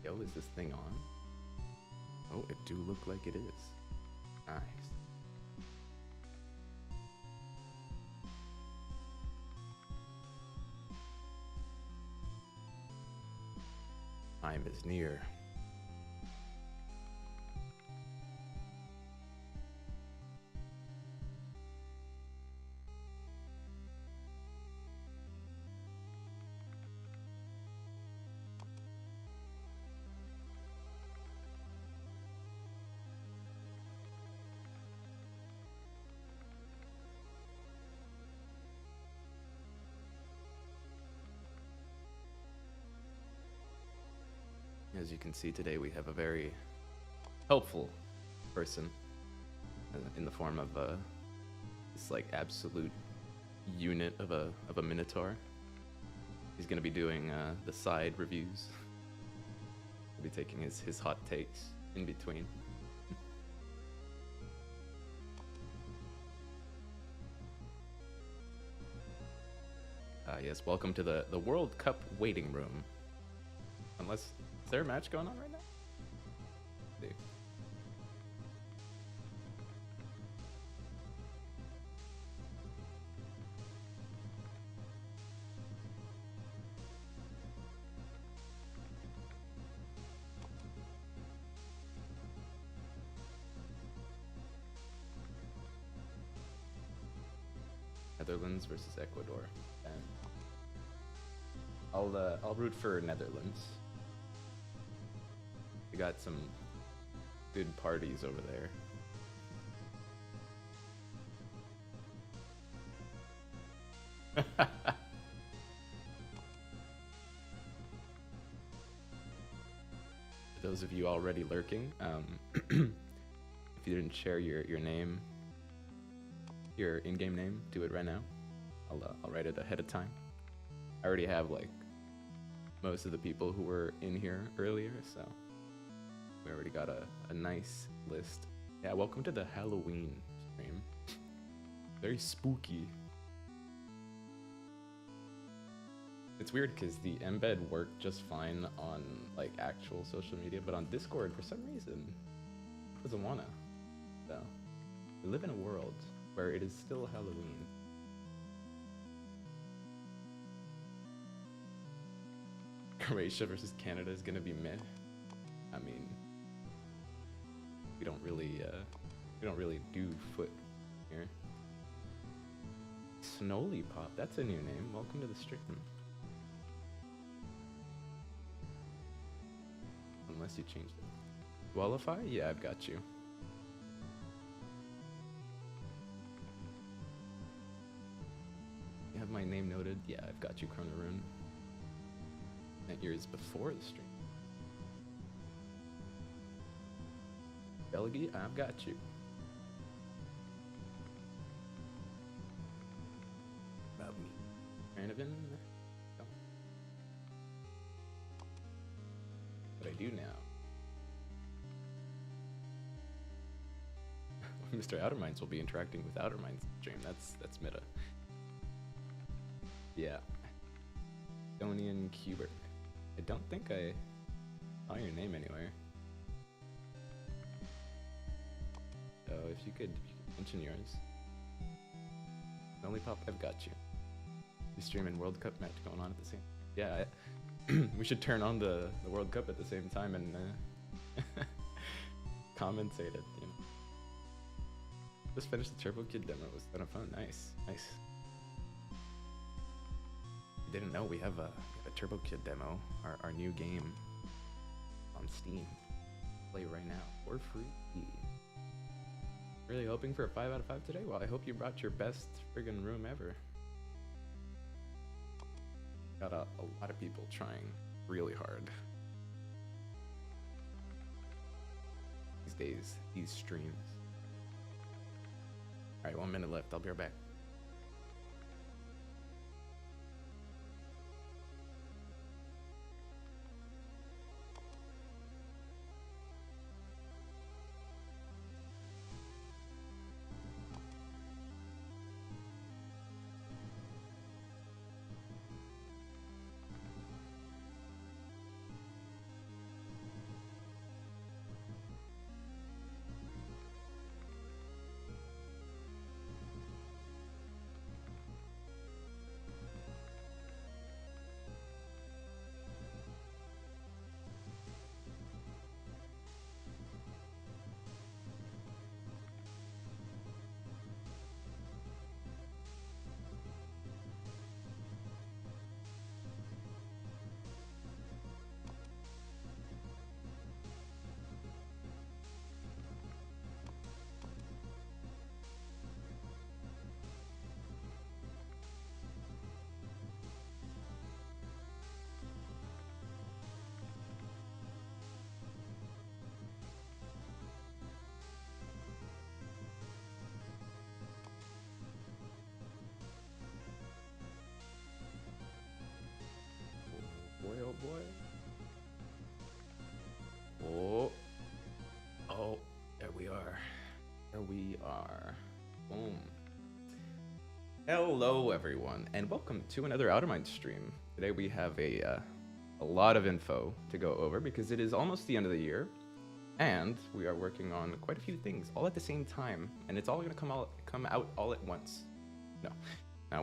Yo, is this thing on? Oh, it do look like it is. Nice. Time is near. As you can see today, we have a very helpful person in the form of this like absolute unit of a minotaur. He's gonna be doing the side reviews. He'll be taking his hot takes in between. Yes, welcome to the World Cup waiting room. Unless, is there a match going on right now? Let's see. Netherlands versus Ecuador. And I'll root for Netherlands. We got some good parties over there. For those of you already lurking, if you didn't share your name, your in-game name, do it right now. I'll write it ahead of time. I already have like most of the people who were in here earlier, so we already got a nice list. Yeah, welcome to the Halloween stream. Very spooky. It's weird because the embed worked just fine on like actual social media, but on Discord for some reason it doesn't wanna. So we live in a world where it is still Halloween. Croatia versus Canada is gonna be mid. I mean, we don't really do foot here. Snowly Pop, that's a new name. Welcome to the stream. Unless you changed it. Qualify? Yeah, I've got you. You have my name noted? Yeah, I've got you, Chronorune. That year is before the stream. Belgi, I've got you. About me. Ranovan? No. What I do now. Mr. Outerminds will be interacting with Outerminds stream. That's meta. Yeah. Estonian Cubert. I don't think I saw your name anywhere. So if you could mention yours. Only Pop, I've got you. You streaming World Cup match going on at the same. Yeah, we should turn on the World Cup at the same time and commentate it. You know. Just finished the Turbo Kid demo. It was kind of fun. Nice, nice. You didn't know we have a Turbo Kid demo, our new game on Steam. Play right now for free. Really hoping for a 5 out of 5 today? Well, I hope you brought your best friggin' room ever. Got a lot of people trying really hard these days, these streams. Alright, 1 minute left. I'll be right back. There we are. Boom. Hello, everyone, and welcome to another Outer Mind stream. Today we have a lot of info to go over because it is almost the end of the year, and we are working on quite a few things all at the same time, and it's all going to come out all at once. No, now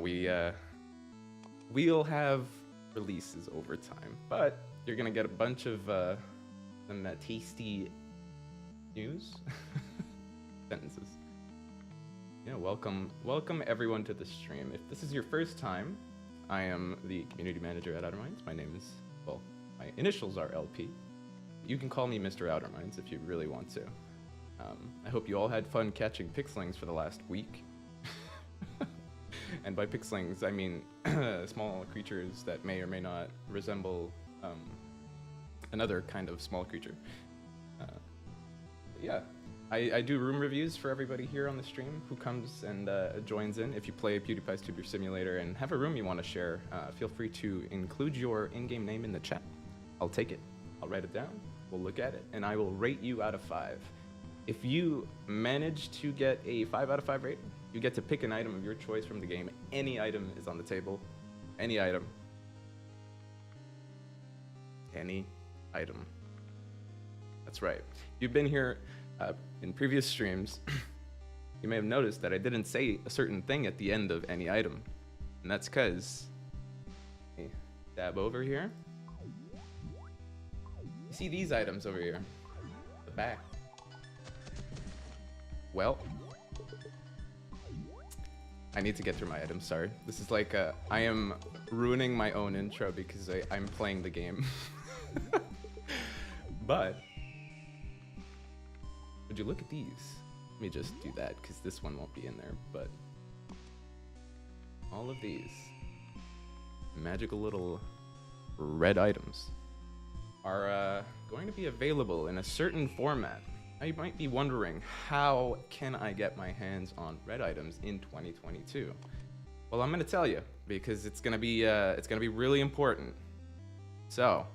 we'll have releases over time, but you're going to get a bunch of some tasty news sentences. Yeah, welcome everyone to the stream. If this is your first time, I am the community manager at Outer Minds. My name is, well, my initials are LP. You can call me Mr. Outer Minds if you really want to. I hope you all had fun catching pixelings for the last week. And by pixelings, I mean small creatures that may or may not resemble another kind of small creature. Yeah. I do room reviews for everybody here on the stream who comes and joins in. If you play PewDiePie's Tuber Simulator and have a room you want to share, feel free to include your in-game name in the chat. I'll take it, I'll write it down, we'll look at it, and I will rate you out of 5. If you manage to get a 5 out of 5 rating, you get to pick an item of your choice from the game. Any item is on the table. Any item. Any item. That's right. You've been here in previous streams, you may have noticed that I didn't say a certain thing at the end of any item. And that's because, dab over here. You see these items over here, the back. Well, I need to get through my items, sorry. This is like, I am ruining my own intro because I'm playing the game. But, would you look at these? Let me just do that because this one won't be in there, but all of these magical little red items are going to be available in a certain format. Now you might be wondering, how can I get my hands on red items in 2022? Well, I'm gonna tell you because it's gonna be really important. So,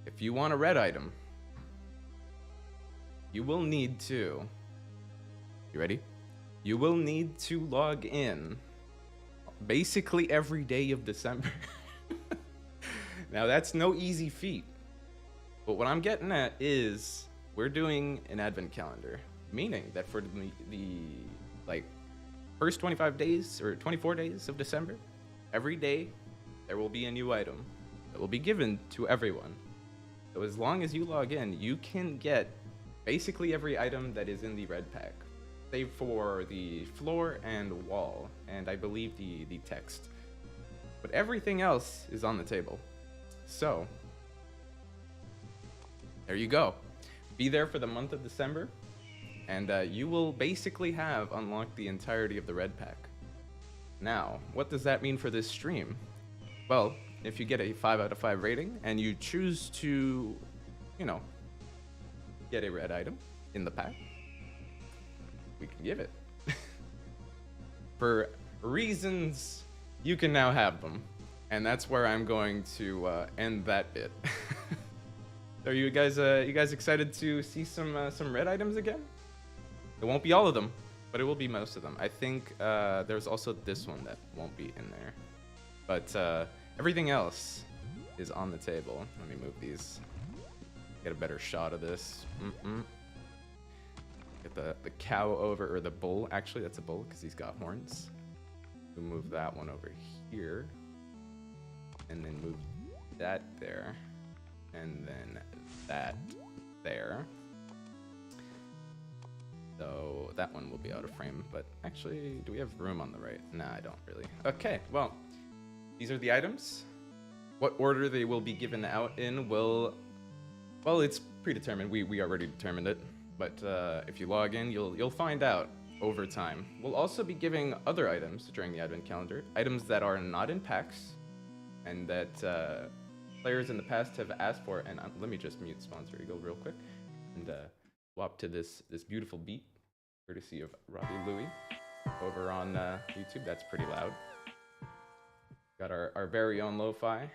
if you want a red item, you will need to, you ready? You will need to log in basically every day of December. Now that's no easy feat, but what I'm getting at is we're doing an advent calendar, meaning that for the like first 25 days or 24 days of December, every day there will be a new item that will be given to everyone. So as long as you log in, you can get basically every item that is in the red pack, save for the floor and wall, and I believe the text. But everything else is on the table. So, there you go. Be there for the month of December, and you will basically have unlocked the entirety of the red pack. Now, what does that mean for this stream? Well, if you get a 5 out of 5 rating, and you choose to, you know, get a red item in the pack, we can give it. For reasons, you can now have them. And that's where I'm going to end that bit. Are you guys excited to see some red items again? It won't be all of them, but it will be most of them. I think there's also this one that won't be in there. But everything else is on the table. Let me move these. Get a better shot of this. Get the cow over, or the bull. Actually, that's a bull because he's got horns. We'll move that one over here. And then move that there. And then that there. So that one will be out of frame. But actually, do we have room on the right? Nah, I don't really. Okay, well, these are the items. What order they will be given out in will... Well, it's predetermined. We already determined it. But if you log in, you'll find out over time. We'll also be giving other items during the advent calendar. Items that are not in packs, and that players in the past have asked for. And let me just mute Sponsor Eagle real quick and swap to this beautiful beat, courtesy of Robbie Louie over on YouTube. That's pretty loud. Got our very own lo-fi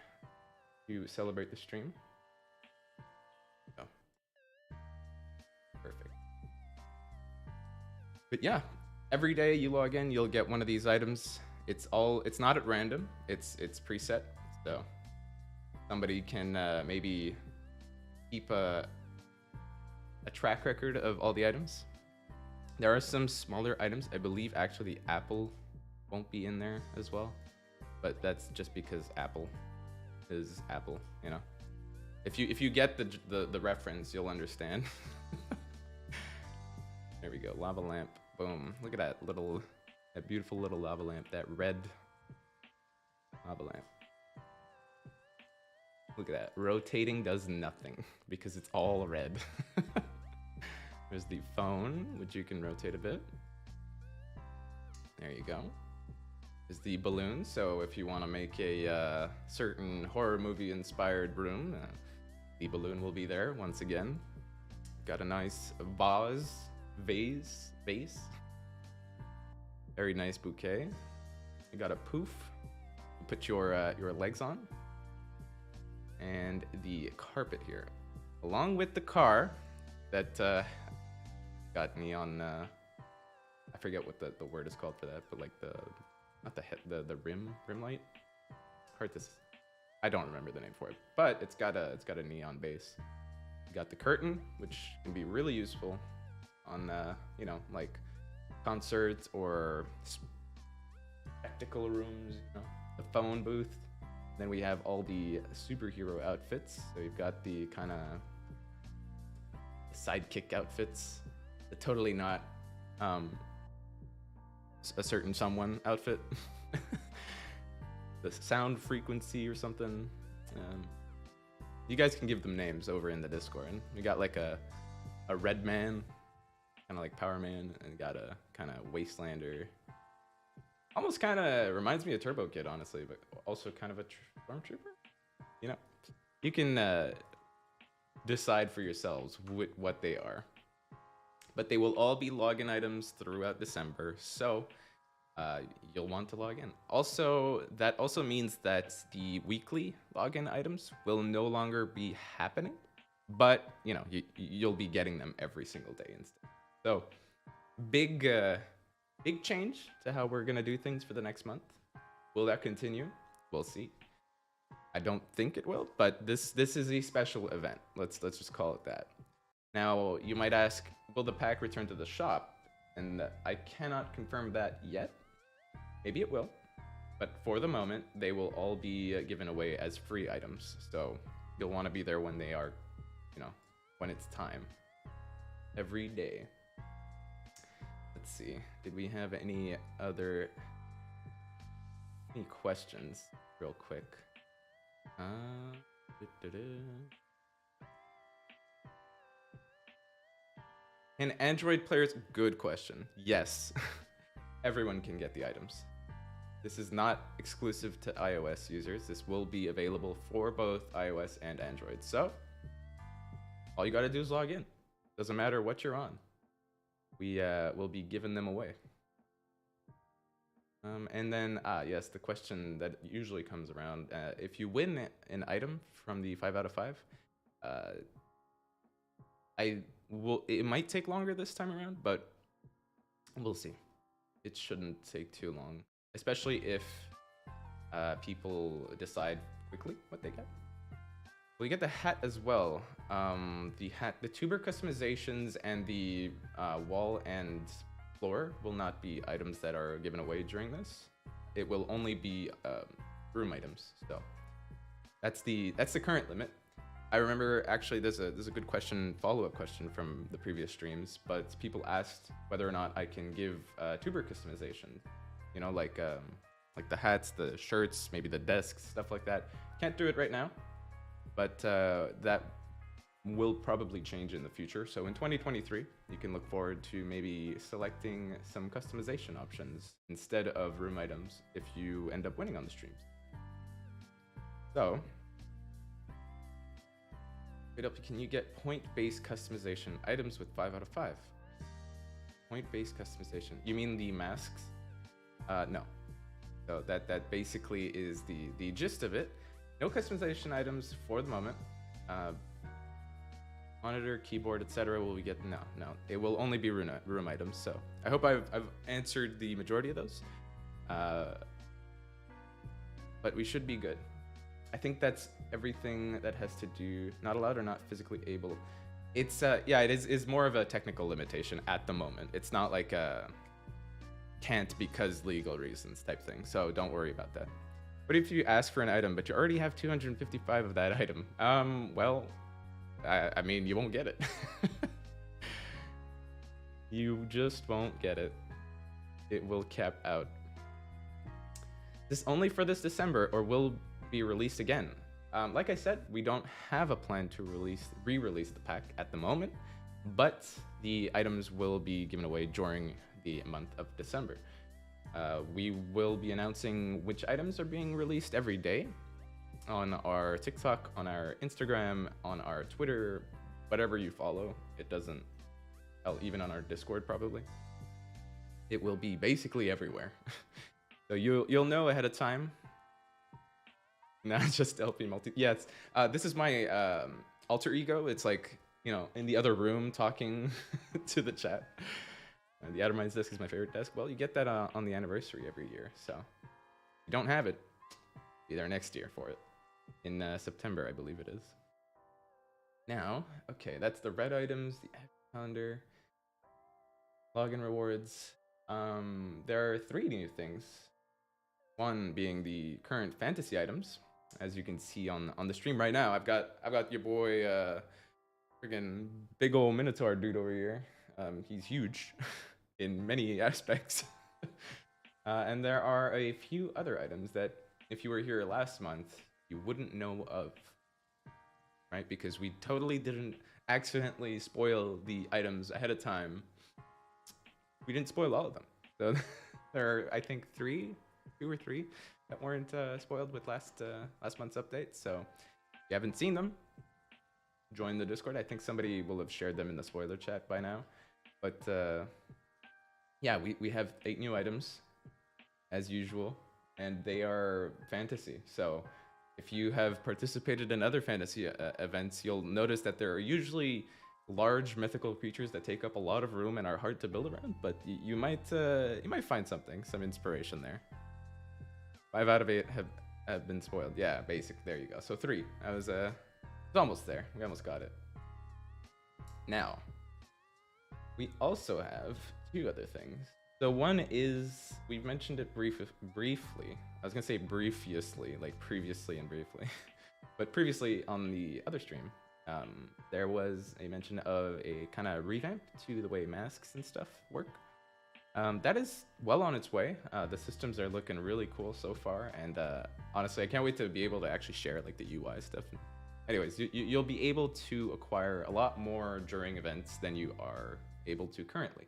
to celebrate the stream. Oh. Perfect. But yeah, every day you log in, you'll get one of these items. It's not at random. It's preset. So somebody can maybe keep a track record of all the items. There are some smaller items. I believe actually Apple won't be in there as well, but that's just because Apple is Apple, you know. If you get the reference, you'll understand. There we go, lava lamp. Boom! Look at that beautiful little lava lamp. That red lava lamp. Look at that. Rotating does nothing because it's all red. There's the phone, which you can rotate a bit. There you go. There's the balloon. So if you want to make a certain horror movie inspired room, the balloon will be there once again. Got a nice vase. Very nice bouquet. You got a poof. You put your legs on. And the carpet here. Along with the car that got neon, I forget what the word is called for that, but like the rim light. Hard to, I don't remember the name for it, but it's got a neon base. You got the curtain, which can be really useful on you know, like concerts or spectacle rooms, you know, the phone booth. Then we have all the superhero outfits. So you've got the kind of sidekick outfits, the totally not a certain someone outfit, the sound frequency or something. You guys can give them names over in the Discord. And we got like a red man, kind of like Power Man, and got a kind of Wastelander. Almost kind of reminds me of Turbo Kid, honestly, but also kind of a stormtrooper. You know, you can decide for yourselves what they are. But they will all be login items throughout December, so you'll want to log in. Also, that also means that the weekly login items will no longer be happening, but you know, you'll be getting them every single day instead. So, big change to how we're gonna do things for the next month. Will that continue? We'll see. I don't think it will, but this is a special event. Let's just call it that. Now, you might ask, will the pack return to the shop? And I cannot confirm that yet. Maybe it will, but for the moment, they will all be given away as free items. So you'll want to be there when they are, you know, when it's time. Every day. Let's see. Did we have any questions real quick? Can Android players? Good question. Yes. Everyone can get the items. This is not exclusive to iOS users. This will be available for both iOS and Android. So all you gotta do is log in. Doesn't matter what you're on. We will be giving them away. And then, yes, the question that usually comes around, if you win an item from the 5 out of 5, it might take longer this time around, but we'll see. It shouldn't take too long, especially if people decide quickly what they get. We get the hat as well. The hat, the tuber customizations, and the wall and floor will not be items that are given away during this. It will only be room items. So that's the current limit. I remember actually there's a good question, follow-up question from the previous streams, but people asked whether or not I can give tuber customization. You know, like the hats, the shirts, maybe the desks, stuff like that. Can't do it right now, but that will probably change in the future. So in 2023, you can look forward to maybe selecting some customization options instead of room items if you end up winning on the streams. So, wait up, can you get point-based customization items with 5 out of 5? Point-based customization. You mean the masks? No. So that basically is the gist of it. No customization items for the moment. Monitor, keyboard, etc. will we get? No, it will only be room items. So I hope I've answered the majority of those, but we should be good. I think that's everything that has to do. Not allowed or not physically able. It's yeah, it is more of a technical limitation at the moment. It's not like a can't because legal reasons type thing. So don't worry about that. What if you ask for an item but you already have 255 of that item? Well, I mean, you won't get it. You just won't get it. It will cap out. This only for this December, or will be released again. Like I said, we don't have a plan to re-release the pack at the moment, but the items will be given away during the month of December. We will be announcing which items are being released every day on our TikTok, on our Instagram, on our Twitter, whatever you follow. It doesn't, even on our Discord probably. It will be basically everywhere. So you'll know ahead of time. Not just LP multi. Yes, this is my alter ego. It's like, you know, in the other room talking to the chat. The Outerminds desk is my favorite desk. Well, you get that on the anniversary every year. So if you don't have it, be there next year for it. In September, I believe it is. Now, okay, that's the red items, the calendar, login rewards. There are 3 new things. One being the current fantasy items, as you can see on the stream right now. I've got your boy, friggin' big old Minotaur dude over here. He's huge in many aspects. And there are a few other items that, if you were here last month, you wouldn't know of, right? Because we totally didn't accidentally spoil the items ahead of time. We didn't spoil all of them. So there are, I think, 2 or 3 that weren't spoiled with last month's update. So if you haven't seen them, join the Discord. I think somebody will have shared them in the spoiler chat by now. But yeah, we have 8 new items as usual, and they are fantasy. So if you have participated in other fantasy events, you'll notice that there are usually large mythical creatures that take up a lot of room and are hard to build around. But you might find some inspiration there. 5 out of 8 have been spoiled. Yeah, basic. There you go. So 3. I was almost there. We almost got it. Now, we also have 2 other things. So one is, we've mentioned it briefly. I was gonna say previously, like previously and briefly, but previously on the other stream, there was a mention of a kind of revamp to the way masks and stuff work. That is well on its way. The systems are looking really cool so far, and honestly, I can't wait to be able to actually share like the UI stuff. Anyways, you'll be able to acquire a lot more during events than you are able to currently.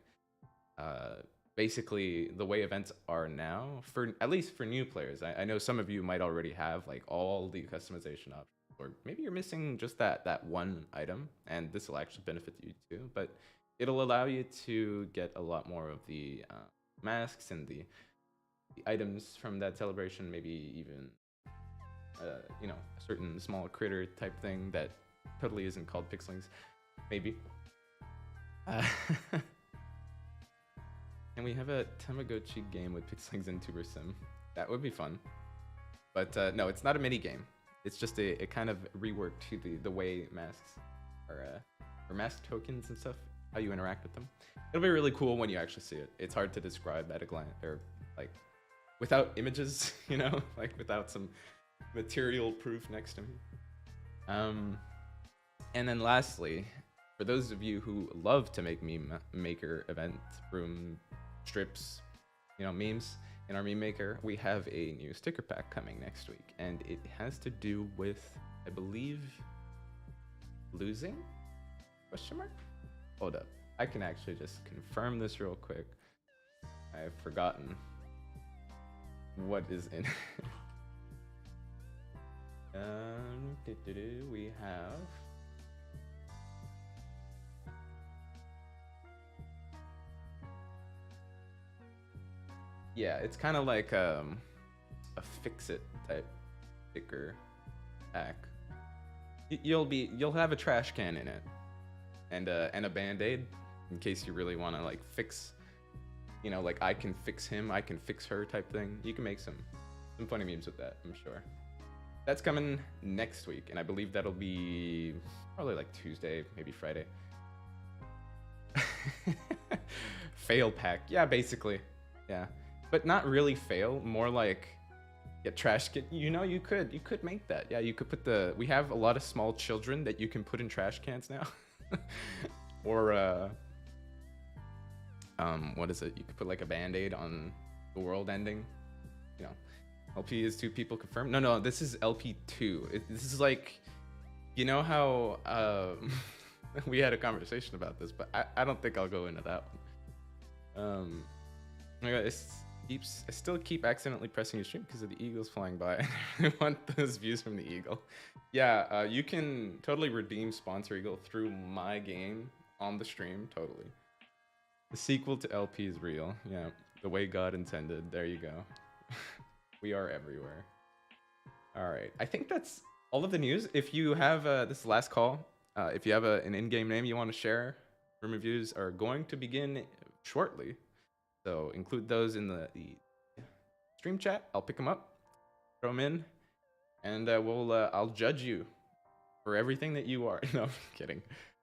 Basically, the way events are now, at least for new players, I know some of you might already have like all the customization options, or maybe you're missing just that one item, and this will actually benefit you too. But it'll allow you to get a lot more of the masks and the items from that celebration, maybe even you know, a certain small critter type thing that totally isn't called pixelings, maybe. And we have a Tamagotchi game with pixelings and Tuber Sim. That would be fun. But no, it's not a mini game. It's just a kind of rework to the way masks are, or mask tokens and stuff, how you interact with them. It'll be really cool when you actually see it. It's hard to describe at a glance, or like without images, you know, like without some material proof next to me. And then lastly, for those of you who love to make meme maker event room strips, you know, memes in our meme maker, we have a new sticker pack coming next week, and it has to do with, I believe, losing? Question mark? Hold up. I can actually just confirm this real quick. I've forgotten what is in we have yeah, it's kind of like a fix-it type sticker pack. You'll have a trash can in it, and a band-aid in case you really want to like fix, you know, like I can fix him, I can fix her type thing. You can make some funny memes with that, I'm sure. That's coming next week, and I believe that'll be probably like Tuesday, maybe Friday. Fail pack, yeah, basically, yeah, but not really fail, more like get trash kit. You know, you could make that. Yeah, you could put the. We have a lot of small children that you can put in trash cans now, or what is it? You could put like a band-aid on the world ending. You know, LP is 2 people confirmed. No, this is LP2. This is like, you know how we had a conversation about this, but I don't think I'll go into that one. Oh my God, I still keep accidentally pressing your stream because of the eagles flying by. I want those views from the eagle. Yeah, you can totally redeem sponsor eagle through my game on the stream, totally. The sequel to LP is real. Yeah, the way God intended. There you go. We are everywhere. All right, I think that's all of the news. If you have this is the last call. If you have an in-game name you want to share, room reviews are going to begin shortly. So include those in the stream chat. I'll pick them up, throw them in, and I'll judge you for everything that you are. No, I'm kidding.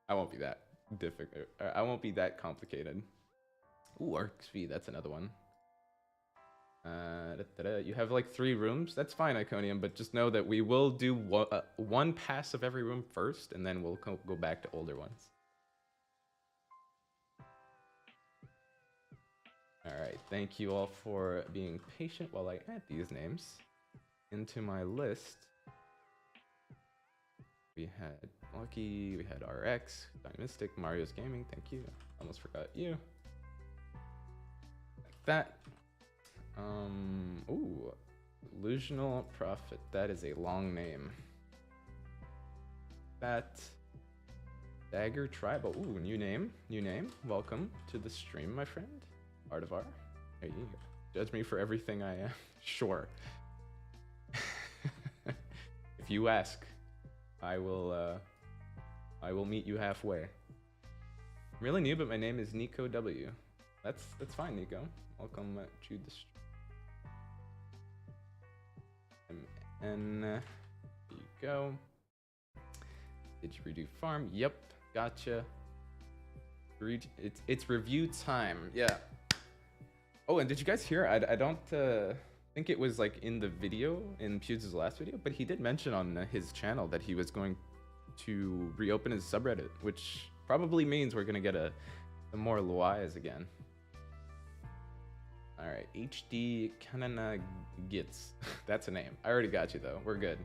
I won't be that difficult. I won't be that complicated. Ooh, ArcV, that's another one. You have like 3 rooms. That's fine, Iconium, but just know that we will do one pass of every room first, and then we'll go back to older ones. All right, thank you all for being patient while I add these names into my list. We had Lucky, we had RX, Dynamistic, Mario's Gaming, thank you. Almost forgot you. Like that. Ooh, Illusional Prophet, that is a long name. That Dagger Tribal, ooh, new name. Welcome to the stream, my friend. Art of R. There you go. Judge me for everything I am. Sure. If you ask, I will meet you halfway. I'm really new, but my name is Nico W. That's fine, Nico. Welcome to the stream. And there you go. Did you redo farm? Yep, gotcha. It's review time. Yeah. Oh, and did you guys hear? I don't think it was like in the video, in Pew's last video, but he did mention on his channel that he was going to reopen his subreddit, which probably means we're gonna get some more Luayas again. All right, HD Kanana Gits. That's a name. I already got you though. We're good.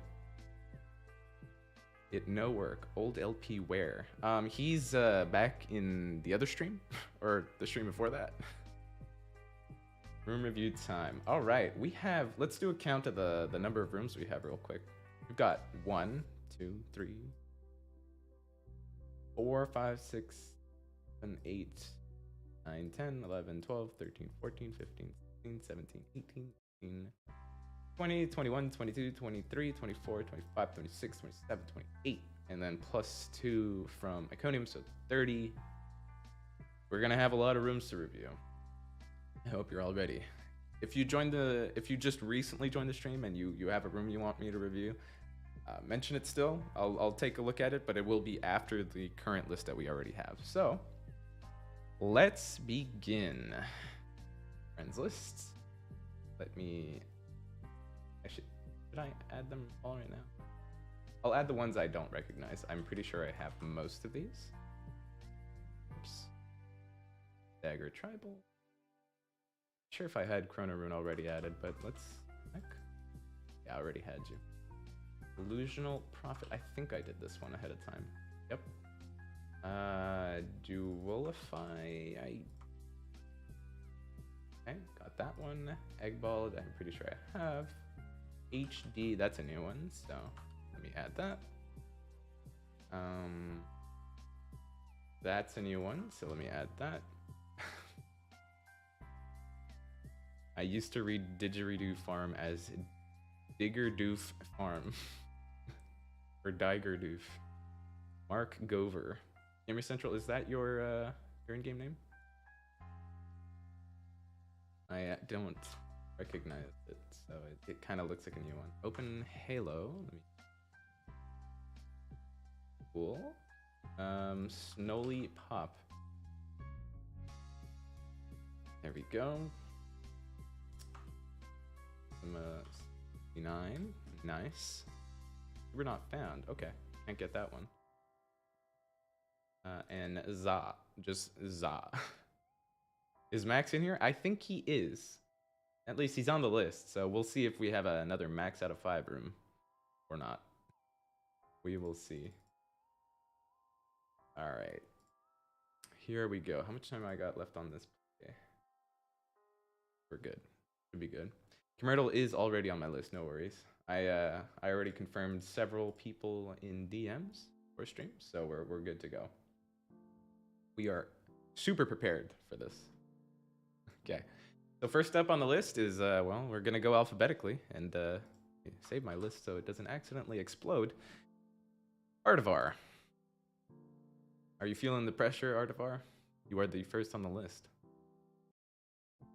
It no work. Old LP where? He's back in the other stream, or the stream before that. Room review time. All right, we have. Let's do a count of the number of rooms we have real quick. We've got 1, 2, 3, 4, 5, 6, 7, 8, 9, 10, 11, 12, 13, 14, 15, 16, 17, 18, 19, 20, 21, 22, 23, 24, 25, 26, 27, 28, and then plus 2 from Iconium, so 30. We're gonna have a lot of rooms to review. I hope you're all ready. If you just recently joined the stream and you have a room you want me to review, mention it still. I'll take a look at it, but it will be after the current list that we already have. So let's begin. Friends lists. Should I add them all right now? I'll add the ones I don't recognize. I'm pretty sure I have most of these. Oops. Dagger Tribal. Sure if I had Chrono Rune already added, but let's check. Yeah, I already had you. Illusional Prophet. I think I did this one ahead of time. Yep. Dualify. Okay, got that one. Eggball, I'm pretty sure I have. HD, that's a new one, so let me add that. That's a new one, so let me add that. I used to read Didgeridoo Farm as Diggerdoof Farm. Or Digerdoof. Mark Gover. Gamer Central, is that your in-game name? I don't recognize it, so it kind of looks like a new one. Open Halo. Let me... Cool. Snowly Pop. There we go. 69. Nice. We're not found. Okay, can't get that one. And Za, just Za. Is Max in here? I think he is. At least he's on the list, so we'll see if we have another max out of 5 room or not. We will see. All right. Here we go. How much time I got left on this? Okay. We're good. Should be good. Commercial is already on my list. No worries. I already confirmed several people in DMs for streams, so we're good to go. We are super prepared for this. Okay. So first up on the list is well, we're gonna go alphabetically and save my list so it doesn't accidentally explode. Artivar. Are you feeling the pressure, Artivar? You are the first on the list.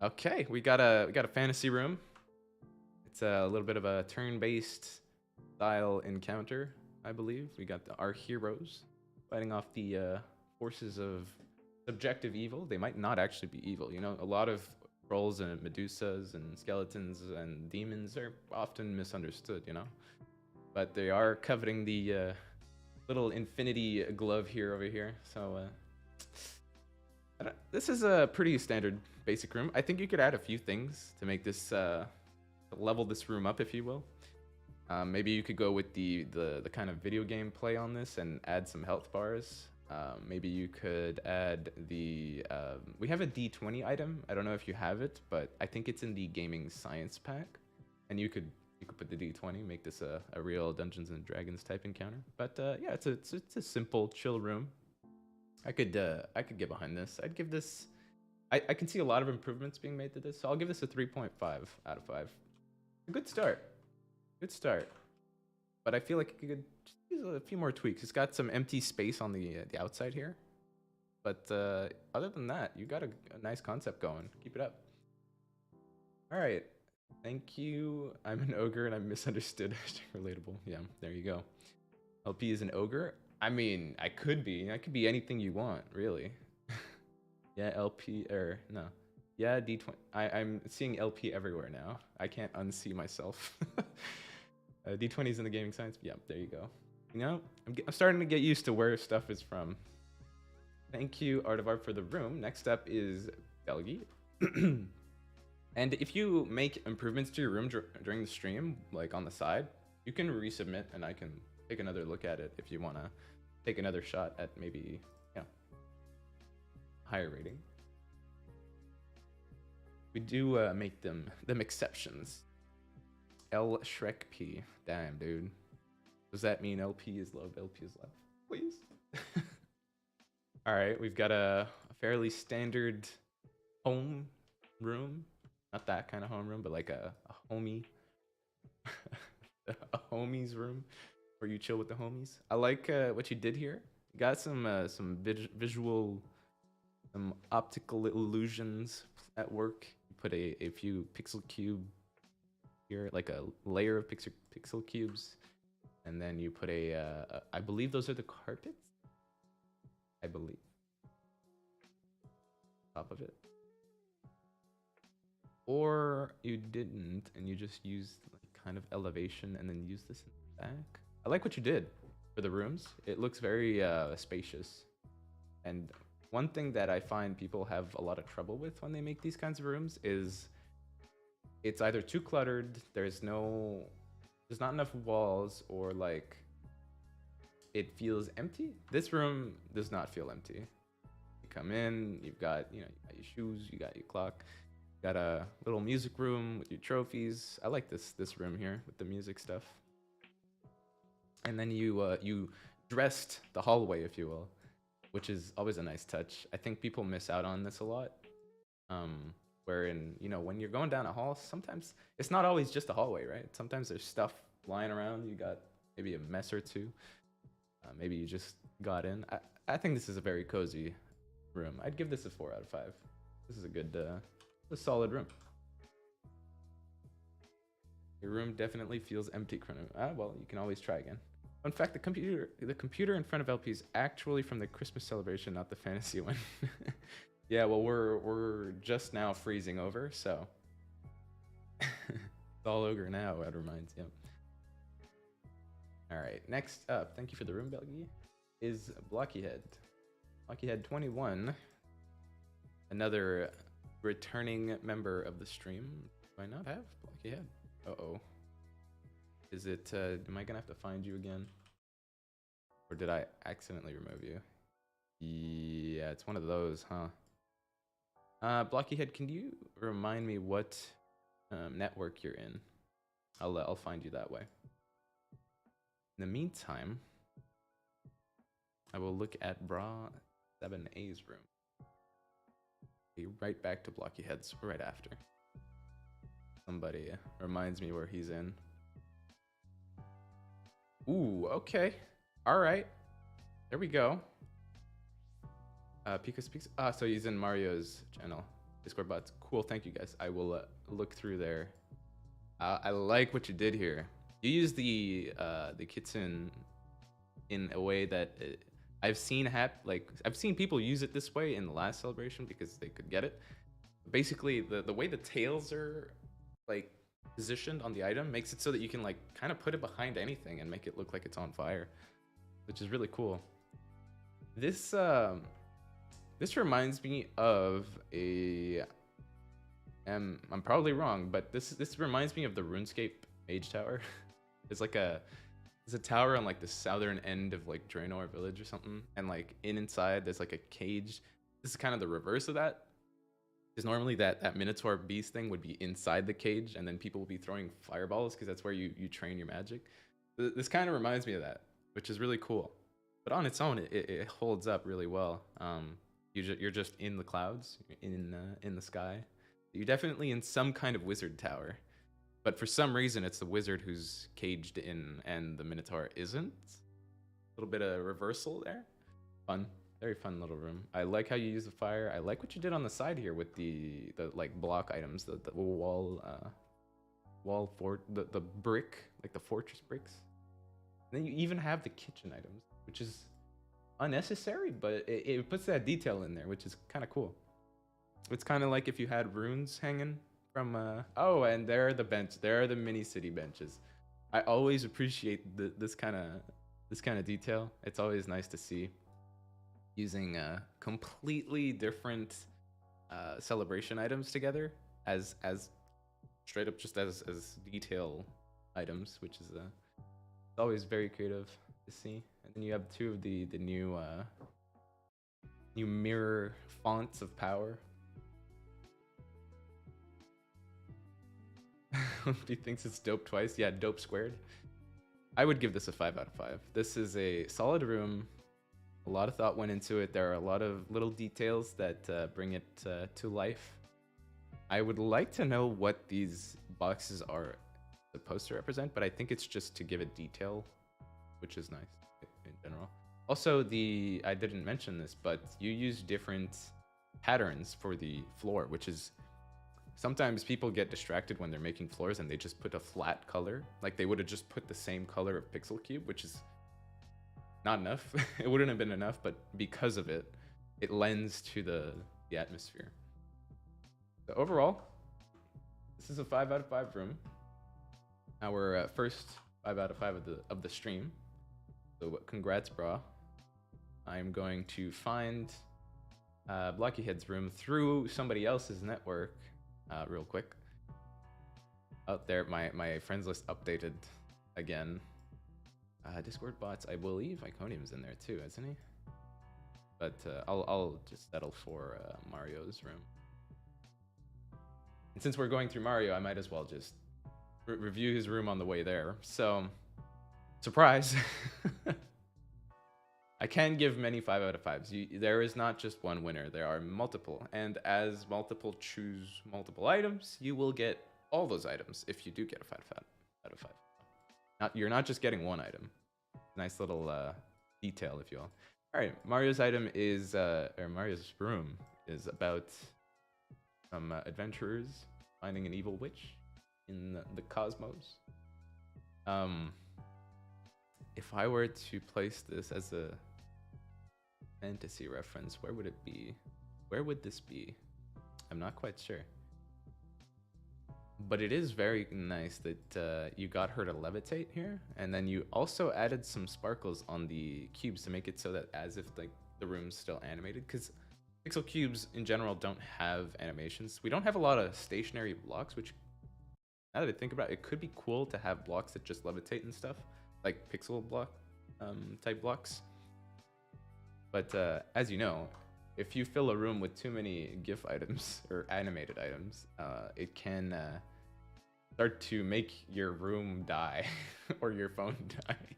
Okay, we got a fantasy room. It's a little bit of a turn-based style encounter, I believe. We got our heroes fighting off the forces of subjective evil. They might not actually be evil. You know, a lot of trolls and Medusas and skeletons and demons are often misunderstood, you know? But they are coveting the little infinity glove here over here. So this is a pretty standard basic room. I think you could add a few things to make this level this room up, if you will. Maybe you could go with the kind of video game play on this and add some health bars. Maybe you could add the we have a D20 item. I don't know if you have it, but I think it's in the gaming science pack, and you could put the D20, make this a real Dungeons and Dragons type encounter. But yeah, it's a simple chill room. I could get behind this. I'd give this. I can see a lot of improvements being made to this, so I'll give this a 3.5 out of 5. A good start. Good start. But I feel like it could just use a few more tweaks. It's got some empty space on the outside here. But other than that, you got a nice concept going. Keep it up. All right. Thank you. I'm an ogre and I'm misunderstood. Relatable. Yeah, there you go. LP is an ogre. I mean, I could be. I could be anything you want, really. Yeah, LP, or no. Yeah, D20. I'm seeing LP everywhere now. I can't unsee myself. D20's in the gaming science. Yeah, there you go. You know, I'm starting to get used to where stuff is from. Thank you, Artivar, for the room. Next up is Belgi. And if you make improvements to your room during the stream, like on the side, you can resubmit and I can take another look at it if you want to take another shot at maybe, you know, higher rating. We do make them exceptions. L Shrek P. Damn, dude. Does that mean LP is love, LP is love? Please. All right, we've got a fairly standard home room. Not that kind of home room, but like a homie. A homie's room where you chill with the homies. I like what you did here. You got some visual, some optical illusions at work. You put a few pixel cube here, like a layer of pixel cubes, and then you put I believe those are the carpets. I believe. Top of it. Or you didn't, and you just used like kind of elevation and then use this in the back. I like what you did for the rooms. It looks very spacious. And one thing that I find people have a lot of trouble with when they make these kinds of rooms is it's either too cluttered, there's not enough walls, or like it feels empty. This room does not feel empty. You come in, you've got, you know, you got your shoes, you got your clock. Got a little music room with your trophies. I like this room here with the music stuff. And then you dressed the hallway, if you will, which is always a nice touch. I think people miss out on this a lot. Wherein, you know, when you're going down a hall, sometimes it's not always just a hallway, right? Sometimes there's stuff lying around. You got maybe a mess or two. Maybe you just got in. I think this is a very cozy room. I'd give this a 4 out of 5. This is a good, a solid room. Your room definitely feels empty, Chrono. Well, you can always try again. In fact, the computer in front of LP is actually from the Christmas celebration, not the fantasy one. Yeah, well, we're just now freezing over, so it's all ogre now. It reminds you. All right, next up, thank you for the room, Belgi, is Blockyhead. Blockyhead 21, another returning member of the stream. Do I not have Blockyhead? Uh-oh. Is it, am I gonna have to find you again? Or did I accidentally remove you? Yeah, it's one of those, huh? Blockyhead, can you remind me what network you're in? I'll find you that way. In the meantime, I will look at Bra 7A's room. Be right back to Blockyhead's right after. Somebody reminds me where he's in. Ooh, okay. All right. There we go. Pika Speaks. So he's in Mario's channel. Discord bots. Cool, thank you guys. I will look through there. I like what you did here. You use the kitsune in a way that I've seen I've seen people use it this way in the last celebration because they could get it. Basically, the way the tails are like positioned on the item makes it so that you can like kind of put it behind anything and make it look like it's on fire, which is really cool. This this reminds me of a I'm probably wrong, but this reminds me of the RuneScape Mage Tower. It's like there's a tower on like the southern end of like Draenor Village or something, and like inside there's like a cage. This is kind of the reverse of that. Because normally that Minotaur beast thing would be inside the cage, and then people will be throwing fireballs because that's where you train your magic. This kind of reminds me of that, which is really cool. But on its own, it holds up really well. You're just in the clouds, in the sky. You're definitely in some kind of wizard tower. But for some reason, it's the wizard who's caged in, and the Minotaur isn't. A little bit of reversal there. Fun. Very fun little room. I like how you use the fire. I like what you did on the side here with the like block items, the wall the brick, like the fortress bricks. And then you even have the kitchen items, which is unnecessary, but it puts that detail in there, which is kind of cool. It's kind of like if you had runes hanging from oh, and there are the bench. There are the mini city benches. I always appreciate this kind of detail. It's always nice to see. Using completely different celebration items together as straight up just as detail items, which is it's always very creative to see. And then you have two of the new mirror fonts of power. He thinks it's dope twice. Yeah, dope squared. I would give this a 5 out of 5. This is a solid room. A lot of thought went into it. There are a lot of little details that bring it to life. I would like to know what these boxes are supposed to represent, but I think it's just to give it detail, which is nice in general. Also, I didn't mention this, but you use different patterns for the floor, which is sometimes people get distracted when they're making floors and they just put a flat color. Like they would have just put the same color of pixel cube, which is not enough. It wouldn't have been enough, but because of it, it lends to the atmosphere. So overall, this is a 5 out of 5 room. Our first 5 out of 5 of the stream. So congrats, bro. I'm going to find Blockyhead's room through somebody else's network real quick. Out there, my friends list updated again. Discord bots, I believe Iconium's in there too, isn't he? But I'll just settle for Mario's room. And since we're going through Mario, I might as well just review his room on the way there. So, surprise! I can give many 5 out of 5s. There is not just one winner, there are multiple. And as multiple choose multiple items, you will get all those items if you do get a 5 out of 5. You're not just getting one item. Nice little detail, if you will. All right, Mario's item is, or Mario's room is about some adventurers finding an evil witch in the cosmos. Um, if I were to place this as a fantasy reference, where would it be? Where would this be? I'm not quite sure. But it is very nice that you got her to levitate here, and then you also added some sparkles on the cubes to make it so that as if like the room's still animated, because pixel cubes in general don't have animations. We don't have a lot of stationary blocks, which now that I think about it, it could be cool to have blocks that just levitate and stuff, like pixel block type blocks. But as you know, if you fill a room with too many GIF items or animated items, it can start to make your room die or your phone die.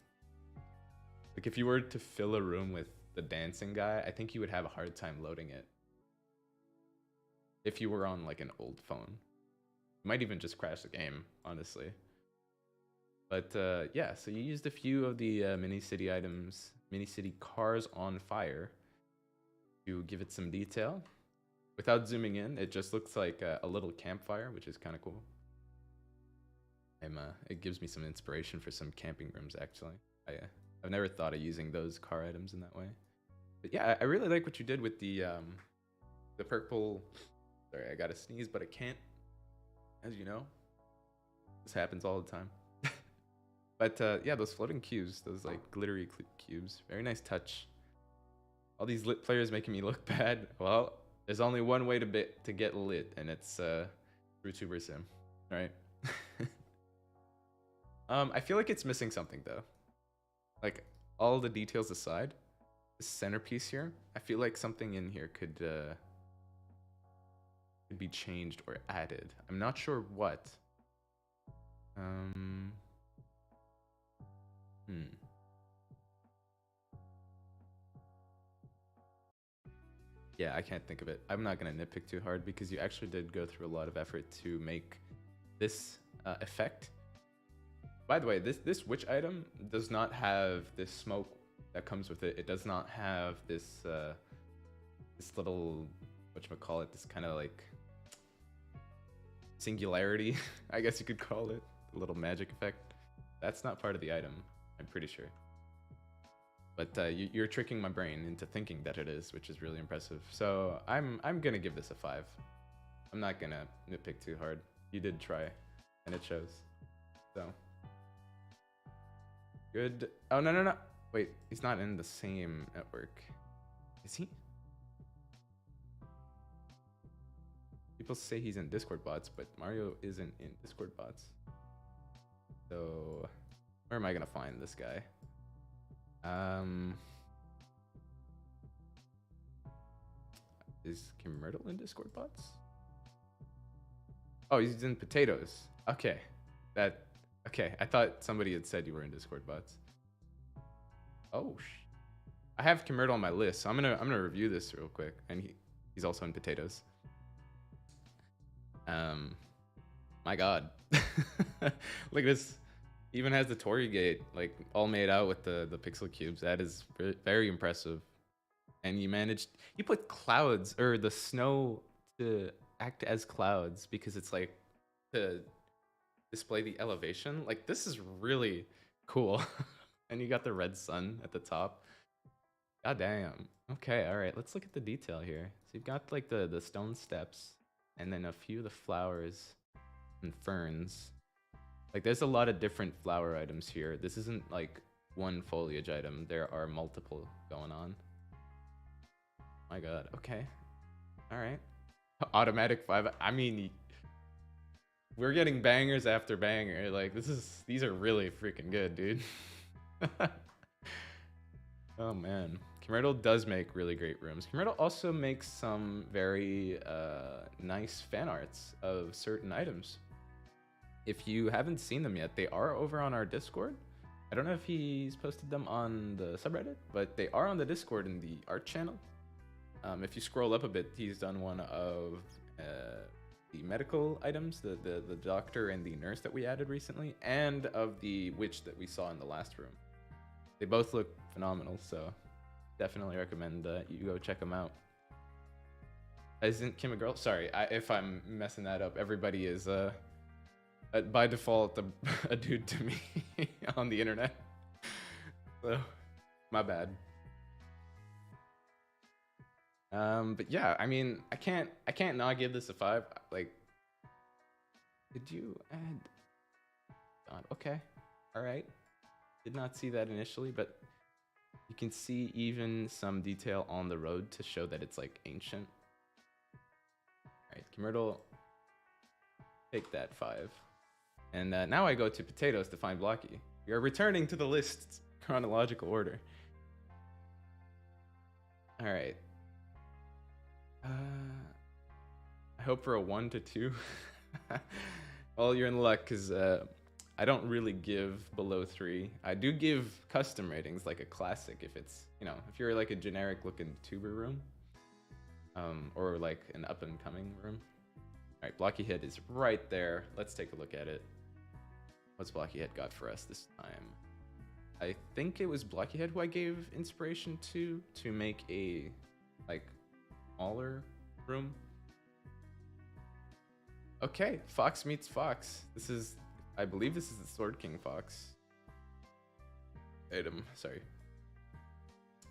Like if you were to fill a room with the dancing guy, I think you would have a hard time loading it. If you were on like an old phone. You might even just crash the game, honestly. But yeah, so you used a few of the mini city items, mini city cars on fire, to give it some detail. Without zooming in, it just looks like a little campfire, which is kind of cool. It gives me some inspiration for some camping rooms, actually. I've never thought of using those car items in that way. But yeah, I really like what you did with the purple. Sorry, I gotta sneeze, but I can't. As you know, this happens all the time. But yeah, those floating cubes, those like glittery cubes, very nice touch. All these lit players making me look bad. Well, there's only one way to get lit, and it's through Tuber Sim, right? I feel like it's missing something though. Like all the details aside, the centerpiece here, I feel like something in here could be changed or added. I'm not sure what. Yeah, I can't think of it. I'm not gonna nitpick too hard because you actually did go through a lot of effort to make this effect. By the way, this witch item does not have this smoke that comes with it. It does not have this this little, whatchamacallit, this kind of like singularity, I guess you could call it, a little magic effect. That's not part of the item, I'm pretty sure. But you're tricking my brain into thinking that it is, which is really impressive. So I'm gonna give this a 5. I'm not gonna nitpick too hard. You did try, and it shows. So good. Oh no. Wait, he's not in the same network, is he? People say he's in Discord bots, but Mario isn't in Discord bots. So where am I gonna find this guy? Is Kimmertle in Discord bots? Oh, he's in potatoes. Okay, okay. I thought somebody had said you were in Discord bots. Oh, I have Kimmertle on my list, so I'm gonna review this real quick, and he's also in potatoes. My God, look at this. Even has the Torii gate like all made out with the pixel cubes. That is very impressive. And you put clouds or the snow to act as clouds because it's like to display the elevation. Like this is really cool. And you got the red sun at the top. God damn. Okay, all right. Let's look at the detail here. So you've got like the stone steps and then a few of the flowers and ferns. Like there's a lot of different flower items here. This isn't like one foliage item. There are multiple going on. My God. Okay. All right. Automatic 5. I mean, we're getting bangers after banger. Like these are really freaking good, dude. Oh man. Kimmertle does make really great rooms. Kimmertle also makes some very nice fan arts of certain items. If you haven't seen them yet, they are over on our Discord. I don't know if he's posted them on the subreddit, but they are on the Discord in the art channel. If you scroll up a bit, he's done one of the medical items, the doctor and the nurse that we added recently, and of the witch that we saw in the last room. They both look phenomenal, so definitely recommend you go check him out. Isn't Kim a girl? Sorry, if I'm messing that up. Everybody is by default a dude to me on the internet. So my bad. But yeah, I mean, I can't not give this a 5. Like, did you add? God, okay, all right. Did not see that initially, but you can see even some detail on the road to show that it's like ancient. All right, Kimmertle, take that 5. And now I go to potatoes to find Blocky. We are returning to the list's chronological order. All right. I hope for a 1 to 2. Well, you're in luck because I don't really give below 3. I do give custom ratings, like a classic, if it's, you know, if you're like a generic looking tuber room, or like an up and coming room. All right, Blocky Head is right there. Let's take a look at it. What's Blocky Head got for us this time? I think it was Blocky Head who I gave inspiration to make a like smaller room. Okay, Fox meets Fox. This is, I believe this is the Sword King Fox item, sorry.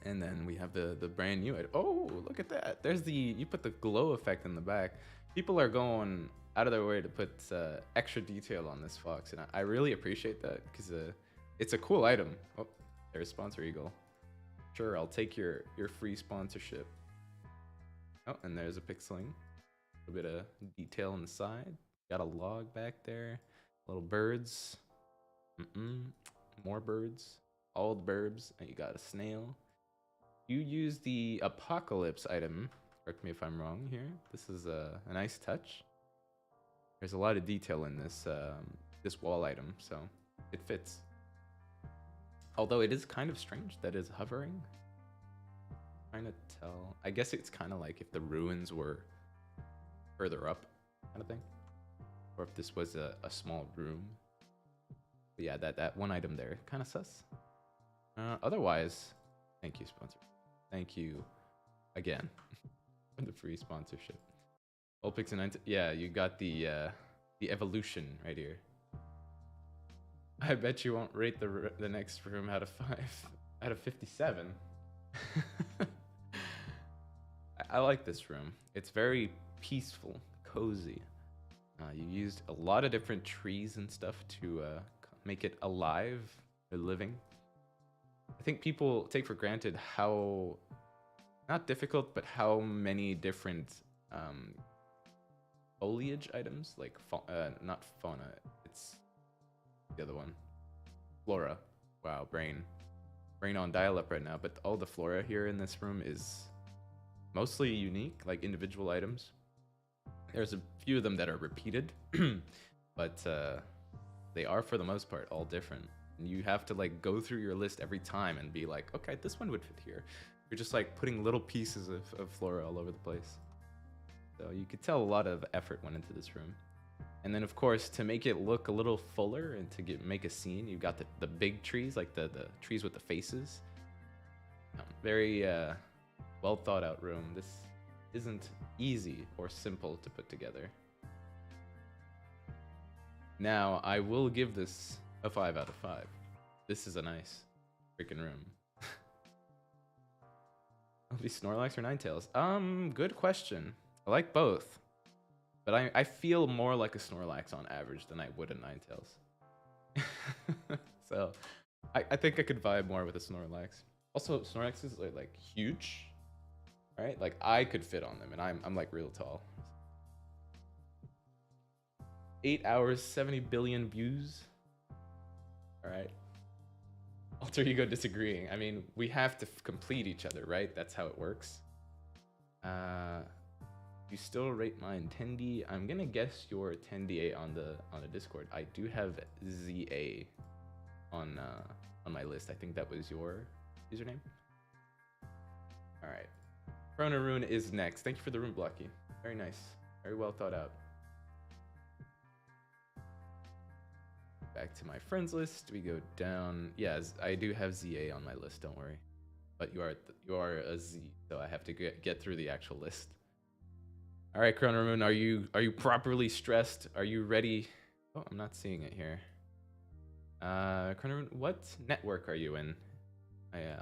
And then we have the brand new item. Oh, look at that. There's you put the glow effect in the back. People are going out of their way to put extra detail on this Fox, and I really appreciate that because it's a cool item. Oh, there's Sponsor Eagle. Sure, I'll take your free sponsorship. Oh, and there's a pixeling. A bit of detail on the side. Got a log back there. Little birds. More birds. All the burbs. And you got a snail. You use the Apocalypse item. Correct me if I'm wrong here. This is a nice touch. There's a lot of detail in this this wall item, so it fits. Although it is kind of strange that it's hovering. Trying to tell. I guess it's kind of like if the ruins were further up, kind of thing, or if this was a small room. But yeah, that one item there, kind of sus. Otherwise, thank you, sponsor. Thank you again for the free sponsorship. Olpix and yeah, you got the evolution right here. I bet you won't rate the next room out of 5 out of 57. I like this room. It's very peaceful, cozy. You used a lot of different trees and stuff to make it alive or living. I think people take for granted how, not difficult, but how many different foliage items, like not fauna, it's the other one, flora. Wow, brain on dial-up right now. But all the flora here in this room is mostly unique, like individual items. There's a few of them that are repeated, but they are for the most part all different. And you have to like go through your list every time and be like, okay, this one would fit here. You're just like putting little pieces of flora all over the place. So you could tell a lot of effort went into this room. And then of course, to make it look a little fuller and to make a scene, you've got the big trees, like the trees with the faces. Very well thought out room. This isn't easy or simple to put together. Now, I will give this a 5 out of 5. This is a nice freaking room. Will it be Snorlax or Ninetales? Good question. I like both. But I feel more like a Snorlax on average than I would a Ninetales. So, I think I could vibe more with a Snorlax. Also, Snorlaxes are like huge, right? Like I could fit on them, and I'm like real tall. 8 hours, 70 billion views. All right. Alter Ego disagreeing. I mean, we have to complete each other, right? That's how it works. You still rate mine 10D. I'm gonna guess your 10DA on the Discord. I do have ZA on my list. I think that was your username. All right. Chrono Rune is next. Thank you for the rune, Blocky. Very nice. Very well thought out. Back to my friends list. We go down. Yeah, I do have ZA on my list. Don't worry. but you are a Z, so I have to get through the actual list. All right, Chrono Moon, are you properly stressed? Are you ready? Oh, I'm not seeing it here. Chrono Moon, what network are you in?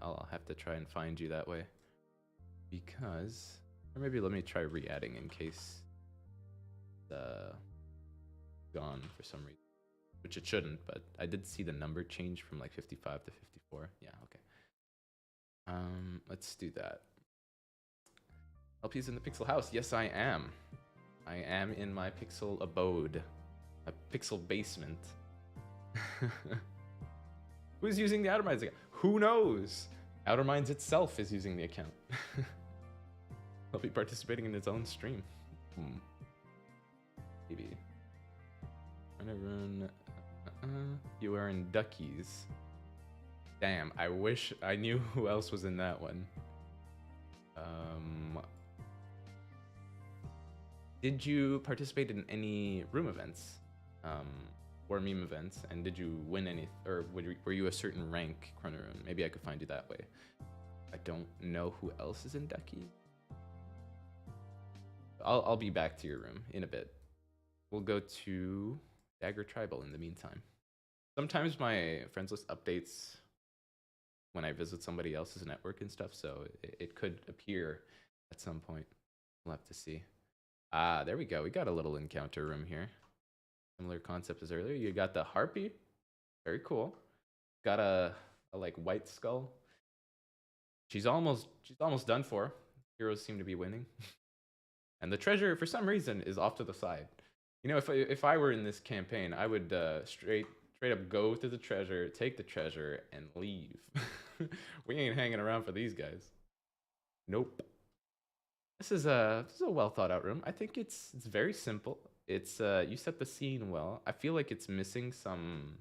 I'll have to try and find you that way. Because, or maybe let me try re-adding in case gone for some reason, which it shouldn't, but I did see the number change from like 55 to 54. Yeah, okay. Let's do that. LP's in the Pixel house. Yes, I am. I am in my Pixel abode, a Pixel basement. Who's using the Outer Minds account? Who knows? Outer Minds itself is using the account. He'll be participating in his own stream. Maybe. Trying to run. You are in Duckies. Damn, I wish I knew who else was in that one. Did you participate in any room events? Or meme events, and did you win any, or were you a certain rank, Chrono Room? Maybe I could find you that way. I don't know who else is in Ducky. I'll be back to your room in a bit. We'll go to Dagger Tribal in the meantime. Sometimes my friends list updates when I visit somebody else's network and stuff, so it could appear at some point. We'll have to see. Ah, there we go. We got a little encounter room here. Similar concept as earlier. You got the harpy, very cool. Got a like white skull. She's almost done for. Heroes seem to be winning, and the treasure for some reason is off to the side. You know, if I were in this campaign, I would straight up go to the treasure, take the treasure, and leave. We ain't hanging around for these guys. Nope. This is a well thought out room. I think it's very simple. It's you set the scene well. I feel like it's missing some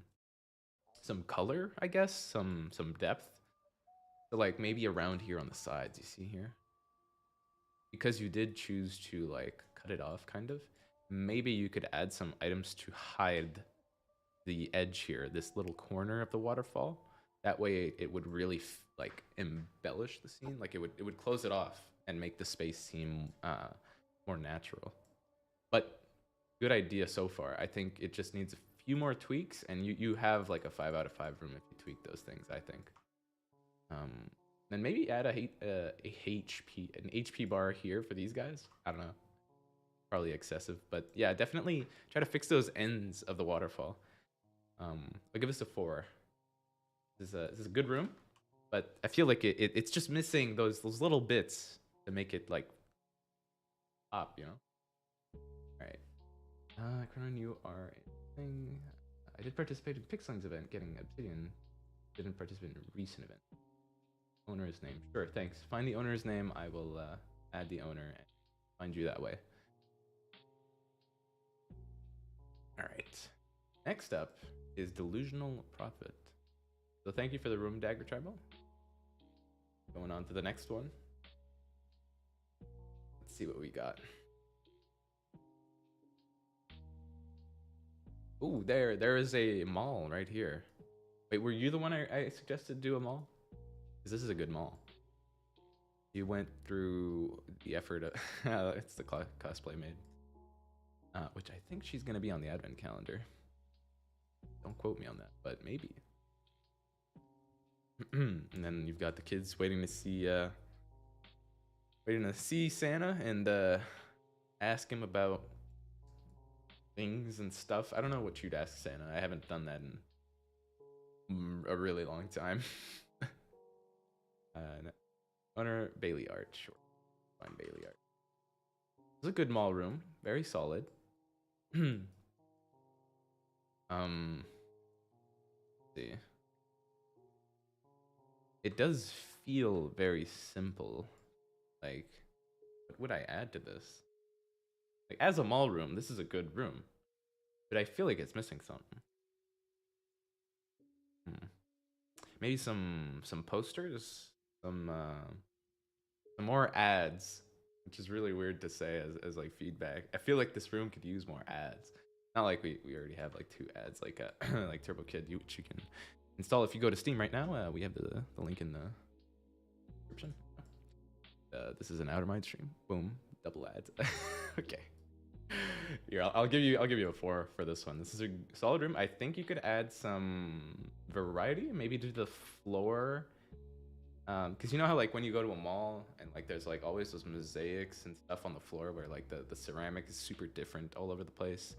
color, I guess, some depth. So like maybe around here on the sides, you see here? Because you did choose to like cut it off kind of. Maybe you could add some items to hide the edge here, this little corner of the waterfall. That way it would really like embellish the scene. Like it would close it off and make the space seem more natural. But good idea so far. I think it just needs a few more tweaks, and you have like a 5 out of 5 room if you tweak those things, I think. Then maybe add an HP bar here for these guys. I don't know. Probably excessive, but yeah, definitely try to fix those ends of the waterfall. I'll give this a 4. This is a good room, but I feel like it's just missing those little bits to make it like pop, you know? Alright. Cronon, you are a thing. I did participate in Pixling's event, getting Obsidian. Didn't participate in a recent event. Owner's name. Sure, thanks. Find the owner's name. I will add the owner and find you that way. Alright. Next up is Delusional Prophet. So thank you for the room, Dagger Tribal. Going on to the next one. Let's see what we got. Ooh, there is a mall right here. Wait, were you the one I suggested do a mall? Because this is a good mall. You went through the effort of... it's the cosplay made. Which I think she's going to be on the advent calendar. Don't quote me on that, but maybe. And then you've got the kids waiting to see Santa and ask him about things and stuff. I don't know what you'd ask Santa. I haven't done that in a really long time. Owner Bailey Art, sure. Fine, Bailey Art. It's a good mall room, very solid. See. It does feel very simple. Like, what would I add to this? Like, as a mall room, this is a good room. But I feel like it's missing something. Maybe some posters, some more ads, which is really weird to say as like feedback. I feel like this room could use more ads. Not like we already have like 2 ads, like like Turbo Kid, which you can install if you go to Steam right now. We have the link in the description. This is an Outer Mind stream. Boom, double ads. Okay. Here, I'll give you a 4 for this one. This is a solid room. I think you could add some variety, maybe to the floor. Because you know how like when you go to a mall and like there's like always those mosaics and stuff on the floor where like the ceramic is super different all over the place.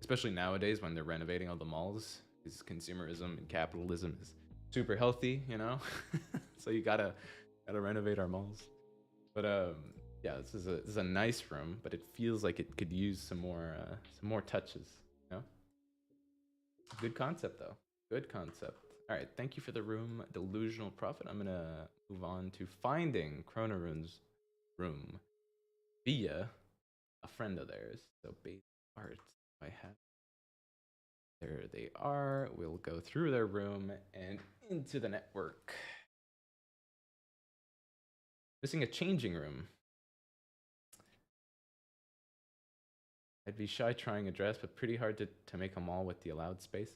Especially nowadays when they're renovating all the malls, because consumerism and capitalism is super healthy, you know. So you gotta renovate our malls. But yeah, this is a nice room, but it feels like it could use some more touches. You know, good concept though. Good concept. All right, thank you for the room, Delusional Prophet. I'm gonna move on to finding Chronorune's room via a friend of theirs. So base art, I have. There they are. We'll go through their room and into the network. Missing a changing room. I'd be shy trying a dress, but pretty hard to make them all with the allowed space.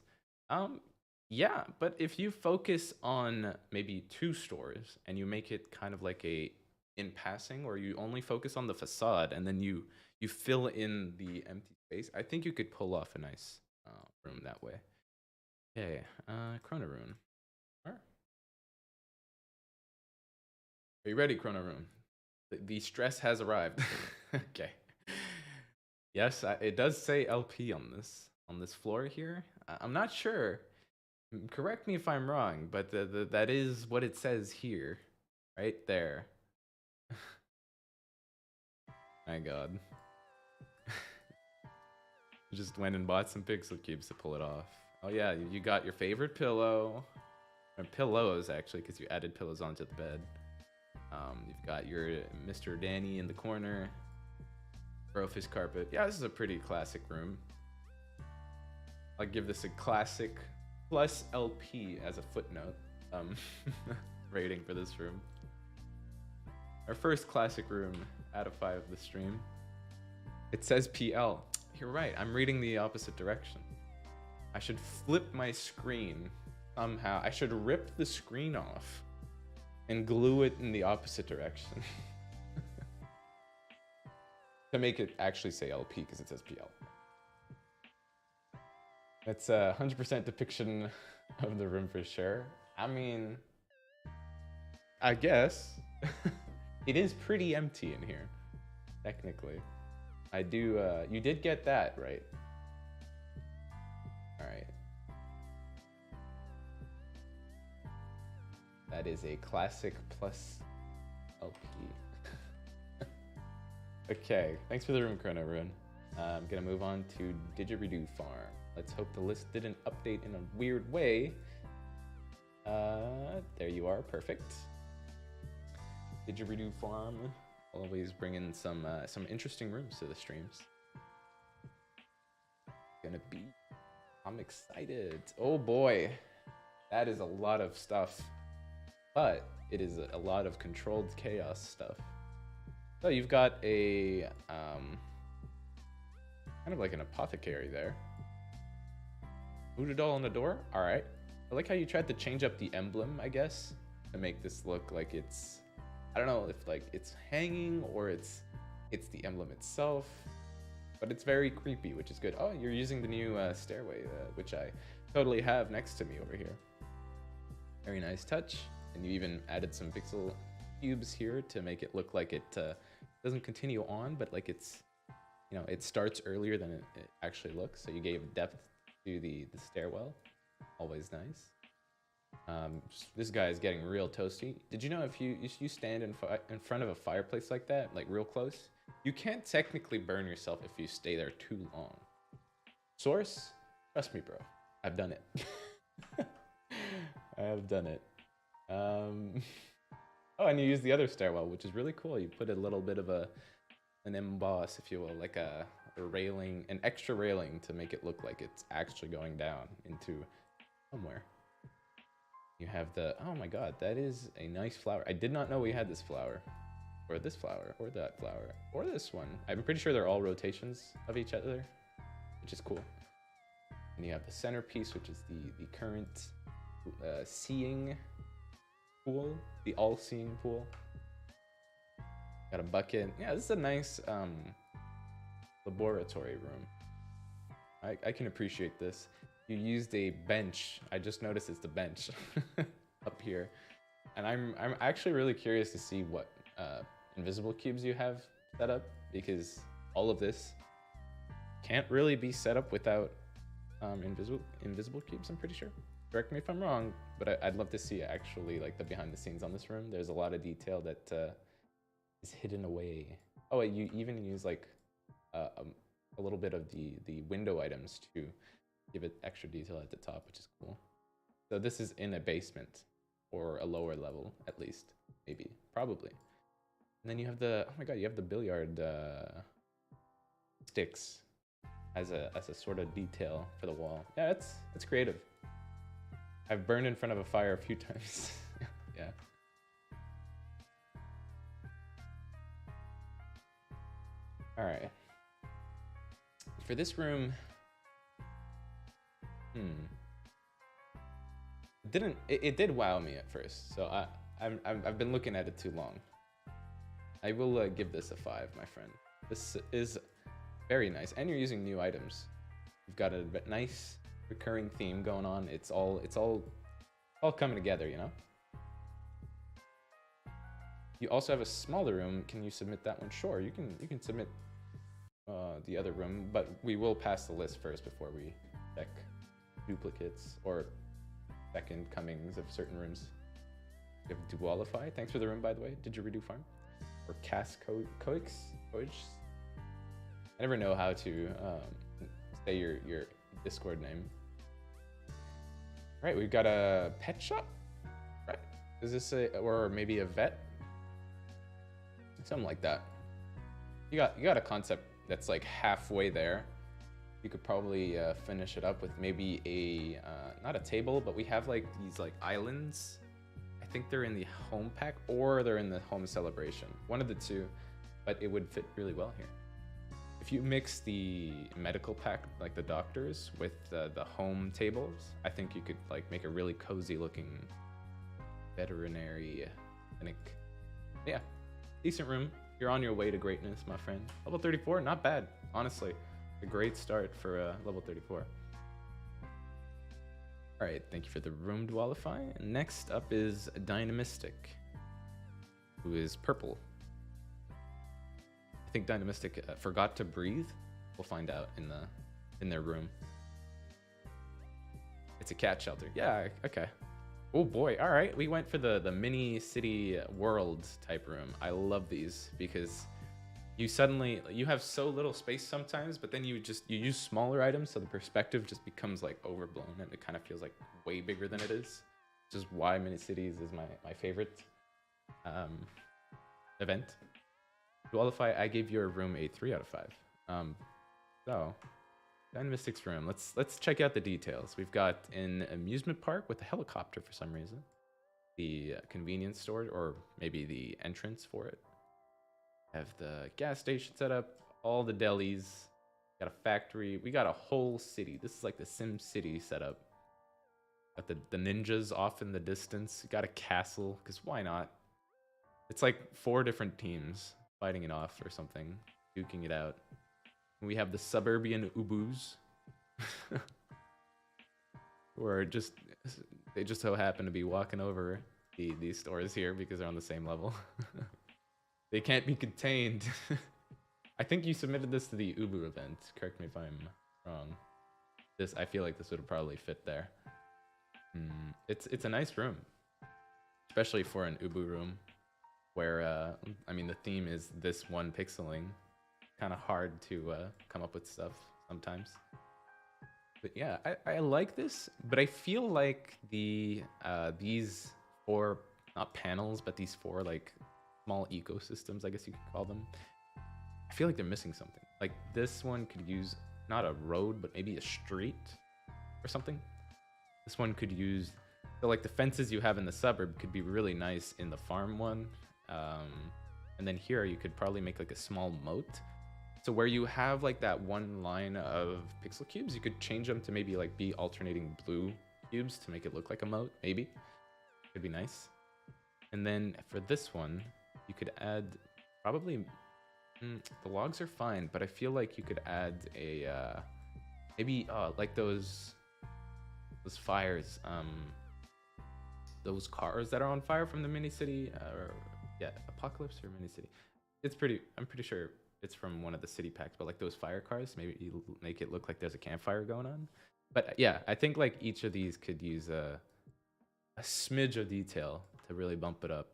Yeah, but if you focus on maybe 2 stores and you make it kind of like a in passing, or you only focus on the facade and then you fill in the empty space, I think you could pull off a nice room that way. Okay, Chronorune. Are you ready, Chronorune? The stress has arrived. Okay. Yes, it does say LP on this floor here. I'm not sure. Correct me if I'm wrong, but that is what it says here, right there. My God. Just went and bought some pixel cubes to pull it off. Oh yeah, you got your favorite pillow. Or pillows, actually, because you added pillows onto the bed. You've got your Mr. Danny in the corner. Brofist carpet. Yeah, this is a pretty classic room. I'll give this a classic plus LP as a footnote rating for this room. Our first classic room out of 5 of the stream. It says PL. You're right, I'm reading the opposite direction. I should flip my screen somehow. I should rip the screen off and glue it in the opposite direction. To make it actually say LP because it says PL. That's a 100% depiction of the room for sure. I mean, I guess it is pretty empty in here, technically. I do, you did get that, right? All right. That is a classic plus LP. Okay, thanks for the room, Chronorune. I'm gonna move on to Didgeridoo Farm. Let's hope the list didn't update in a weird way. There you are, perfect. Didgeridoo Farm, always bringing some interesting rooms to the streams. I'm excited. Oh boy, that is a lot of stuff, but it is a lot of controlled chaos stuff. So you've got a kind of like an apothecary there. Voodoo doll on the door. All right. I like how you tried to change up the emblem, I guess, to make this look like it's, I don't know if like it's hanging or it's the emblem itself, but it's very creepy, which is good. Oh, you're using the new stairway, which I totally have next to me over here. Very nice touch. And you even added some pixel cubes here to make it look like it doesn't continue on, but like it's, you know, it starts earlier than it actually looks. So you gave depth to the stairwell. Always nice. This guy is getting real toasty. Did you know if you stand in front of a fireplace like that, like real close, you can't technically burn yourself if you stay there too long. Source? Trust me, bro. I've done it. I have done it. Oh, and you use the other stairwell, which is really cool. You put a little bit of an emboss, if you will, like a railing, an extra railing to make it look like it's actually going down into somewhere. You have the, oh my God, that is a nice flower. I did not know we had this flower, or this flower, or that flower, or this one. I'm pretty sure they're all rotations of each other, which is cool. And you have the centerpiece, which is the current seeing pool, the all-seeing pool. Got a bucket. Yeah, this is a nice laboratory room. I can appreciate this. You used a bench. I just noticed it's the bench up here. And I'm actually really curious to see what invisible cubes you have set up, because all of this can't really be set up without invisible cubes, I'm pretty sure. Correct me if I'm wrong, but I'd love to see actually like the behind the scenes on this room. There's a lot of detail that is hidden away. Oh, wait, you even use like a little bit of the window items to give it extra detail at the top, which is cool. So this is in a basement, or a lower level at least, maybe, probably. And then you have the, oh my god, you have the billiard sticks as a sort of detail for the wall. Yeah, it's creative. I've burned in front of a fire a few times. Yeah. All right. For this room, it did wow me at first. So I've been looking at it too long. I will give this a 5, my friend. This is very nice, and you're using new items. You've got a nice recurring theme going on. It's all coming together, you know. You also have a smaller room. Can you submit that one? Sure, you can submit the other room, but we will pass the list first before we check duplicates or second comings of certain rooms. You have Dualify. Thanks for the room, by the way. Did you redo farm? Or Cast Coix? I never know how to say your Discord name. Right, we've got a pet shop, right? Is this or maybe a vet? Something like that. You got a concept that's like halfway there. You could probably finish it up with maybe a not a table, but we have like these like islands. I think they're in the home pack or they're in the home celebration. One of the two, but it would fit really well here. If you mix the medical pack, like the doctors, with the home tables, I think you could like make a really cozy looking veterinary clinic. Yeah, decent room. You're on your way to greatness, my friend. Level 34, not bad, honestly. A great start for level 34. All right, thank you for the room Dualify. Next up is Dynamistic, who is purple. I think Dynamistic forgot to breathe. We'll find out in their room. It's a cat shelter. Yeah, okay. Oh boy, all right. We went for the mini city world type room. I love these because you have so little space sometimes, but then you use smaller items, so the perspective just becomes like overblown and it kind of feels like way bigger than it is. Which is why mini cities is my favorite event. Dualify, I gave your room a 3 out of 5. So Dynamistic's room. Let's check out the details. We've got an amusement park with a helicopter for some reason. The convenience store, or maybe the entrance for it. Have the gas station set up, all the delis, got a factory. We got a whole city. This is like the Sim City setup. Got the ninjas off in the distance. Got a castle, because why not? It's like 4 different teams fighting it off or something, duking it out. We have the suburban Ubus, who are they just so happen to be walking over these stores here because they're on the same level. They can't be contained. I think you submitted this to the Ubu event. Correct me if I'm wrong. I feel like this would probably fit there. It's a nice room, especially for an Ubu room, where I mean the theme is this one pixeling. Kind of hard to come up with stuff sometimes. But yeah, I like this, but I feel like these 4, not panels, but these 4 like small ecosystems, I guess you could call them. I feel like they're missing something. Like this one could use not a road, but maybe a street or something. This one could use, so like the fences you have in the suburb could be really nice in the farm one. And then here you could probably make like a small moat. So where you have like that one line of pixel cubes, you could change them to maybe like be alternating blue cubes to make it look like a moat, maybe. Could be nice. And then for this one, you could add probably the logs are fine, but I feel like you could add a maybe like those fires, those cars that are on fire from the mini city, or yeah, Apocalypse or mini city. I'm pretty sure it's from one of the city packs, but like those fire cars, maybe you make it look like there's a campfire going on. But yeah, I think like each of these could use a smidge of detail to really bump it up.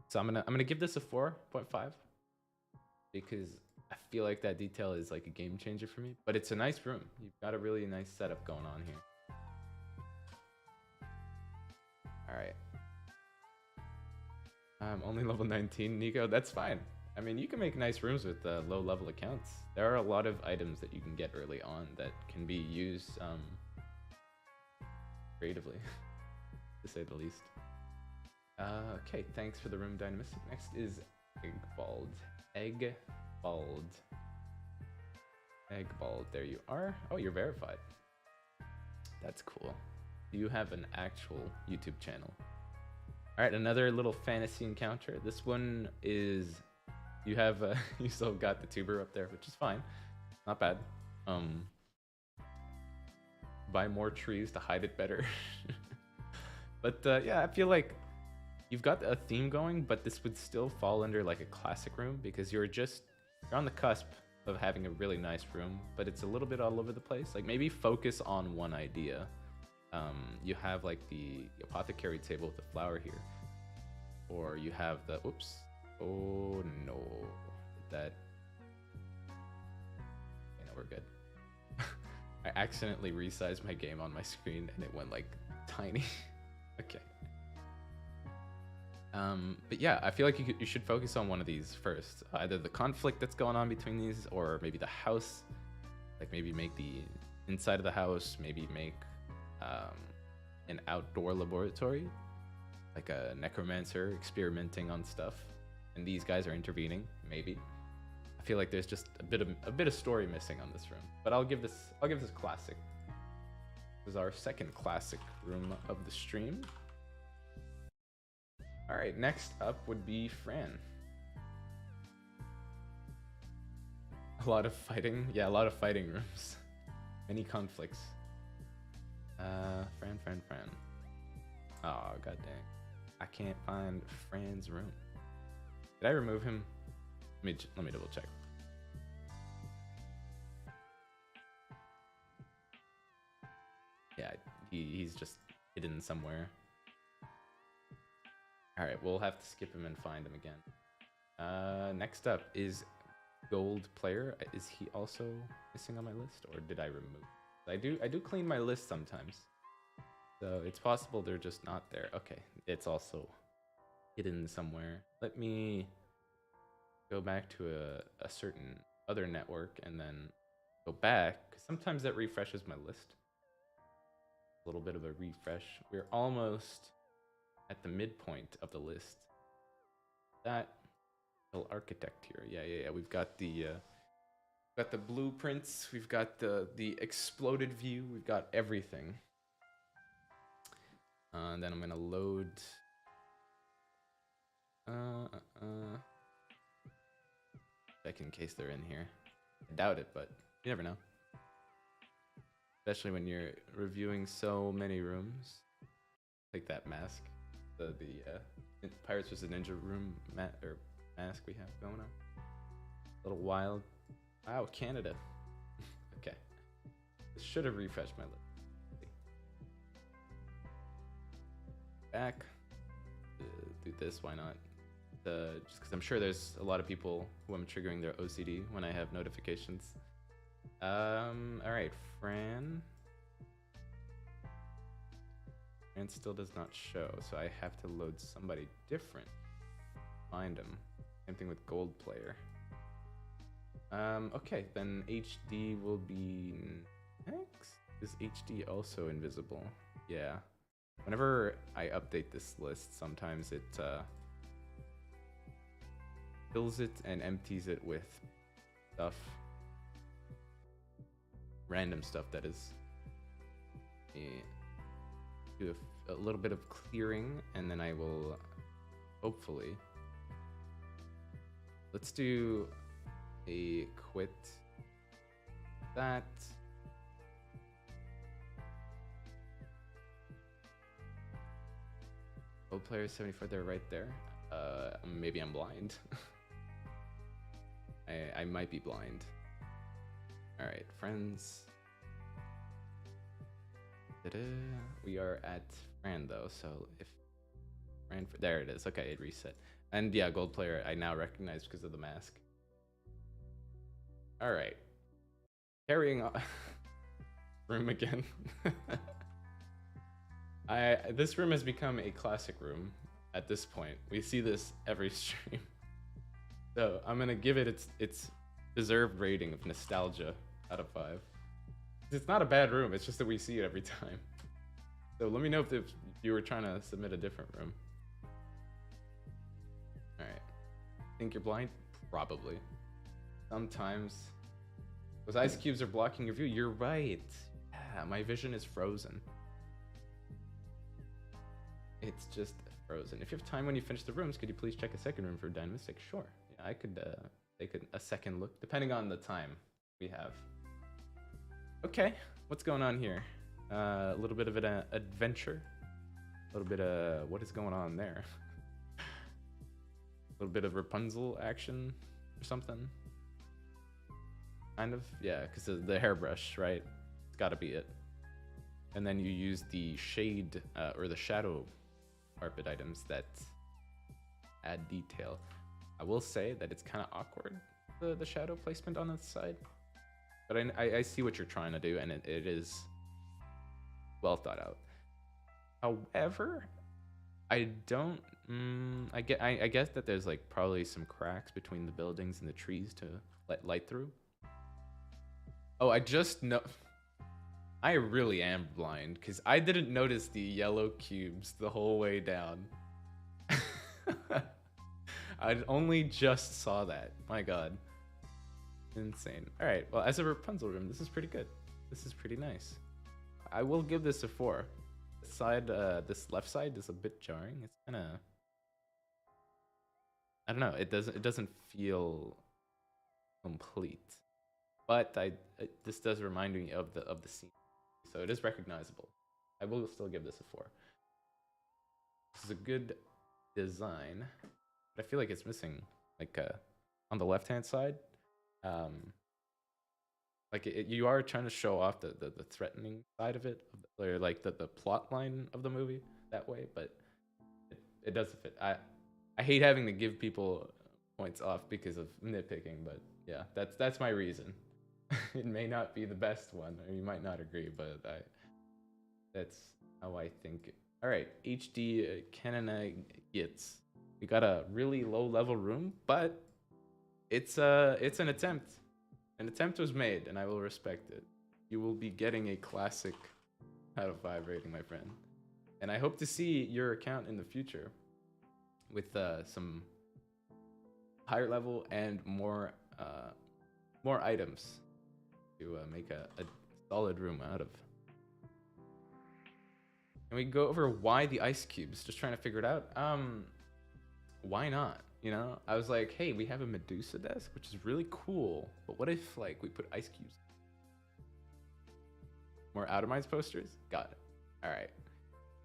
So I'm gonna give this a 4.5 because I feel like that detail is like a game changer for me. But it's a nice room. You've got a really nice setup going on here. All right. Only level 19, Nico. That's fine. I mean, you can make nice rooms with low level accounts. There are a lot of items that you can get early on that can be used creatively, to say the least. Okay, thanks for the room, Dynamistic. Next is Eggbald. Eggbald. Eggbald, there you are. Oh, you're verified. That's cool. You have an actual YouTube channel. All right, another little fantasy encounter. This one is, you have, you still got the tuber up there, which is fine. Not bad. Buy more trees to hide it better. But yeah, I feel like you've got a theme going, but this would still fall under like a classic room because you're on the cusp of having a really nice room, but it's a little bit all over the place. Like maybe focus on one idea. You have like the apothecary table with the flower here, or you have the oops, oh no, that, you know, we're good. I accidentally resized my game on my screen and it went like tiny. Okay. But yeah, I feel like you should focus on one of these first, either the conflict that's going on between these, or maybe the house. Like maybe make the inside of the house, maybe make an outdoor laboratory, like a necromancer experimenting on stuff, and these guys are intervening. Maybe I feel like there's just a bit of story missing on this room, but I'll give this classic. This is our second classic room of the stream. All right, next up would be Fran. A lot of fighting, yeah, a lot of fighting rooms, many conflicts. Fran. Oh, god dang. I can't find Fran's room. Did I remove him? Let me double check. Yeah, he's just hidden somewhere. All right, we'll have to skip him and find him again. Next up is Gold Player. Is he also missing on my list, or did I remove? I do clean my list sometimes, so it's possible they're just not there. Okay, it's also hidden somewhere. Let me go back to a certain other network and then go back, because sometimes that refreshes my list. A little bit of a refresh. We're almost at the midpoint of the list. That little architect here. Yeah. We've got the blueprints. We've got the exploded view. We've got everything. And then I'm gonna load. Check in case they're in here. I doubt it, but you never know. Especially when you're reviewing so many rooms, like that mask, the Pirates vs. Ninja room mask we have going on. A little wild. Wow, Canada. Okay, this should have refreshed my list. Back. Do this. Why not? Just because I'm sure there's a lot of people who I'm triggering their OCD when I have notifications. All right, Fran still does not show, so I have to load somebody different. Find him. Same thing with Gold Player. Okay, then HD will be next. Is HD also invisible? Yeah. Whenever I update this list, sometimes it fills it and empties it with stuff. Random stuff that is. Do a little bit of clearing, and then I will hopefully. Let's do a quit that. Gold player 74, they're right there. Maybe I'm blind. I might be blind. Alright, friends. We are at Fran though, so if Fran, there it is. Okay, it reset. And yeah, gold player I now recognize because of the mask. Alright. Carrying on. Room again. This room has become a classic room at this point. We see this every stream. So I'm gonna give it its deserved rating of nostalgia out of 5. It's not a bad room, it's just that we see it every time. So let me know if you were trying to submit a different room. Alright. Think you're blind? Probably. Sometimes. Those ice cubes are blocking your view. You're right. Yeah, my vision is frozen. It's just frozen. If you have time when you finish the rooms, could you please check a second room for dynamistic? Sure. Yeah, I could take a second look, depending on the time we have. Okay, what's going on here? A little bit of an adventure. A little bit of what is going on there? A little bit of Rapunzel action or something. Kind of, yeah, because of the hairbrush, right? It's got to be it. And then you use the shade or the shadow carpet items that add detail. I will say that it's kind of awkward, the shadow placement on the side. But I see what you're trying to do, and it is well thought out. However, I don't. I guess that there's like probably some cracks between the buildings and the trees to let light through. Oh, I just know. I really am blind because I didn't notice the yellow cubes the whole way down. I only just saw that. My God. Insane. All right. Well, as a Rapunzel room, this is pretty good. This is pretty nice. I will give this a 4. This side, this left side is a bit jarring. It's kind of, I don't know. It doesn't feel complete. But this does remind me of the scene, so it is recognizable. I will still give this a 4. This is a good design, but I feel like it's missing, like on the left-hand side. Like you are trying to show off the threatening side of it, or like the plot line of the movie that way, but it doesn't fit. I hate having to give people points off because of nitpicking, but yeah, that's my reason. It may not be the best one, or you might not agree, but that's how I think. All right, HD Canada gets. We got a really low level room, but it's an attempt. An attempt was made, and I will respect it. You will be getting a classic out of 5 rating, my friend. And I hope to see your account in the future with some higher level and more items to make a solid room out of. And we go over why the ice cubes, just trying to figure it out. Why not? You know, I was like, hey, we have a Medusa desk, which is really cool, but what if like we put ice cubes? More Outer Minds posters? Got it. All right,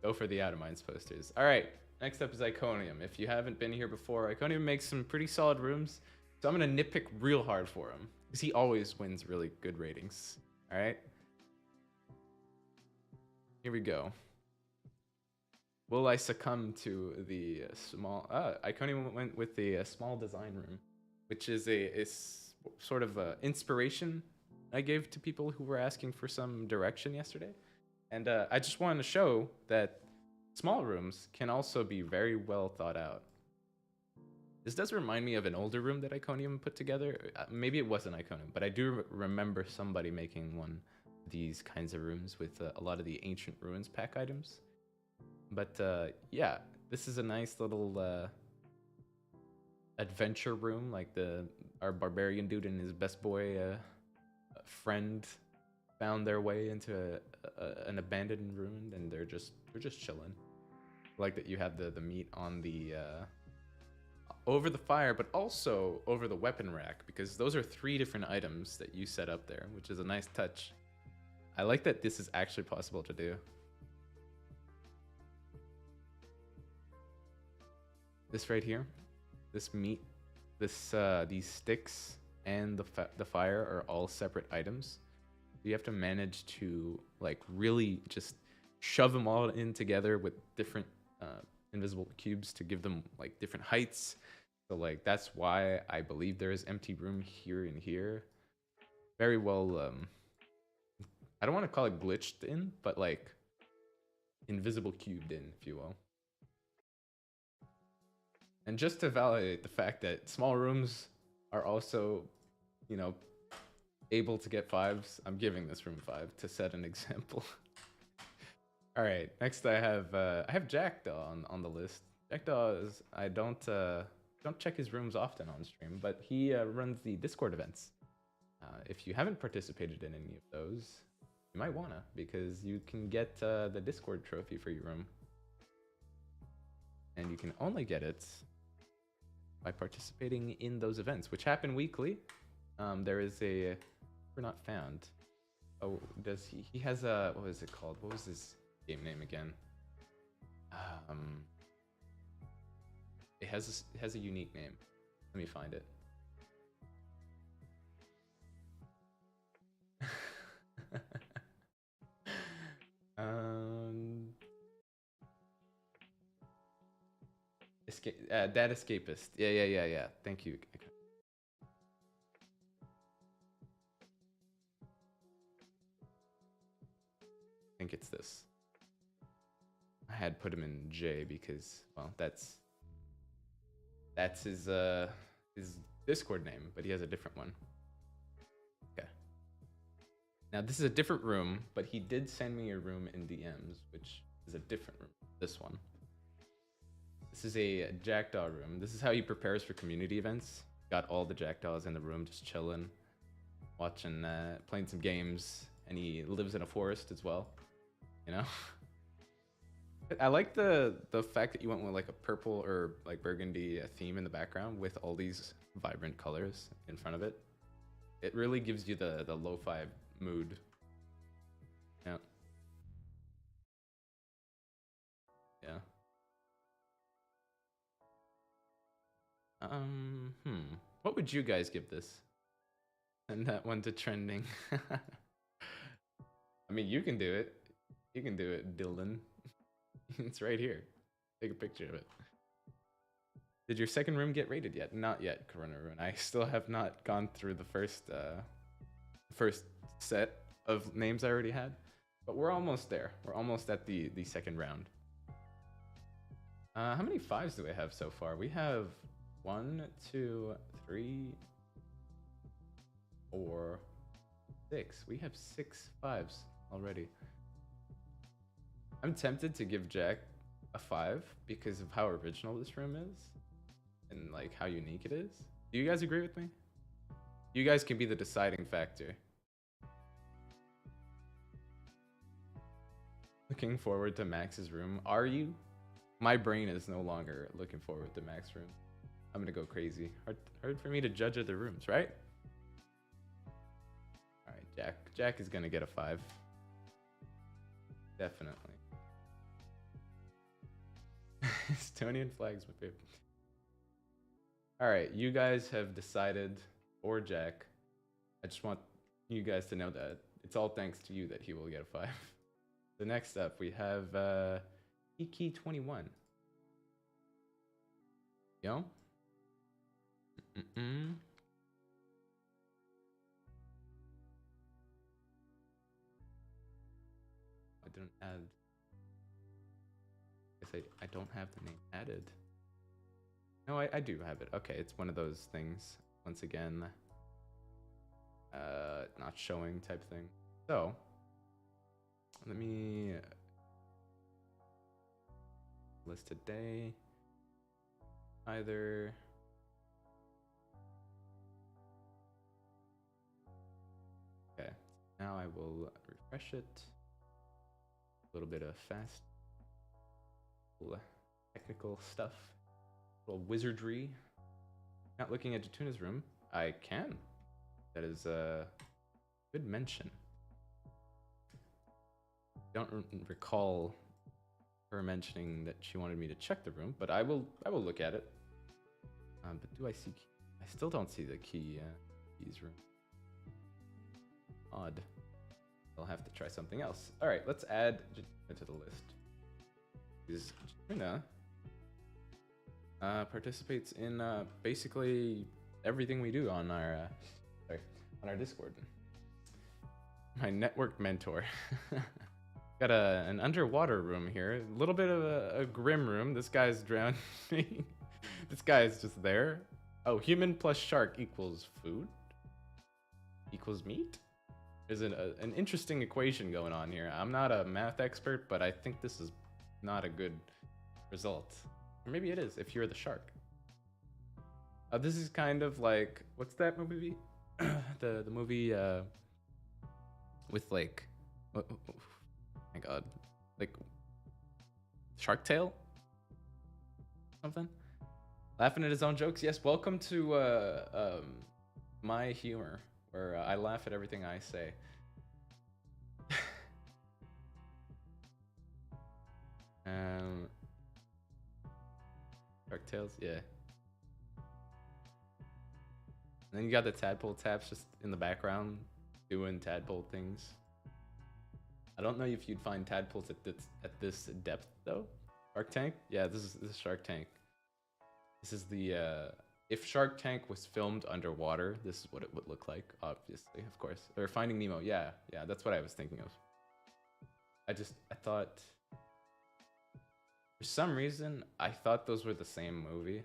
go for the Outer Minds posters. All right, next up is Iconium. If you haven't been here before, Iconium makes some pretty solid rooms, so I'm gonna nitpick real hard for him because he always wins really good ratings. All right, here we go. Will I succumb to the small... Iconium went with the small design room, which is a sort of inspiration I gave to people who were asking for some direction yesterday. And I just wanted to show that small rooms can also be very well thought out. This does remind me of an older room that Iconium put together. Maybe it wasn't Iconium, but I do remember somebody making one of these kinds of rooms with a lot of the Ancient Ruins pack items. But yeah, this is a nice little adventure room. Like our barbarian dude and his best boy friend found their way into an abandoned ruin, and they're just chilling. Like that you have the meat on the over the fire, but also over the weapon rack, because those are 3 different items that you set up there, which is a nice touch. I like that this is actually possible to do. This right here, this meat, these sticks and the fire are all separate items. You have to manage to like really just shove them all in together with different invisible cubes to give them like different heights. So like that's why I believe there is empty room here and here. Very well, I don't want to call it glitched in, but like invisible cubed in, if you will. And just to validate the fact that small rooms are also, you know, able to get 5s, I'm giving this room 5 to set an example. All right, next I have Jackdaw on the list. Jackdaw is, I don't check his rooms often on stream, but he runs the Discord events. If you haven't participated in any of those, you might wanna, because you can get the Discord trophy for your room. And you can only get it by participating in those events, which happen weekly. There is a, we're not found. Oh, does he has a, what was it called? What was his game name again? It has a unique name. Let me find it. Dad Escapist. Yeah. Thank you. I think it's this. I had put him in J because, well, that's his Discord name, but he has a different one. Okay. Now this is a different room, but he did send me a room in DMs, which is a different room. This one. This is a Jackdaw room. This is how he prepares for community events. Got all the Jackdaws in the room, just chilling, watching, playing some games, and he lives in a forest as well. You know. I like the fact that you went with like a purple or like burgundy theme in the background with all these vibrant colors in front of it. It really gives you the lo-fi mood. Yeah. Yeah. What would you guys give this? Send that one to trending. I mean, you can do it. You can do it, Dylan. It's right here. Take a picture of it. Did your second room get rated yet? Not yet, Corona Rune. I still have not gone through the first set of names I already had, but we're almost there. We're almost at the second round. How many 5s do we have so far? We have 1, 2, 3, 4, 6. We have 6 5s already. I'm tempted to give Jack a 5 because of how original this room is and like how unique it is. Do you guys agree with me? You guys can be the deciding factor. Looking forward to Max's room. Are you? My brain is no longer looking forward to Max's room. I'm gonna go crazy. Hard for me to judge other rooms, right? All right, Jack is gonna get a 5. Definitely. Estonian flag's my favorite. All right, you guys have decided, or Jack. I just want you guys to know that it's all thanks to you that he will get a 5. So next up, we have Iki21. Yo? I didn't add. I don't have the name added. No, I do have it. Okay, it's one of those things. Once again, not showing type thing. So, let me list today. Either. Okay, now I will refresh it. A little bit of fast technical stuff, a little wizardry. not looking at Jatuna's room, I can. That is a good mention. Don't recall her mentioning that she wanted me to check the room, but I will look at it. But do I see? I still don't see the keys room. Odd. I'll have to try something else. All right, let's add Jatuna to the list. Because Jatuna participates in basically everything we do on our Discord. My network mentor. Got an underwater room here. A little bit of a grim room. This guy's drowning. This guy is just there. Oh, human plus shark equals food? Equals meat? There's an interesting equation going on here. I'm not a math expert, but I think this is not a good result. Or maybe it is, if you're the shark. This is kind of like, what's that movie? the movie with like, oh my god, like Shark Tale? Something? Laughing at his own jokes? Yes, welcome to my humor, where I laugh at everything I say. Shark Tales, yeah. And then you got the tadpole taps just in the background doing tadpole things. I don't know if you'd find tadpoles at this depth though. Shark Tank? Yeah, this is Shark Tank. This is the if Shark Tank was filmed underwater, this is what it would look like, obviously, of course. Or Finding Nemo, yeah, that's what I was thinking of. I thought, for some reason, I thought those were the same movie.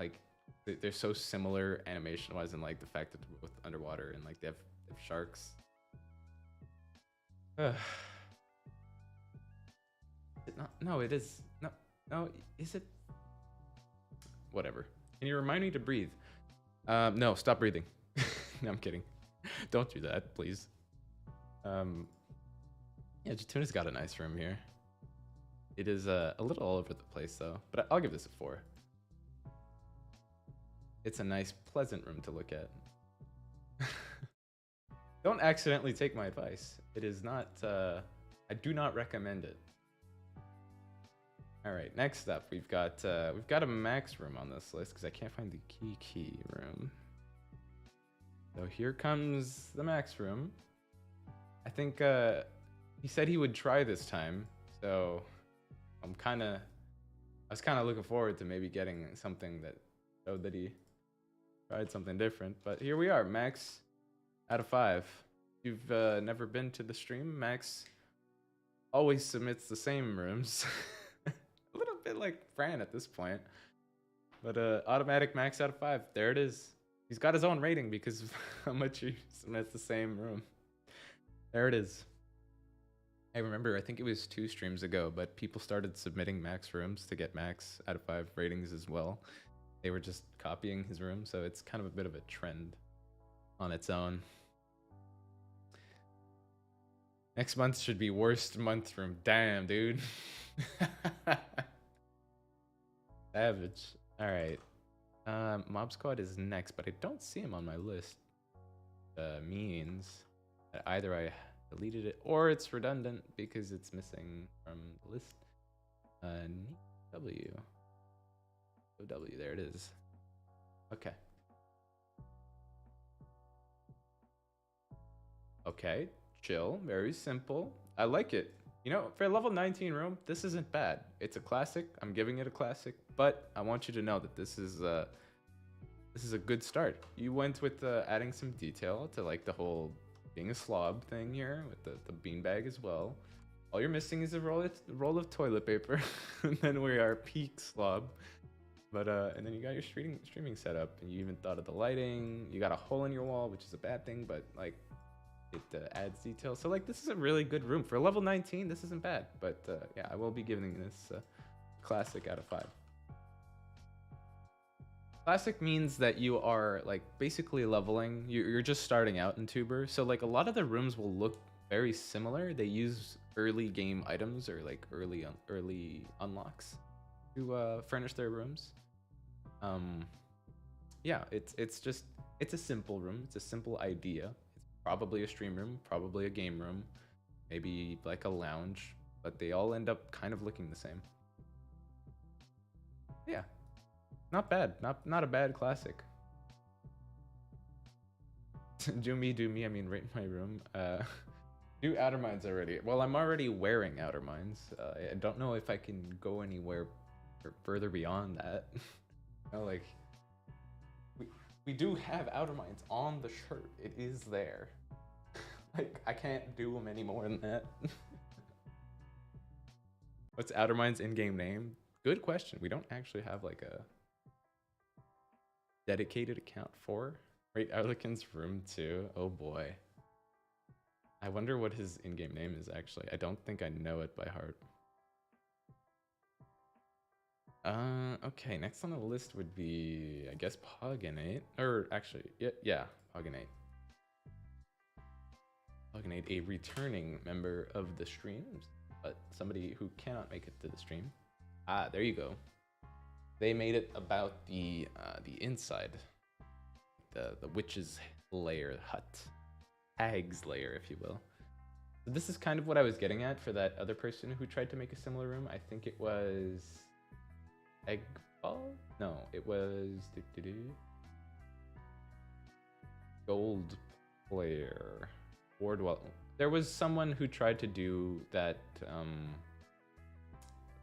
Like, they're so similar animation-wise, and like the fact that they're both underwater and like they have sharks. No, it is. No, is it? Whatever. Can you remind me to breathe? No, stop breathing. No, I'm kidding. Don't do that, please. Yeah, Jatuna's got a nice room here. It is a little all over the place though, but I'll give this a 4. It's a nice, pleasant room to look at. Don't accidentally take my advice. It is not, I do not recommend it. All right, next up, we've got a max room on this list because I can't find the key room. So here comes the max room. I think he said he would try this time, so I was kind of looking forward to maybe getting something that showed that he tried something different. But here we are, Max out of 5. If you've never been to the stream, Max always submits the same rooms. A little bit like Fran at this point. But automatic Max out of 5. There it is. He's got his own rating because of how much he submits the same room. There it is. I remember, I think it was 2 streams ago, but people started submitting Max rooms to get Max out of 5 ratings as well. They were just copying his room, so it's kind of a bit of a trend on its own. Next month should be worst month room. Damn, dude. Savage. All right. Mob Squad is next, but I don't see him on my list. Means that either I deleted it or it's redundant because it's missing from the list. W. OW, there it is. Okay. Okay, chill, very simple. I like it. You know, for a level 19 room, this isn't bad. It's a classic. I'm giving it a classic, but I want you to know that this is a good start. You went with adding some detail to like the whole being a slob thing here with the beanbag as well. All you're missing is a roll of toilet paper, and then we are peak slob. But and then you got your streaming setup, and you even thought of the lighting. You got a hole in your wall, which is a bad thing, but like it adds detail. So like this is a really good room for a level 19. This isn't bad, but yeah, I will be giving this classic out of 5. Classic means that you are like basically leveling. You're just starting out in Tuber, so like a lot of the rooms will look very similar. They use early game items or like early unlocks to furnish their rooms. Yeah, it's a simple room. It's a simple idea. It's probably a stream room, probably a game room, maybe like a lounge, but they all end up kind of looking the same. Yeah, not bad. Not a bad classic. Do me. I mean, rate my room. Do outer minds already. Well, I'm already wearing outer minds. I don't know if I can go anywhere further beyond that. You know, like we do have outer minds on the shirt. It is there. Like I can't do them any more than that. What's outer minds in-game name? Good question. We don't actually have like a dedicated account for. Rate Arlequin's room too. Oh boy. I wonder what his in-game name is actually. I don't think I know it by heart. Okay, next on the list would be, I guess, Pogonate. Or actually, yeah, Pogonate. Pogonate, a returning member of the streams, but somebody who cannot make it to the stream. Ah, there you go. They made it about the inside, the witch's lair hut, hag's lair, if you will. So this is kind of what I was getting at for that other person who tried to make a similar room. I think it was Eggball? No, it was Gold Player. Wardwell. There was someone who tried to do that,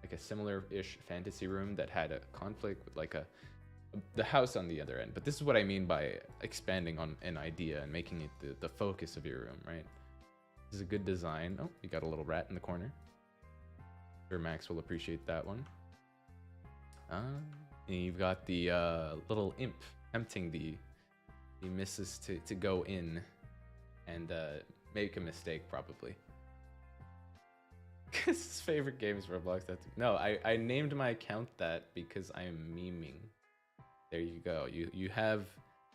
like a similar-ish fantasy room that had a conflict with like the house on the other end. But this is what I mean by expanding on an idea and making it the focus of your room, right? This is a good design. Oh, you got a little rat in the corner. I'm sure Max will appreciate that one. And you've got the little imp tempting the missus to go in and make a mistake, probably. His favorite game is Roblox. No, I named my account that because I am memeing. There you go. You have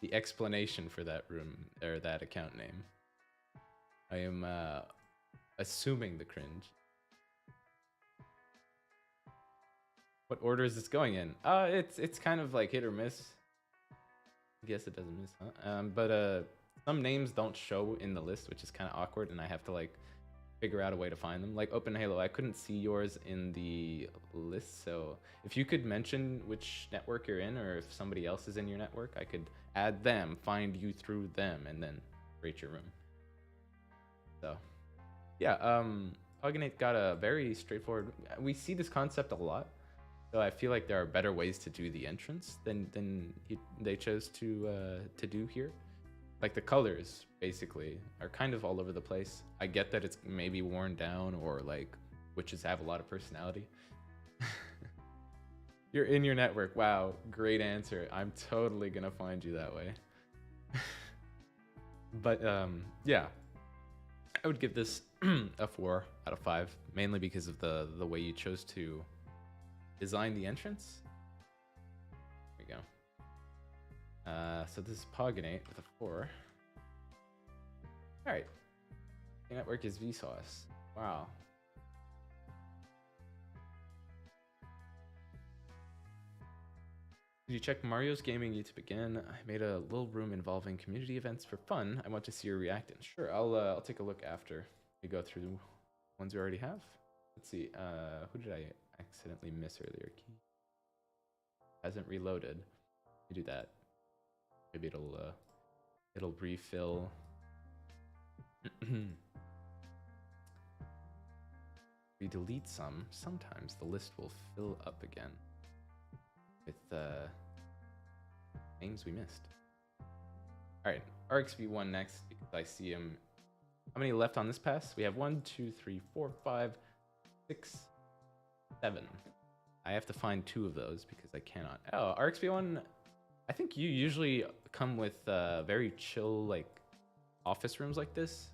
the explanation for that room or that account name. I am assuming the cringe. What order is this going in? It's kind of like hit or miss. I guess it doesn't miss, huh? But some names don't show in the list, which is kind of awkward, and I have to like figure out a way to find them. Like Open Halo, I couldn't see yours in the list, so if you could mention which network you're in, or if somebody else is in your network, I could add them, find you through them, and then rate your room. So, yeah, Pogonate got a very straightforward. We see this concept a lot, so I feel like there are better ways to do the entrance than they chose to do here. Like the colors basically are kind of all over the place. I get that it's maybe worn down or like witches have a lot of personality. You're in your network. Wow, great answer. I'm totally gonna find you that way. But yeah, I would give this a 4 out of 5, mainly because of the way you chose to design the entrance. There we go. So this is Pogonate with a 4. Alright. The network is Vsauce. Wow. Did you check Mario's Gaming YouTube again? I made a little room involving community events for fun. I want to see your reacting. Sure, I'll take a look after we go through the ones we already have. Let's see. Who did I accidentally miss earlier? Key hasn't reloaded. You do that. Maybe it'll refill. We delete some. Sometimes the list will fill up again with names we missed. All right, RxV1 next because I see him. How many left on this pass? We have 1, 2, 3, 4, 5, 6, 7. I have to find 2 of those because I cannot. Oh, RxV1. I think you usually come with very chill like office rooms like this.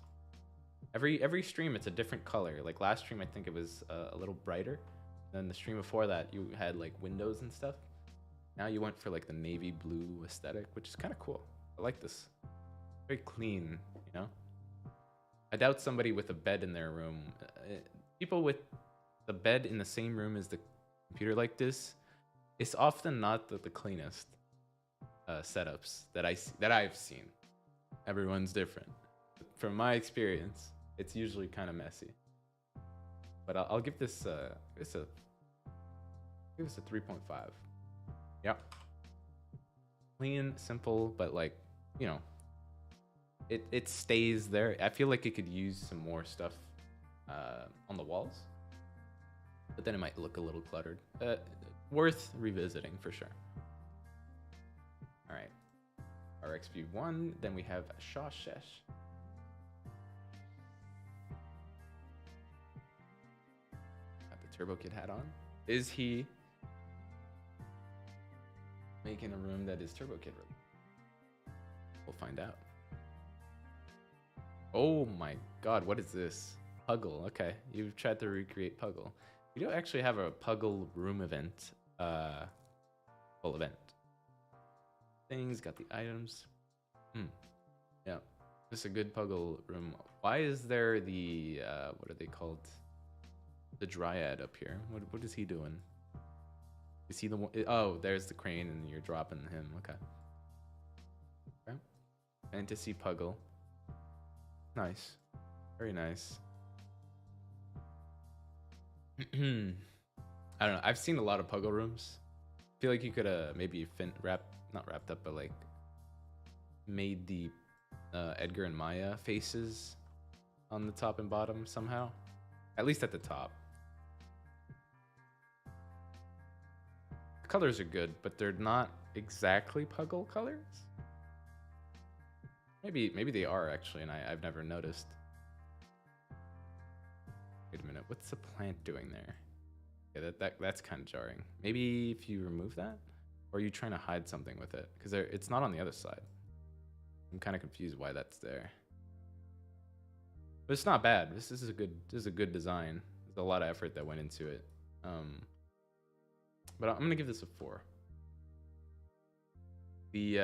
Every stream it's a different color. Like last stream I think it was a little brighter. Then the stream before that you had like windows and stuff. Now you went for like the navy blue aesthetic, which is kind of cool. I like this. Very clean, you know? I doubt somebody with a bed in their room. People with the bed in the same room as the computer like this it's often not the cleanest setups that I've seen. Everyone's different. From my experience, it's usually kind of messy. But I'll give this a 3.5. Yep. Clean, simple, but like, you know, it stays there. I feel like it could use some more stuff on the walls, but then it might look a little cluttered. Worth revisiting for sure. All right, RxV1. Then we have Shawshesh. Got the Turbo Kid hat on. Is he making a room that is Turbo Kid related? We'll find out. Oh my god, what is this? Puggle. Okay, you've tried to recreate Puggle. We don't actually have a Puggle room event. Full event. Things, got the items. Yeah, just a good Puggle room. Why is there the, what are they called? The Dryad up here. What is he doing? Is he the one? Oh, there's the crane and you're dropping him. Okay. Okay. Fantasy Puggle. Nice. Very nice. I don't know. I've seen a lot of Puggle rooms. I feel like you could maybe not wrapped up, but like made the Edgar and Maya faces on the top and bottom somehow. At least at the top. The colors are good, but they're not exactly Puggle colors. Maybe they are actually, and I've never noticed. Wait a minute, what's the plant doing there? Yeah, that's kind of jarring. Maybe if you remove that, or are you trying to hide something with it? Because it's not on the other side. I'm kind of confused why that's there. But it's not bad. This is a good design. There's a lot of effort that went into it. But I'm gonna give this a 4. The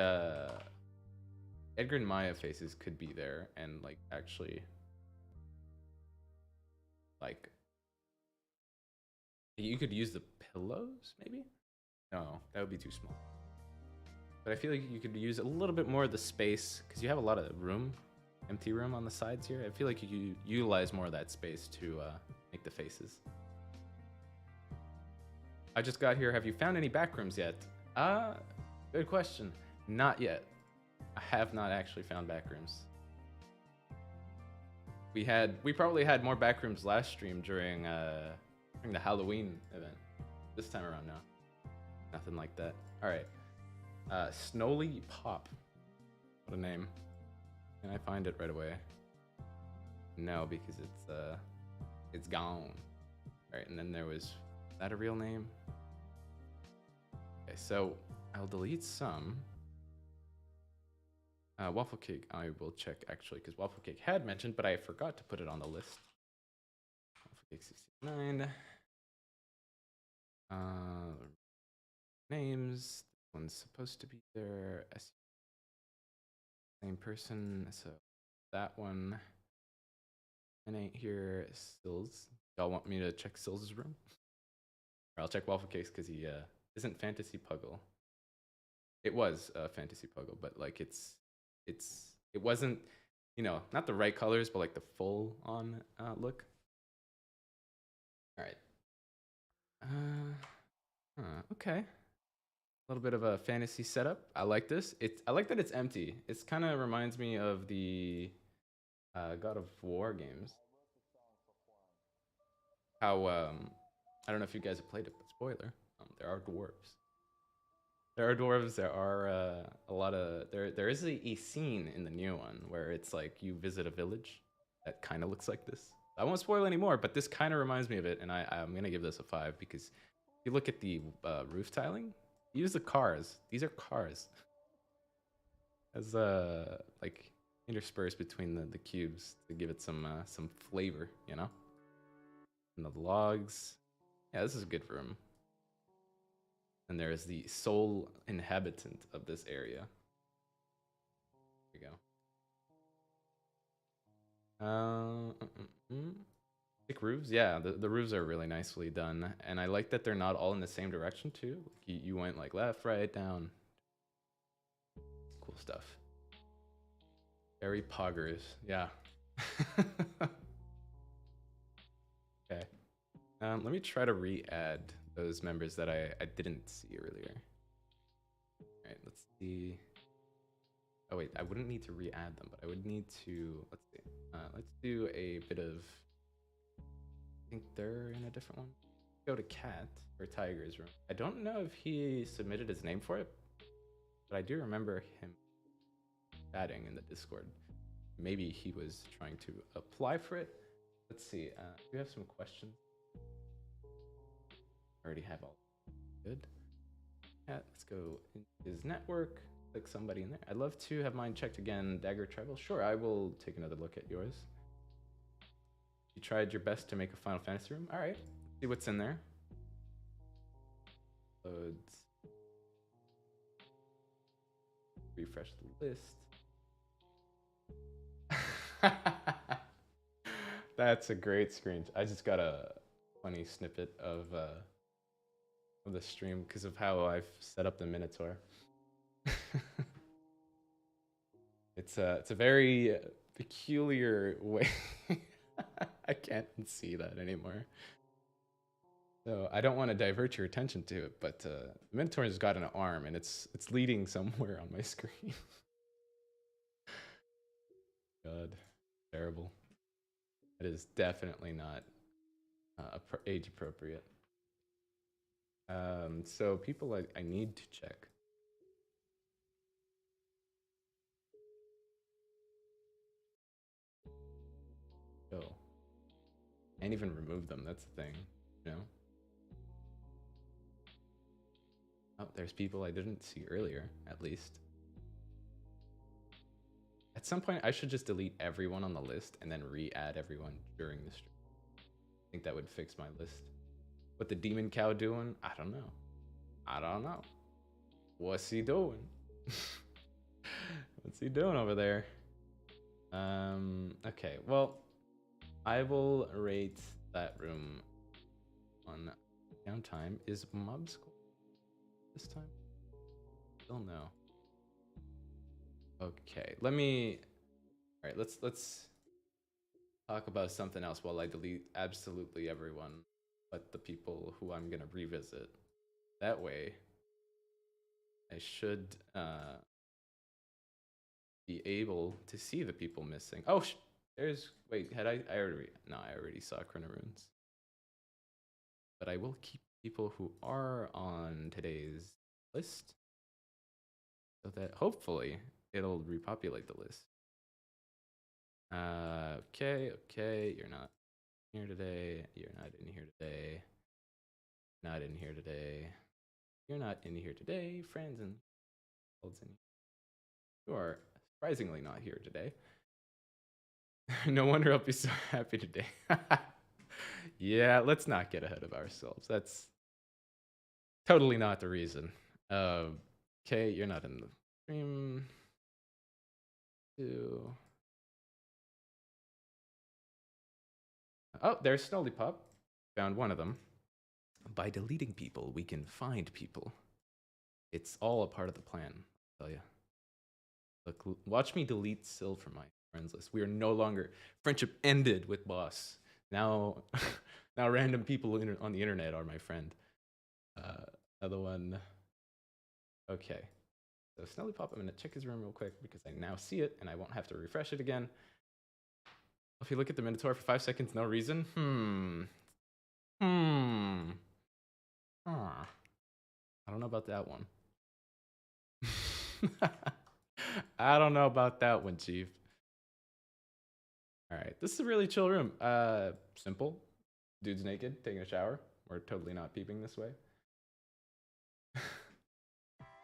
Edgar and Maya faces could be there and like actually like you could use the pillows maybe. No, that would be too small. But I feel like you could use a little bit more of the space because you have a lot of room, empty room on the sides here. I feel like you could utilize more of that space to make the faces. I just got here. Have you found any back rooms yet? Good question. Not yet. I have not actually found back rooms. We probably had more back rooms last stream during the Halloween event. This time around, no. Nothing like that. All right. Snowly Pop. What a name. Can I find it right away? No, because it's gone. All right, and then there was, is that a real name? Okay, so I'll delete some. Waffle Cake, I will check actually, because Waffle Cake had mentioned, but I forgot to put it on the list. Waffle Cake 69. Names. This one's supposed to be there. Same person, so that one. And ain't here. Sills. Y'all want me to check Sills' room? Or I'll check Waffle Cakes because he isn't Fantasy Puggle. It was Fantasy Puggle, but like it wasn't, you know, not the right colors, but like the full on look. All right. Okay. A little bit of a fantasy setup. I like this. I like that it's empty. It's kind of reminds me of the God of War games. How I don't know if you guys have played it, but spoiler, there are dwarves. There are dwarves. There are a lot of there is a scene in the new one where it's like you visit a village that kind of looks like this. I won't spoil anymore, but this kind of reminds me of it, and I'm gonna give this a 5 because if you look at the roof tiling, use the cars. These are cars. As like interspersed between the cubes to give it some flavor, you know. And the logs. Yeah, this is a good room. And there is the sole inhabitant of this area. Here we go. Thick roofs, yeah, the roofs are really nicely done, and I like that they're not all in the same direction too. You went like left, right, down. Cool stuff. Very poggers, yeah. Okay. Let me try to re-add those members that I didn't see earlier. All right, let's see. Oh wait, I wouldn't need to re-add them, but I would need to, let's see. Let's do a bit of, I think they're in a different one. Go to Cat, or Tiger's room. I don't know if he submitted his name for it, but I do remember him chatting in the Discord. Maybe he was trying to apply for it. Let's see, do we have some questions? I already have all good. Yeah, let's go into his network, click somebody in there. I'd love to have mine checked again, Dagger Tribal. Sure, I will take another look at yours. You tried your best to make a Final Fantasy room? All right, let's see what's in there. Loads. Refresh the list. That's a great screen. I just got a funny snippet of the stream because of how I've set up the Minotaur. It's a very peculiar way. I can't see that anymore. So I don't want to divert your attention to it, but the Minotaur's got an arm and it's leading somewhere on my screen. God, terrible. It is definitely not age appropriate. So people I need to check. Oh, can't even remove them. That's the thing, you know. Oh, there's people I didn't see earlier, at least. At some point, I should just delete everyone on the list and then re-add everyone during the stream. I think that would fix my list. What the demon cow doing? I don't know. I don't know. What's he doing? What's he doing over there? Okay, well, I will rate that room on downtime. Is mob school this time? Still no. Okay, let me. All right, let's talk about something else while I delete absolutely everyone, but the people who I'm gonna revisit. That way, I should be able to see the people missing. Oh, there's. Wait, had I already? No, I already saw Runes. But I will keep people who are on today's list, so that hopefully it'll repopulate the list. Okay, you're not here today. You're not in here today. Not in here today. You're not in here today, friends and olds in. You are surprisingly not here today. No wonder I'll be so happy today. Yeah, let's not get ahead of ourselves. That's totally not the reason. Okay, you're not in the stream. Oh, there's Snolly Pop. Found one of them. By deleting people, we can find people. It's all a part of the plan, I'll tell you. Look, watch me delete Sil from my friends list. We are no longer, friendship ended with boss. Now, now random people on the internet are my friend. Another one. Okay. So Snelly Pop, I'm gonna check his room real quick because I now see it and I won't have to refresh it again. If you look at the Minotaur for 5 seconds, no reason. I don't know about that one. I don't know about that one, Chief. All right, this is a really chill room. Simple. Dude's naked, taking a shower. We're totally not peeping this way.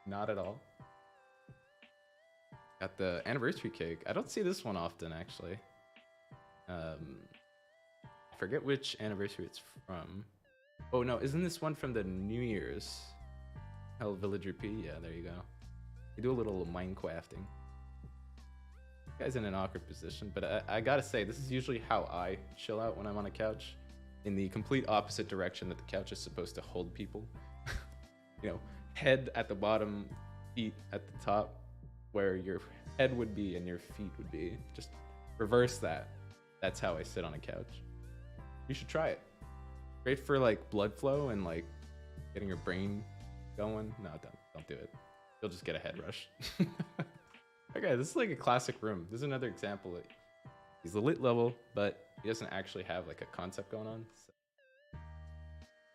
Not at all. Got the anniversary cake. I don't see this one often, actually. I forget which anniversary it's from. Oh no, isn't this one from the New Year's? Hell Villager P? Yeah, there you go. You do a little Minecrafting. Guy's in an awkward position, but I gotta say, this is usually how I chill out when I'm on a couch, in the complete opposite direction that the couch is supposed to hold people. You know, head at the bottom, feet at the top, where your head would be and your feet would be. Just reverse that. That's how I sit on a couch. You should try it. Great for like blood flow and like getting your brain going. No, don't do it. You'll just get a head rush. Okay, this is like a classic room. This is another example. He's a lit level, but he doesn't actually have like a concept going on. So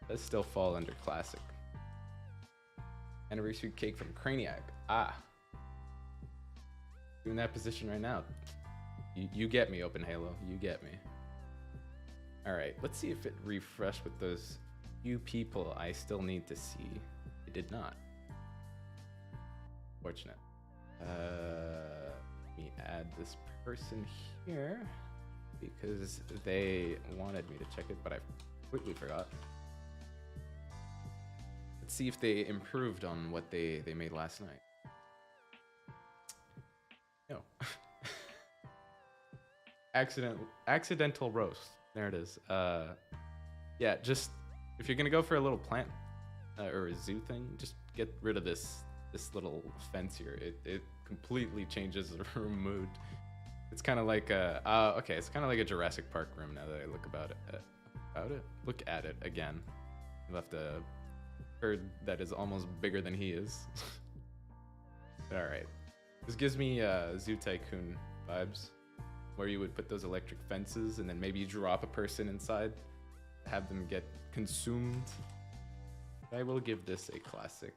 does still fall under classic. Anniversary cake from Craniac. Ah. Doing that position right now. You get me, Open Halo. You get me. Alright, let's see if it refreshed with those few people I still need to see. It did not. Fortunate. Let me add this person here because they wanted me to check it, but I completely forgot. Let's see if they improved on what they made last night. No. Accidental roast. There it is. Yeah, just if you're gonna go for a little plant or a zoo thing, just get rid of this little fence here. It completely changes the room mood. It's kind of like okay, it's kind of like a Jurassic Park room now that I look look at it again. I left a bird that is almost bigger than he is. All right, this gives me Zoo Tycoon vibes, where you would put those electric fences and then maybe drop a person inside, have them get consumed. I will give this a classic.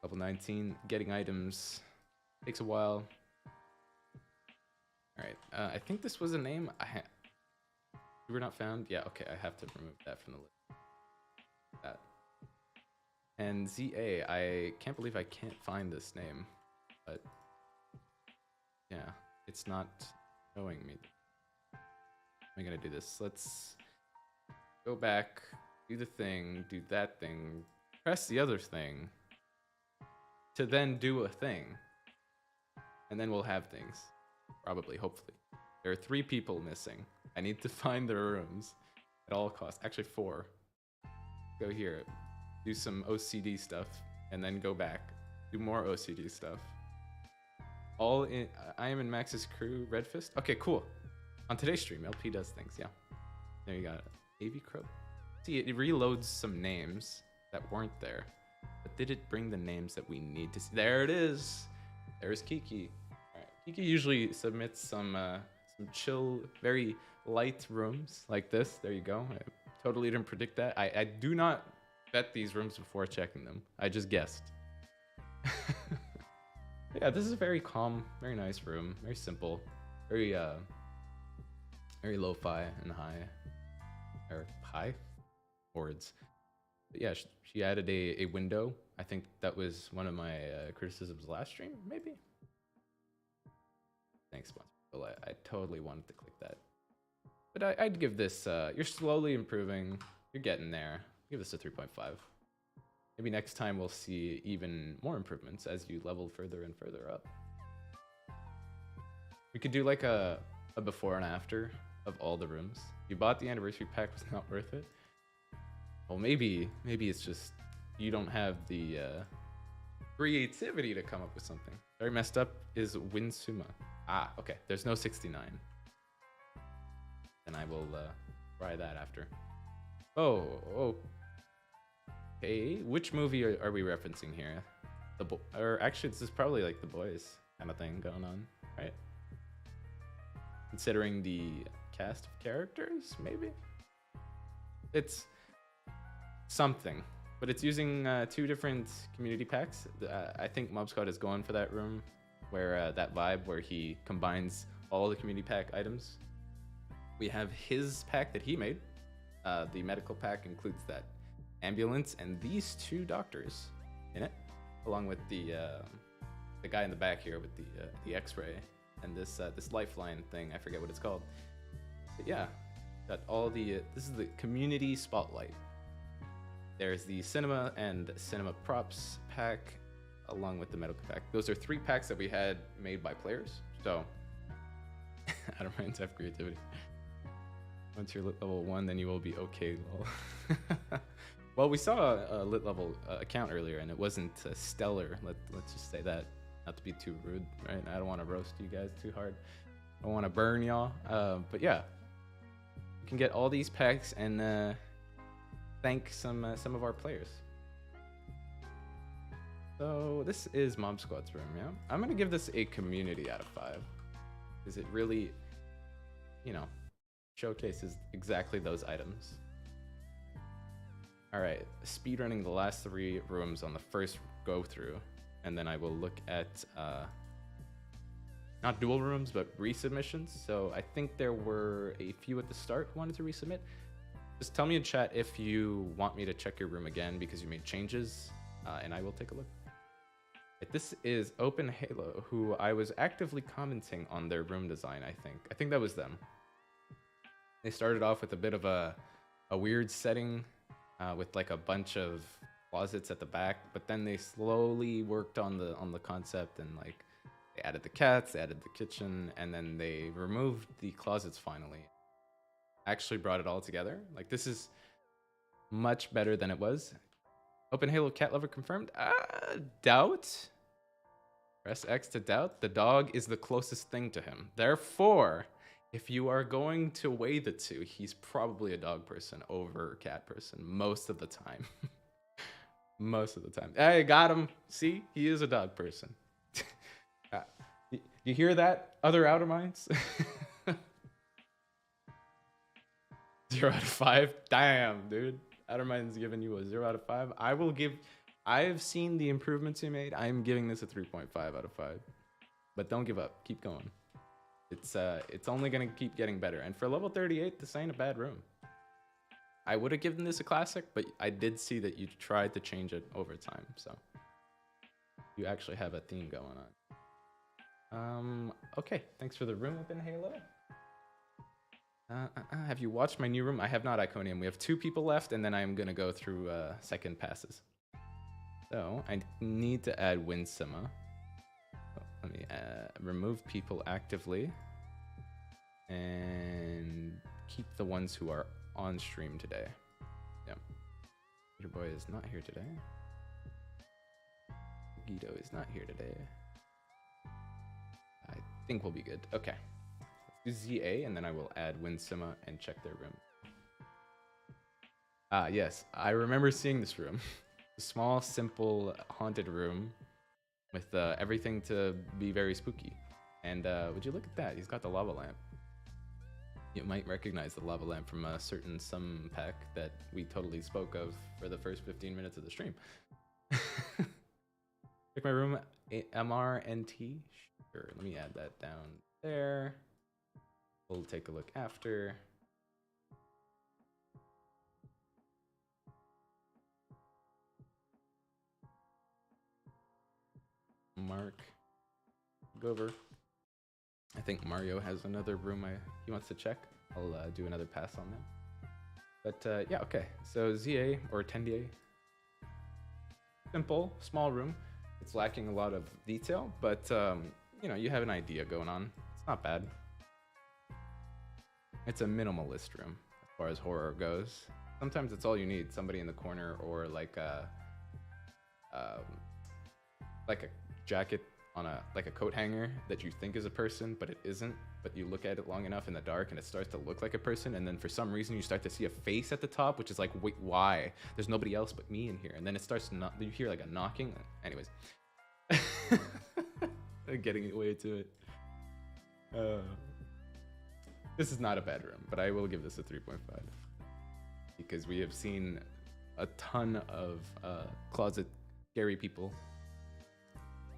Level 19, getting items takes a while. All right, I think this was a name. You were not found. Yeah, okay, I have to remove that from the list. That. And ZA, I can't believe I can't find this name, but yeah, it's not showing me. I'm gonna do this. Let's go back, do the thing, do that thing, press the other thing, to then do a thing, and then we'll have things. Probably, hopefully. There are 3 people missing. I need to find their rooms at all costs. Actually 4. Go here, do some OCD stuff, and then go back, do more OCD stuff. All in. I am in Max's crew. Red Fist. Okay, cool. On today's stream, LP does things. Yeah. There you got it. AV Crow. See, it reloads some names that weren't there. But did it bring the names that we need to see? There it is. There's Kiki. All right. Kiki usually submits some chill, very light rooms like this. There you go. I totally didn't predict that. I do not bet these rooms before checking them. I just guessed. Yeah, this is a very calm, very nice room. Very simple. Very lo-fi and high. Or high? Words. But yeah, she added a window. I think that was one of my criticisms last stream, maybe? Thanks, sponsor. Well, I totally wanted to click that. But I'd give this, you're slowly improving. You're getting there. Give this a 3.5. Maybe next time we'll see even more improvements as you level further and further up. We could do like a before and after of all the rooms. You bought the anniversary pack, was not worth it. Well, maybe it's just you don't have the creativity to come up with something. Very messed up is Winsuma. Ah, okay. There's no 69. Then I will try that after. Oh. Okay, which movie are we referencing here? Or actually, this is probably like The Boys kind of thing going on, right? Considering the cast of characters, maybe? It's something, but it's using 2 different community packs. I think Mob Squad is going for that room, where that vibe where he combines all the community pack items. We have his pack that he made. The medical pack includes that ambulance and these 2 doctors in it, along with the guy in the back here with the X-ray and this lifeline thing. I forget what it's called. But yeah, got all the. This is the community spotlight. There's the cinema and cinema props pack, along with the medical pack. Those are 3 packs that we had made by players. So, Adamant's have creativity. Once you're lit level 1, then you will be okay, lol. Well, we saw a lit level account earlier, and it wasn't stellar. Let's just say that. Not to be too rude, right? I don't want to roast you guys too hard. I don't want to burn y'all. But yeah, you can get all these packs and thank some of our players. So this is Mob Squad's room, yeah? I'm gonna give this a community out of 5. Because it really, you know, showcases exactly those items. All right, speedrunning the last 3 rooms on the first go through, and then I will look at not dual rooms, but resubmissions. So I think there were a few at the start who wanted to resubmit. Just tell me in chat if you want me to check your room again because you made changes, and I will take a look. This is Open Halo, who I was actively commenting on their room design, I think. I think that was them. They started off with a bit of a weird setting with like a bunch of closets at the back, but then they slowly worked on the concept, and like they added the cats, they added the kitchen, and then they removed the closets finally. Actually brought it all together. Like, this is much better than it was. Open Halo cat lover confirmed. Doubt. Press X to doubt. The dog is the closest thing to him. Therefore, if you are going to weigh the two, he's probably a dog person over a cat person most of the time. Most of the time. Hey, got him. See, he is a dog person. You hear that, other outer minds? 0 out of 5. Damn, dude. Outermind's giving you a 0 out of 5. I've seen the improvements you made. I'm giving this a 3.5 out of 5. But don't give up. Keep going. It's only gonna keep getting better. And for level 38, this ain't a bad room. I would have given this a classic, but I did see that you tried to change it over time. So you actually have a theme going on. Okay. Thanks for the room, Open Halo. Have you watched my new room? I have not, Iconium. We have 2 people left, and then I'm gonna go through second passes. So I need to add Winsima. Oh, let me remove people actively and keep the ones who are on stream today. Yeah, your boy is not here today. Guido is not here today. I think we'll be good. Okay. ZA, and then I will add Winsima and check their room. Yes, I remember seeing this room. A small, simple, haunted room with everything to be very spooky. And would you look at that? He's got the lava lamp. You might recognize the lava lamp from a certain sum pack that we totally spoke of for the first 15 minutes of the stream. Check my room, MRNT. Sure, let me add that down there. We'll take a look after. Mark, go over. I think Mario has another room he wants to check. I'll do another pass on that. But yeah, okay. So ZA or Tendier. Simple, small room. It's lacking a lot of detail, but you know, you have an idea going on. It's not bad. It's a minimalist room as far as horror goes. Sometimes it's all you need, somebody in the corner, or like a jacket on like a coat hanger that you think is a person, but it isn't. But you look at it long enough in the dark and it starts to look like a person, and then for some reason you start to see a face at the top, which is like, wait, why? There's nobody else but me in here. And then it starts to you hear like a knocking. Anyways. Getting way to it. This is not a bad room, but I will give this a 3.5 because we have seen a ton of closet scary people,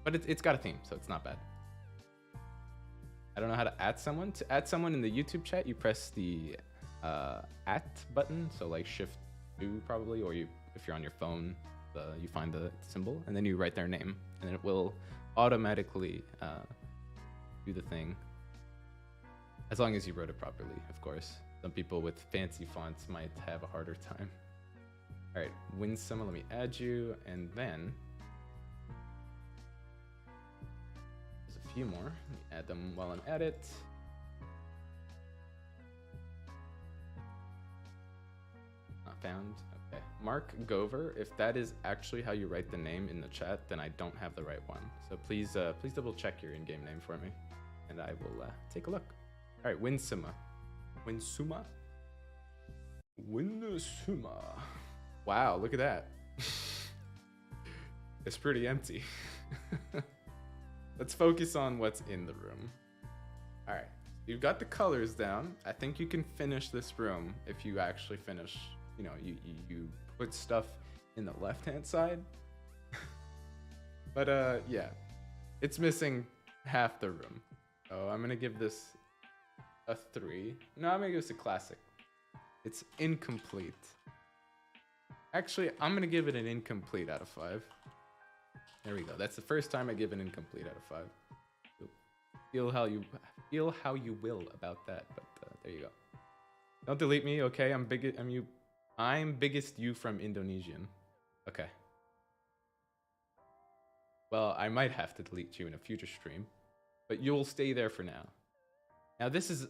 but it's got a theme, so it's not bad. I don't know how to add someone. To add someone in the YouTube chat, you press the at button, so like Shift 2 probably, or if you're on your phone, you find the symbol, and then you write their name, and then it will automatically do the thing. As long as you wrote it properly, of course. Some people with fancy fonts might have a harder time. All right, Winsima, let me add you, and then there's a few more. Let me add them while I'm at it. Not found. Okay. Mark Gover, if that is actually how you write the name in the chat, then I don't have the right one. So please double check your in-game name for me, and I will take a look. All right, Winsuma. Winsuma? Winsuma. Wow, look at that. It's pretty empty. Let's focus on what's in the room. All right, you've got the colors down. I think you can finish this room if you actually finish, you know, you put stuff in the left-hand side. But yeah, it's missing half the room. So I'm gonna give this a 3. No, I'm gonna give this a classic. It's incomplete. Actually, I'm gonna give it an incomplete out of 5. There we go. That's the first time I give an incomplete out of 5. Feel how you will about that, but there you go. Don't delete me, okay? I'm biggest you from Indonesian. Okay. Well, I might have to delete you in a future stream, but you'll stay there for now. Now this is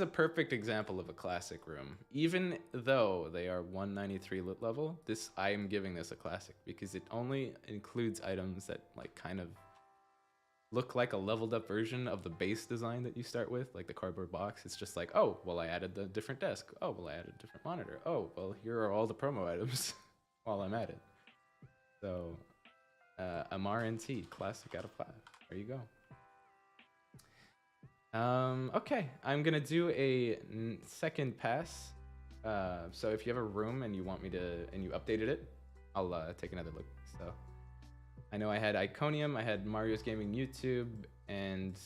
a perfect example of a classic room. Even though they are 193 lit level, I am giving this a classic because it only includes items that like kind of look like a leveled up version of the base design that you start with, like the cardboard box. It's just like, oh, well, I added the different desk. Oh, well, I added a different monitor. Oh, well, here are all the promo items while I'm at it. So, Amar NT, classic out of 5. There you go. Okay, I'm gonna do a second pass. So if you have a room and you want me to, and you updated it, I'll take another look. So I know I had Iconium, I had Mario's Gaming YouTube, and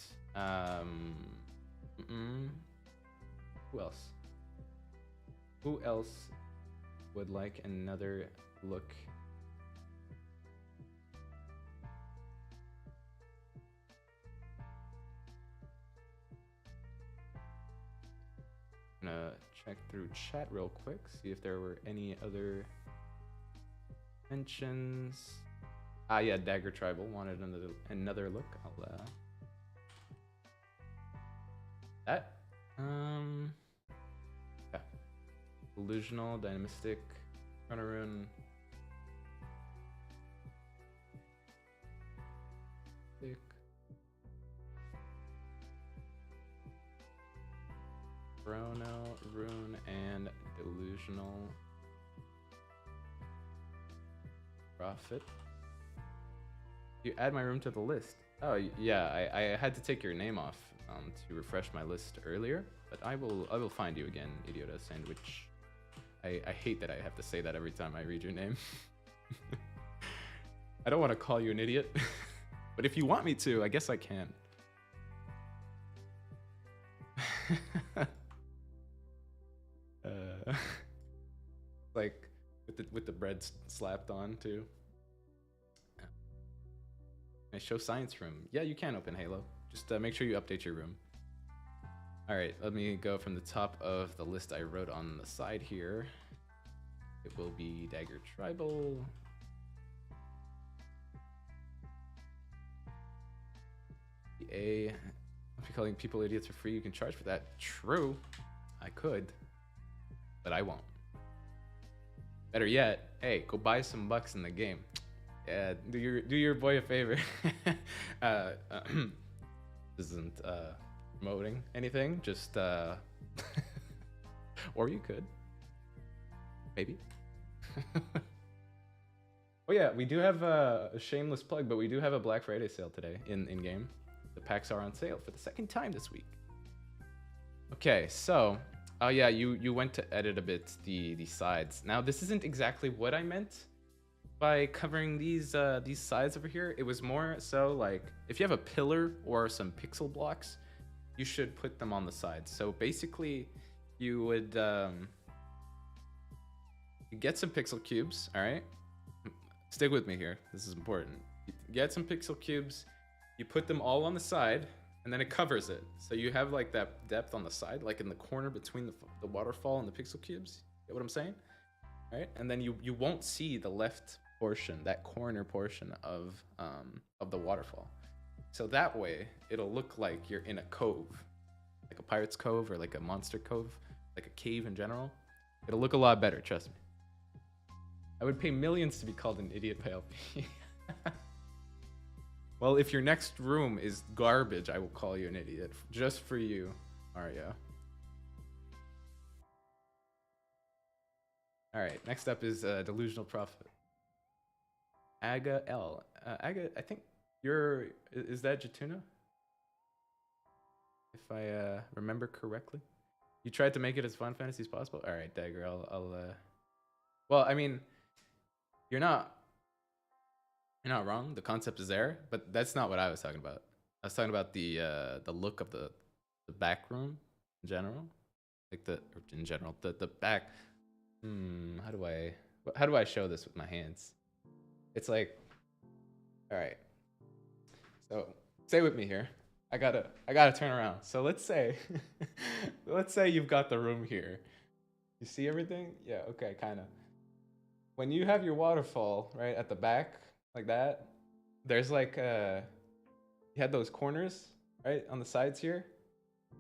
who else? Who else would like another look? I'm gonna check through chat real quick, see if there were any other mentions. Ah, yeah, Dagger Tribal wanted another look. I'll that. Yeah. Illusional, Dynamistic, Runarun. Chrono, Rune, and Delusional Profit. You add my room to the list. Oh yeah, I had to take your name off to refresh my list earlier, but I will find you again, Idiota Sandwich. I hate that I have to say that every time I read your name. I don't want to call you an idiot, but if you want me to, I guess I can. Like with the bread slapped on too. I show science room. Yeah, you can open Halo. Just make sure you update your room. All right, let me go from the top of the list I wrote on the side here. It will be Dagger Tribal. If you're calling people idiots for free, you can charge for that. True, I could, but I won't. Better yet, hey, go buy some bucks in the game. Yeah, do your boy a favor. This isn't promoting anything, just or you could, maybe. Oh yeah, we do have a shameless plug, but we do have a Black Friday sale today in game. The packs are on sale for the second time this week. Okay, so. Oh yeah, you went to edit a bit the sides. Now this isn't exactly what I meant by covering these sides over here. It was more so like if you have a pillar or some pixel blocks, you should put them on the sides. So basically, you would you get some pixel cubes. All right, stick with me here. This is important. You get some pixel cubes. You put them all on the side. And then it covers it. So you have like that depth on the side, like in the corner between the waterfall and the pixel cubes. Get what I'm saying? All right. And then you won't see the left portion, that corner portion of the waterfall. So that way, it'll look like you're in a cove, like a pirate's cove or like a monster cove, like a cave in general. It'll look a lot better, trust me. I would pay millions to be called an idiot by LP. Well, if your next room is garbage, I will call you an idiot. Just for you, Mario. Alright, next up is Delusional Prophet. Aga L. Aga, I think you're... Is that Jatuna? If I remember correctly. You tried to make it as fun fantasy as possible? Alright, Dagger, I'll well, I mean, you're not wrong. The concept is there, but that's not what I was talking about. I was talking about the look of the back room in general, like the back. How do I show this with my hands? It's like, all right. So stay with me here. I gotta turn around. So let's say you've got the room here. You see everything? Yeah. Okay. Kind of. When you have your waterfall right at the back like that, there's like you had those corners right on the sides here.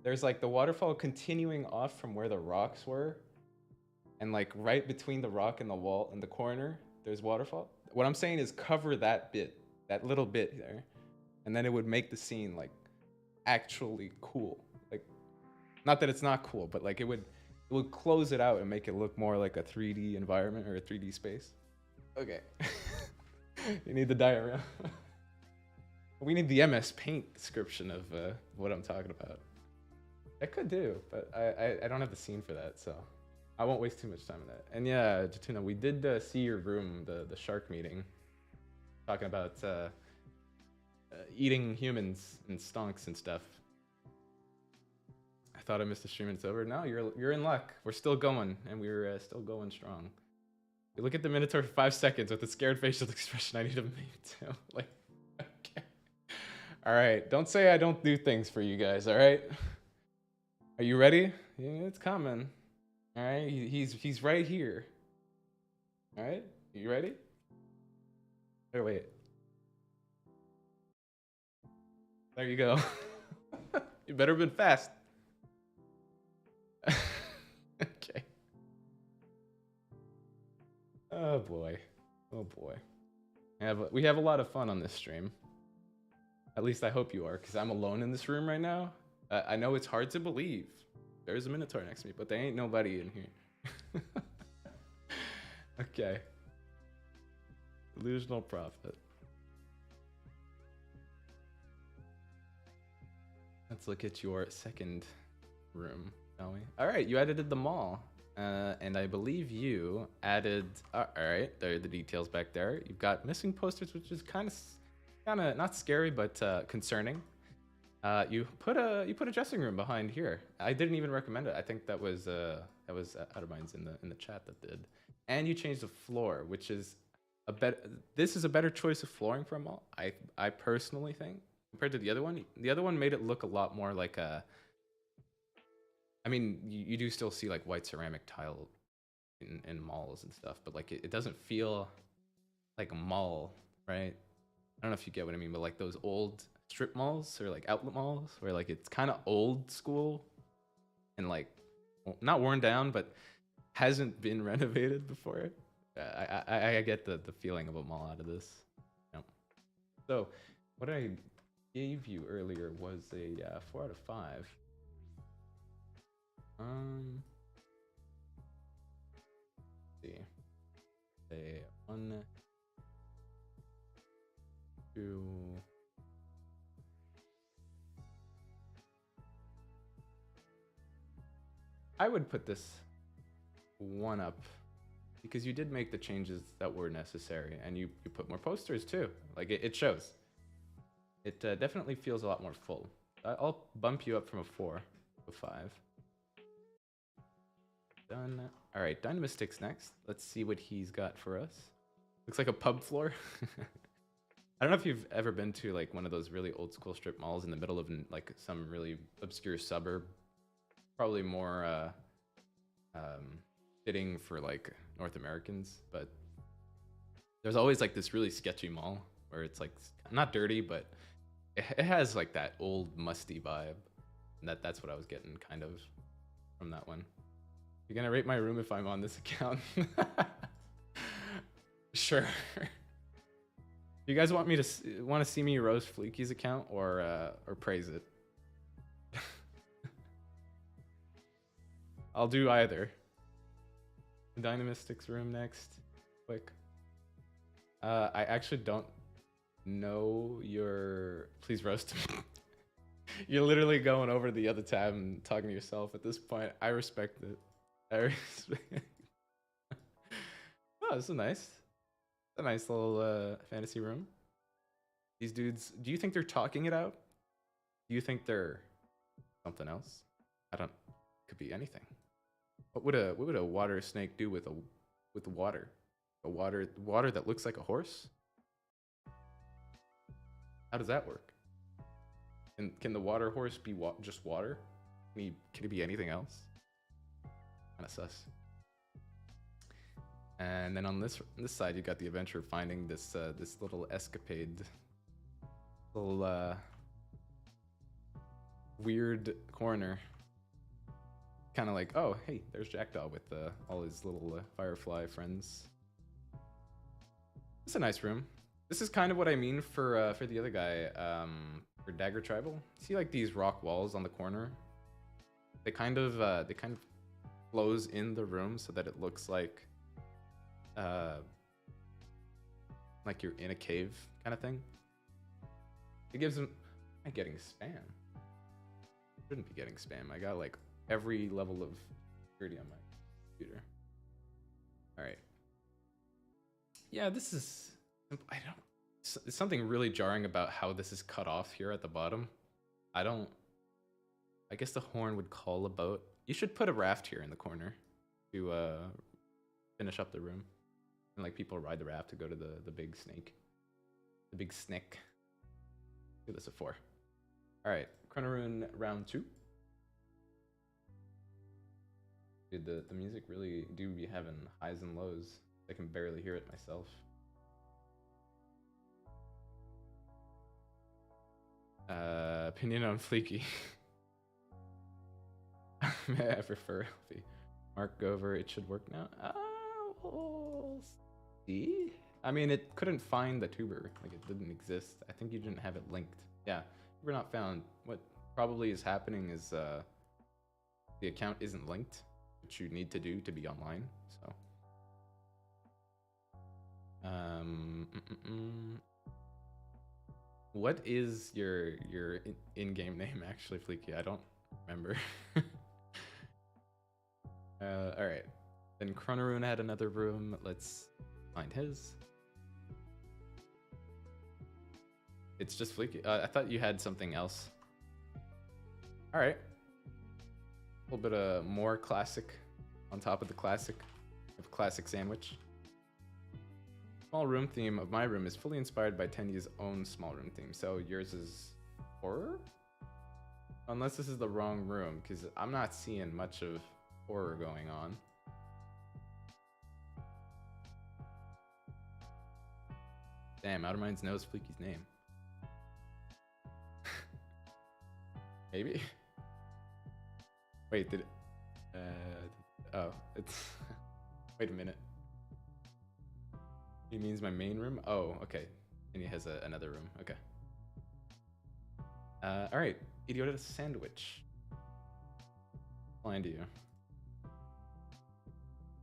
There's like the waterfall continuing off from where the rocks were, and like right between the rock and the wall in the corner, there's waterfall. What I'm saying is cover that bit, that little bit there, and then it would make the scene like actually cool. Like, not that it's not cool, but like it would close it out and make it look more like a 3D environment or a 3D space. Okay. You need the diagram. We need the MS Paint description of what I'm talking about. I could do, but I don't have the scene for that, so I won't waste too much time on that. And yeah, Jatuna, we did see your room, the shark meeting, talking about eating humans and stonks and stuff. I thought I missed the stream and it's over. No, you're in luck. We're still going, and we're still going strong. You look at the Minotaur for 5 seconds with a scared facial expression. I need a meme too. Like, okay. All right, don't say I don't do things for you guys. All right. Are you ready? Yeah, it's coming. All right, he's right here. All right, you ready? There, wait. There you go. You better have been fast. Okay. Oh boy. Oh boy. We have a lot of fun on this stream. At least I hope you are, because I'm alone in this room right now. I know it's hard to believe. There's a Minotaur next to me, but there ain't nobody in here. Okay. Delusional Prophet. Let's look at your second room, shall we? All right, you edited the mall. And I believe you added, all right, there are the details back there. You've got missing posters, which is kind of not scary, but concerning. You put a dressing room behind here. I didn't even recommend it. I think that was Outerminds in the chat that did. And you changed the floor, which is this is a better choice of flooring for a mall. I personally think, compared to the other one. The other one made it look a lot more like a. I mean, you do still see like white ceramic tile in malls and stuff, but like it doesn't feel like a mall, right? I don't know if you get what I mean, but like those old strip malls or like outlet malls where like it's kind of old school and like not worn down, but hasn't been renovated before. I get the feeling of a mall out of this. Yep. So what I gave you earlier was a 4 out of 5. Let's see. A 1, 2. I would put this 1 up because you did make the changes that were necessary, and you put more posters too. Like it shows. It definitely feels a lot more full. I'll bump you up from a 4 to a 5. Done. All right, Dynamystic's next. Let's see what he's got for us. Looks like a pub floor. I don't know if you've ever been to like one of those really old school strip malls in the middle of like some really obscure suburb. Probably more fitting for like North Americans, but there's always like this really sketchy mall where it's like not dirty, but It has like that old musty vibe. And that's what I was getting kind of from that one. You're gonna rate my room if I'm on this account? Sure. You guys want me to see me roast Fleeky's account or praise it? I'll do either. Dynamistic's room next. Quick. I actually don't know your. Please roast him. You're literally going over the other tab and talking to yourself at this point. I respect it. I respect it. Oh, this is nice. A nice little fantasy room. These dudes, do you think they're talking it out? Do you think they're something else? I don't. Could be anything. What would a water snake do with water? A water that looks like a horse? How does that work? And can the water horse be just water? Can it be anything else? Kind of sus. And then on this side, you got the adventure of finding this little escapade, little weird corner. Kind of like, oh hey, there's Jackdaw with all his little firefly friends. It's a nice room. This is kind of what I mean for the other guy, for Dagger Tribal. See like these rock walls on the corner? They kind of close in the room so that it looks like you're in a cave kind of thing. It gives them. I'm getting spam. Shouldn't be getting spam. I got like every level of security on my computer. All right. Yeah, this is. I don't. It's something really jarring about how this is cut off here at the bottom. I guess the horn would call a boat. You should put a raft here in the corner to finish up the room. And like people ride the raft to go to the big snake. The big snake. Do this at 4. Alright, Chronorune round 2. Dude, the music really do be having highs and lows. I can barely hear it myself. Opinion on Fleeky. I prefer Elfie. Mark over, it should work now. We'll see. I mean, it couldn't find the tuber. Like, it didn't exist. I think you didn't have it linked. Yeah, tuber not found. What probably is happening is the account isn't linked, which you need to do to be online. So, what is your in-game name actually, Fleeky? I don't remember. All right. Then Chronorune had another room. Let's find his. It's just Fleeky. I thought you had something else. All right. A little bit of more classic on top of the classic. Of classic sandwich. Small room theme of my room is fully inspired by Tenya's own small room theme. So yours is horror? Unless this is the wrong room, because I'm not seeing much of horror going on. Damn, Outerminds knows Fleeky's name. Maybe? Wait, did it... oh, it's... Wait a minute. He means my main room? Oh, okay. And he has another room. Okay. Alright. Idiota sandwich. Flying to you.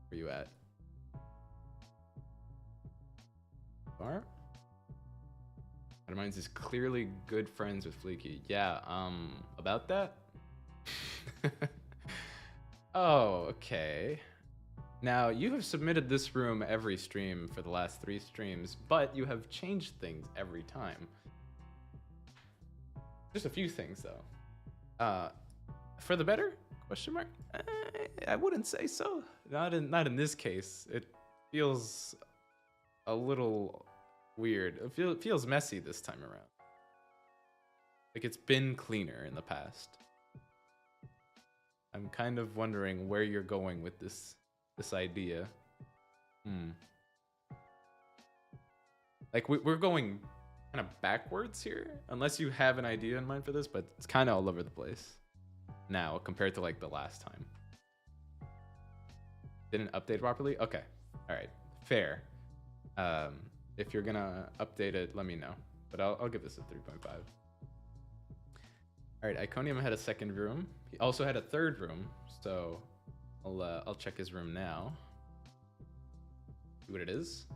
Where you at? Bar? Outerminds is clearly good friends with Fleeky. Yeah, about that? Oh, okay. Now, you have submitted this room every stream for the last 3 streams, but you have changed things every time. Just a few things, though. For the better? Question mark? I wouldn't say so. Not in this case. It feels a little weird. It feels messy this time around. Like it's been cleaner in the past. I'm kind of wondering where you're going with this idea. Like we're going kind of backwards here, unless you have an idea in mind for this, but it's kind of all over the place now compared to like the last time. Didn't update properly? Okay. All right. Fair. If you're gonna update it, let me know. But I'll give this a 3.5. All right. Iconium had a second room. He also had a third room. So I'll check his room now. See what it is.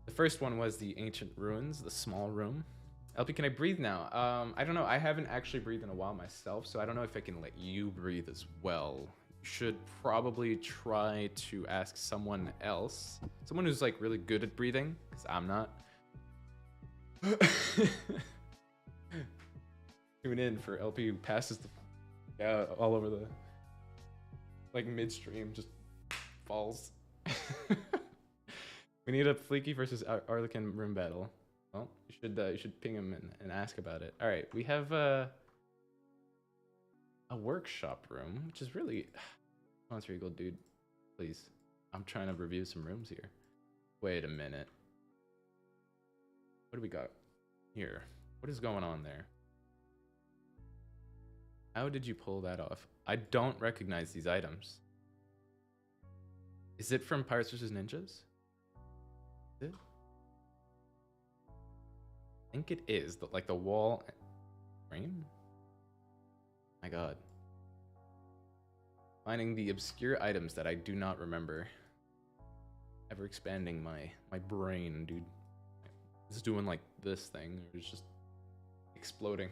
The first one was the Ancient Ruins, the small room. LP, can I breathe now? I don't know. I haven't actually breathed in a while myself, so I don't know if I can let you breathe as well. You should probably try to ask someone else. Someone who's like really good at breathing, because I'm not. Tune in for LP who passes the all over the like midstream, just falls. We need a Fleeky versus Arlequin room battle. Well, you should ping him and ask about it. All right, we have a workshop room, which is really sponsor Eagle, dude. Please, I'm trying to review some rooms here. Wait a minute. What do we got here? What is going on there? How did you pull that off? I don't recognize these items. Is it from Pirates vs. Ninjas? Is it? I think it is. Like the wall frame? My god. Finding the obscure items that I do not remember. Ever expanding my brain, dude. It's doing like this thing. It's just exploding.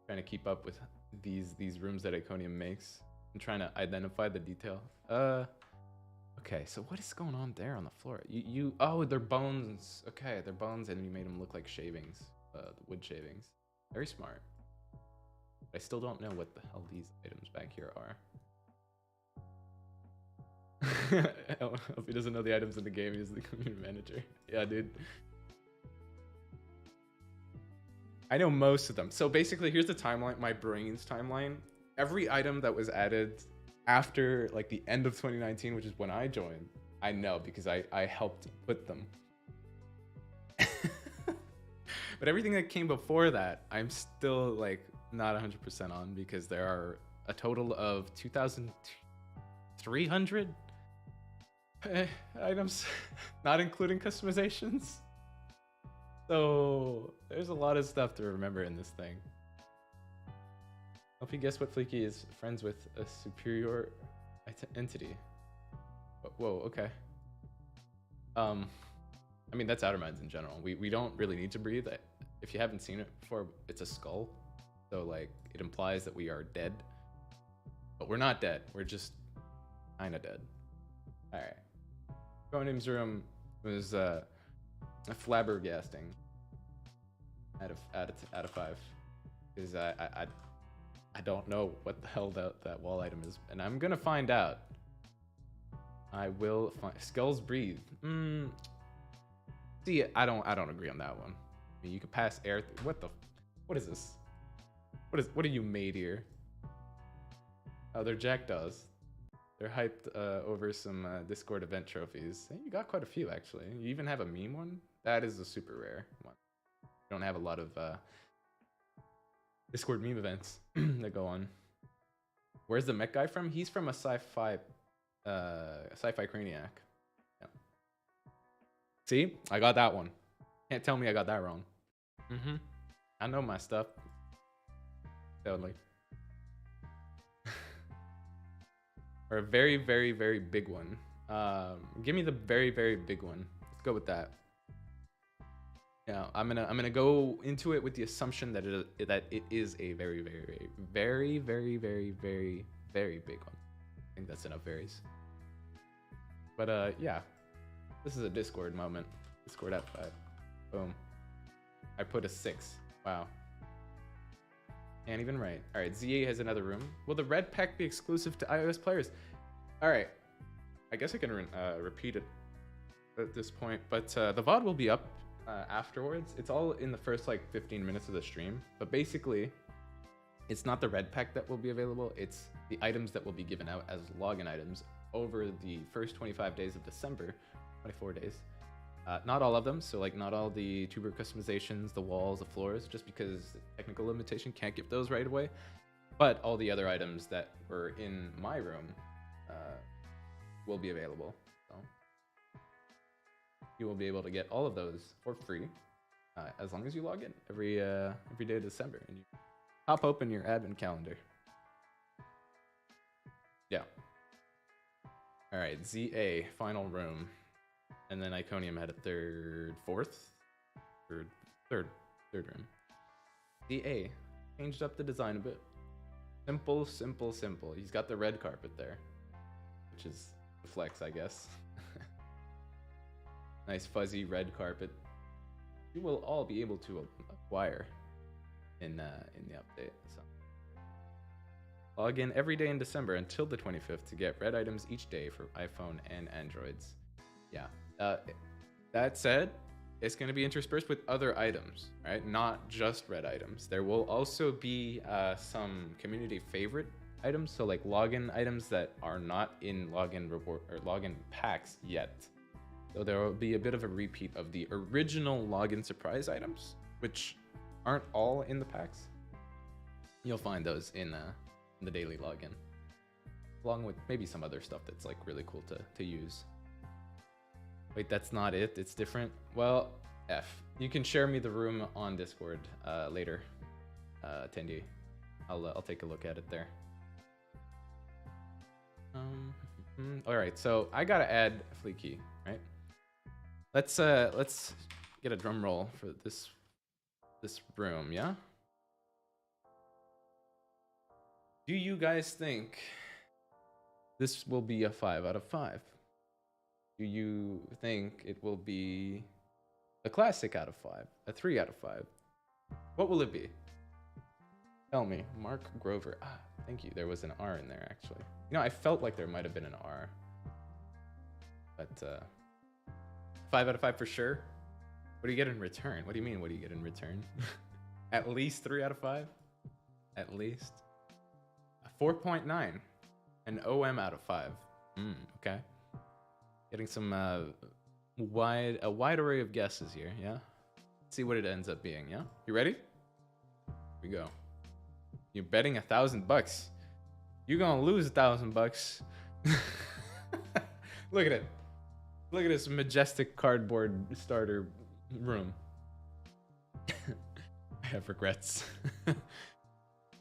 Trying to keep up with these rooms that Iconium makes. I'm trying to identify the detail. Okay, so what is going on there on the floor? Oh, they're bones. Okay, they're bones, and you made them look like shavings, the wood shavings. Very smart. I still don't know what the hell these items back here are. If he doesn't know the items in the game, he's the community manager. Yeah, dude. I know most of them. So basically, here's the timeline, my brain's timeline. Every item that was added after like the end of 2019, which is when I joined, I know because I helped put them. But everything that came before that, I'm still like not 100% on because there are a total of 2,300 items, not including customizations. So there's a lot of stuff to remember in this thing. Help you guess what Fleeky is friends with a superior entity. Whoa, okay. I mean, that's Outer Minds in general. We don't really need to breathe. If you haven't seen it before, it's a skull. So like, it implies that we are dead. But we're not dead. We're just kinda dead. All right. Conan's room was a flabbergasting out of 5. Because I don't know what the hell that wall item is, and I'm gonna find out. I will find. Skulls breathe. See, I don't agree on that one. I mean, you could pass air. What is this? What are you made here? Oh, they're jackdaws. They're hyped over some Discord event trophies. Hey, you got quite a few actually. You even have a meme one. That is a super rare one. You don't have a lot of Discord meme events that go on. Where's the mech guy from? He's from a sci-fi Craniac. Yeah. See, I got that one. Can't tell me I got that wrong. I know my stuff. Totally. Or a very, very, very big one. Give me the very, very big one. Let's go with that. Yeah, I'm gonna go into it with the assumption that it is a very, very, very, very, very, very, very big one. I think that's enough varies. But yeah, this is a Discord moment. Discord at 5. Boom. I put a 6. Wow. Can't even write. All right, ZA has another room. Will the red pack be exclusive to iOS players? All right, I guess I can repeat it at this point, but the VOD will be up afterwards. It's all in the first like 15 minutes of the stream, but basically it's not the red pack that will be available. It's the items that will be given out as login items over the first 25 days of December, 24 days. Not all of them, so like not all the tuber customizations, the walls, the floors, just because technical limitation can't give those right away. But all the other items that were in my room will be available. So you will be able to get all of those for free as long as you log in every day of December and you pop open your admin calendar. Yeah. All right, ZA final room, and then Iconium had a third room. ZA changed up the design a bit. Simple, simple, simple. He's got the red carpet there, which is the flex, I guess. Nice fuzzy red carpet. You will all be able to acquire in the update. So log in every day in December until the 25th to get red items each day for iPhone and Androids. Yeah. That said, it's going to be interspersed with other items, right? Not just red items. There will also be some community favorite items, so like login items that are not in login reward or login packs yet. So there will be a bit of a repeat of the original login surprise items, which aren't all in the packs. You'll find those in the daily login, along with maybe some other stuff that's like really cool to use. Wait, that's not it. It's different. Well, F. You can share me the room on Discord later, Tendi. I'll take a look at it there. All right, so I gotta add Fleeky, right? Let's get a drum roll for this room, yeah? Do you guys think this will be a 5 out of 5? Do you think it will be a classic out of 5, a 3 out of 5? What will it be? Tell me. Mark Grover. Ah, thank you. There was an R in there, actually. You know, I felt like there might have been an R. But 5 out of 5 for sure. What do you get in return? What do you mean, what do you get in return? At least 3 out of 5? At least. A 4.9. An OM out of 5. Okay. Getting some a wide array of guesses here, yeah? Let's see what it ends up being, yeah? You ready? Here we go. You're betting $1,000. You're gonna lose $1,000. Look at it. Look at this majestic cardboard starter room. I have regrets.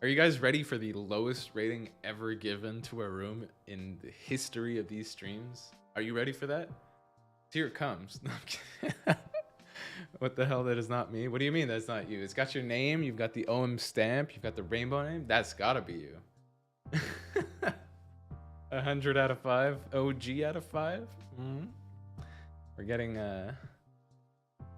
Are you guys ready for the lowest rating ever given to a room in the history of these streams? Are you ready for that? Here it comes. What the hell? That is not me. What do you mean that's not you? It's got your name. You've got the OM stamp. You've got the rainbow name. That's gotta be you. 100 out of 5. OG out of 5. We're getting a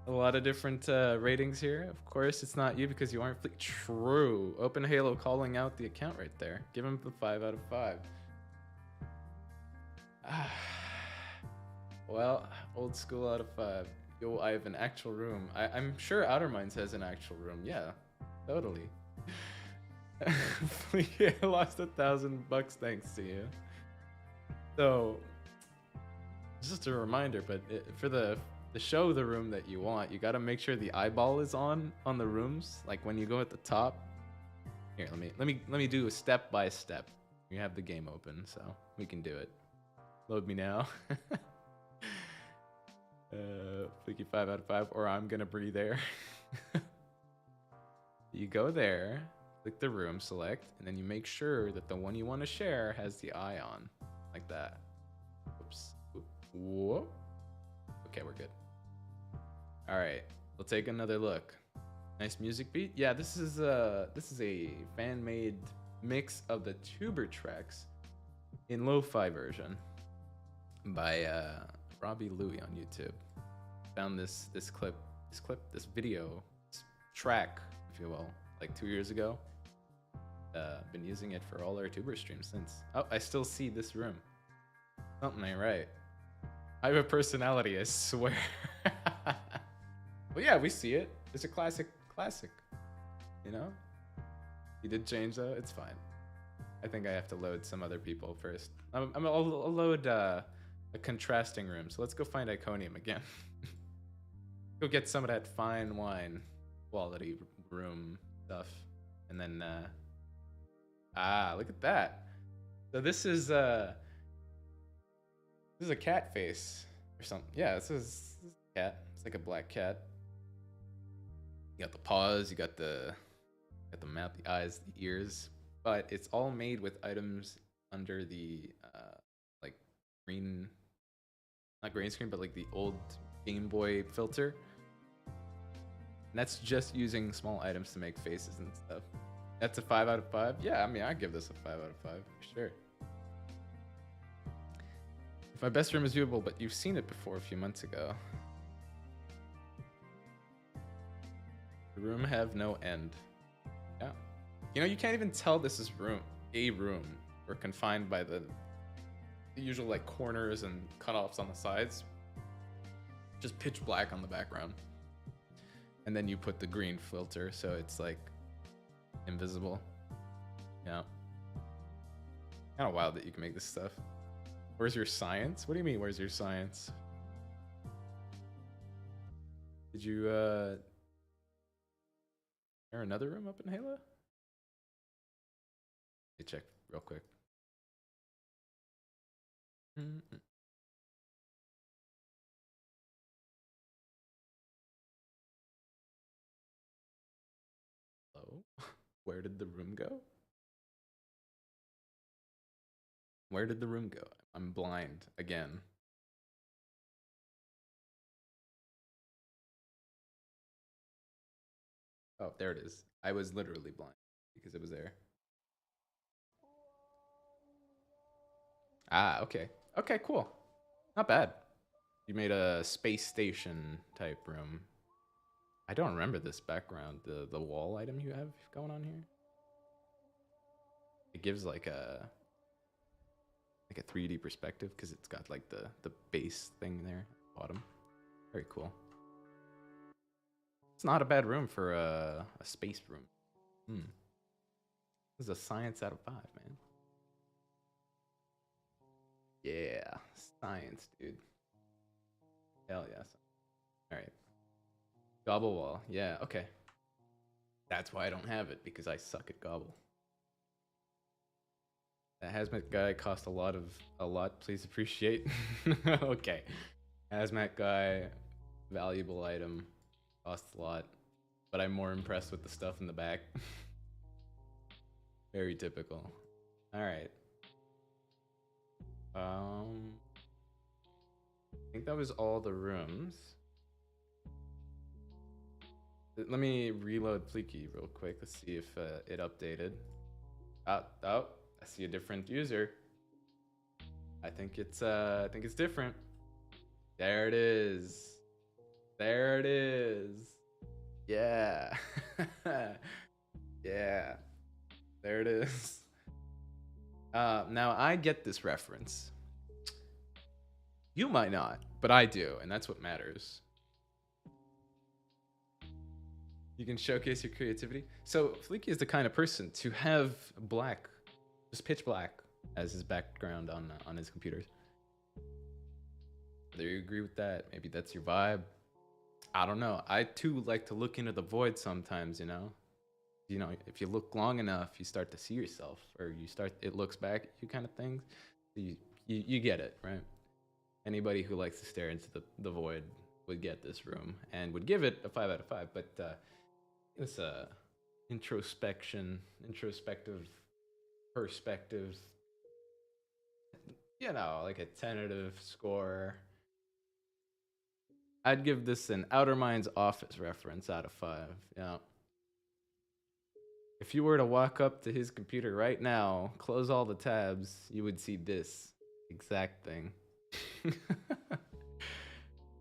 lot of different ratings here. Of course, it's not you because you aren't true. Open Halo calling out the account right there. Give him the 5 out of 5. Well, old school out of 5. Yo, I have an actual room. I'm sure Outer Minds has an actual room. Yeah, totally. I lost $1,000 thanks to you. So, just a reminder, but for the show the room that you want, you got to make sure the eyeball is on the rooms. Like when you go at the top. Here, let me do a step by step. We have the game open, so we can do it. Load me now. Fleeky 5 out of 5, or I'm gonna breathe there. You go there, click the room, select, and then you make sure that the one you want to share has the eye on, like that. Oops. Whoa. Okay, we're good. All right, we'll take another look. Nice music beat. Yeah, this is a fan-made mix of the tuber tracks in lo-fi version by Robbie Louie on YouTube. Found this video, this track, if you will, like 2 years ago. Been using it for all our tuber streams since. Oh, I still see this room. Something ain't right. I have a personality, I swear. Well, yeah, we see it. It's a classic, you know? You did change though, it's fine. I think I have to load some other people first. I'll load a contrasting room. So let's go find Iconium again. Go get some of that fine wine, quality room stuff, and then look at that. So this is a cat face or something. Yeah, this is a cat. It's like a black cat. You got the paws, you got the mouth, the eyes, the ears, but it's all made with items under the like green, not green screen, but like the old Game Boy filter. And that's just using small items to make faces and stuff. That's a 5 out of 5. Yeah, I mean, I'd give this a 5 out of 5 for sure. If my best room is viewable, but you've seen it before a few months ago. The room have no end. Yeah. You know, you can't even tell this is a room. We're confined by the usual like corners and cutoffs on the sides. Just pitch black on the background. And then you put the green filter, so it's like invisible. Yeah. Kind of wild that you can make this stuff. Where's your science? What do you mean, where's your science? Did you, is there another room up in Halo? Let me check real quick. Hello? Where did the room go? Where did the room go? I'm blind again. Oh, there it is. I was literally blind because it was there. Ah, okay. Okay, cool. Not bad. You made a space station type room. I don't remember this background, the wall item you have going on here. It gives like a 3D perspective because it's got like the base thing there at the bottom. Very cool. It's not a bad room for a space room. This is a science out of 5, man. Yeah, science, dude. Hell yes. All right. Gobble wall. Yeah, okay. That's why I don't have it, because I suck at gobble. That hazmat guy cost a lot. Please appreciate. Okay. Hazmat guy, valuable item, costs a lot, but I'm more impressed with the stuff in the back. Very typical. All right. I think that was all the rooms. Let me reload Fleeky real quick. Let's see if it updated. Oh, I see a different user. I think it's different. There it is. There it is. Yeah. Yeah. There it is. Now I get this reference. You might not, but I do, and that's what matters. You can showcase your creativity. So Fleeky is the kind of person to have black, just pitch black, as his background on his computers. Whether you agree with that, maybe that's your vibe. I don't know. I too like to look into the void sometimes, you know? You know, if you look long enough, you start to see yourself, or it looks back at you kind of things. You get it, right? Anybody who likes to stare into the void would get this room and would give it a 5 out of 5, but it's a introspective perspective, you know, like a tentative score. I'd give this an Outer Minds Office reference out of 5. Yeah. If you were to walk up to his computer right now, close all the tabs, you would see this exact thing.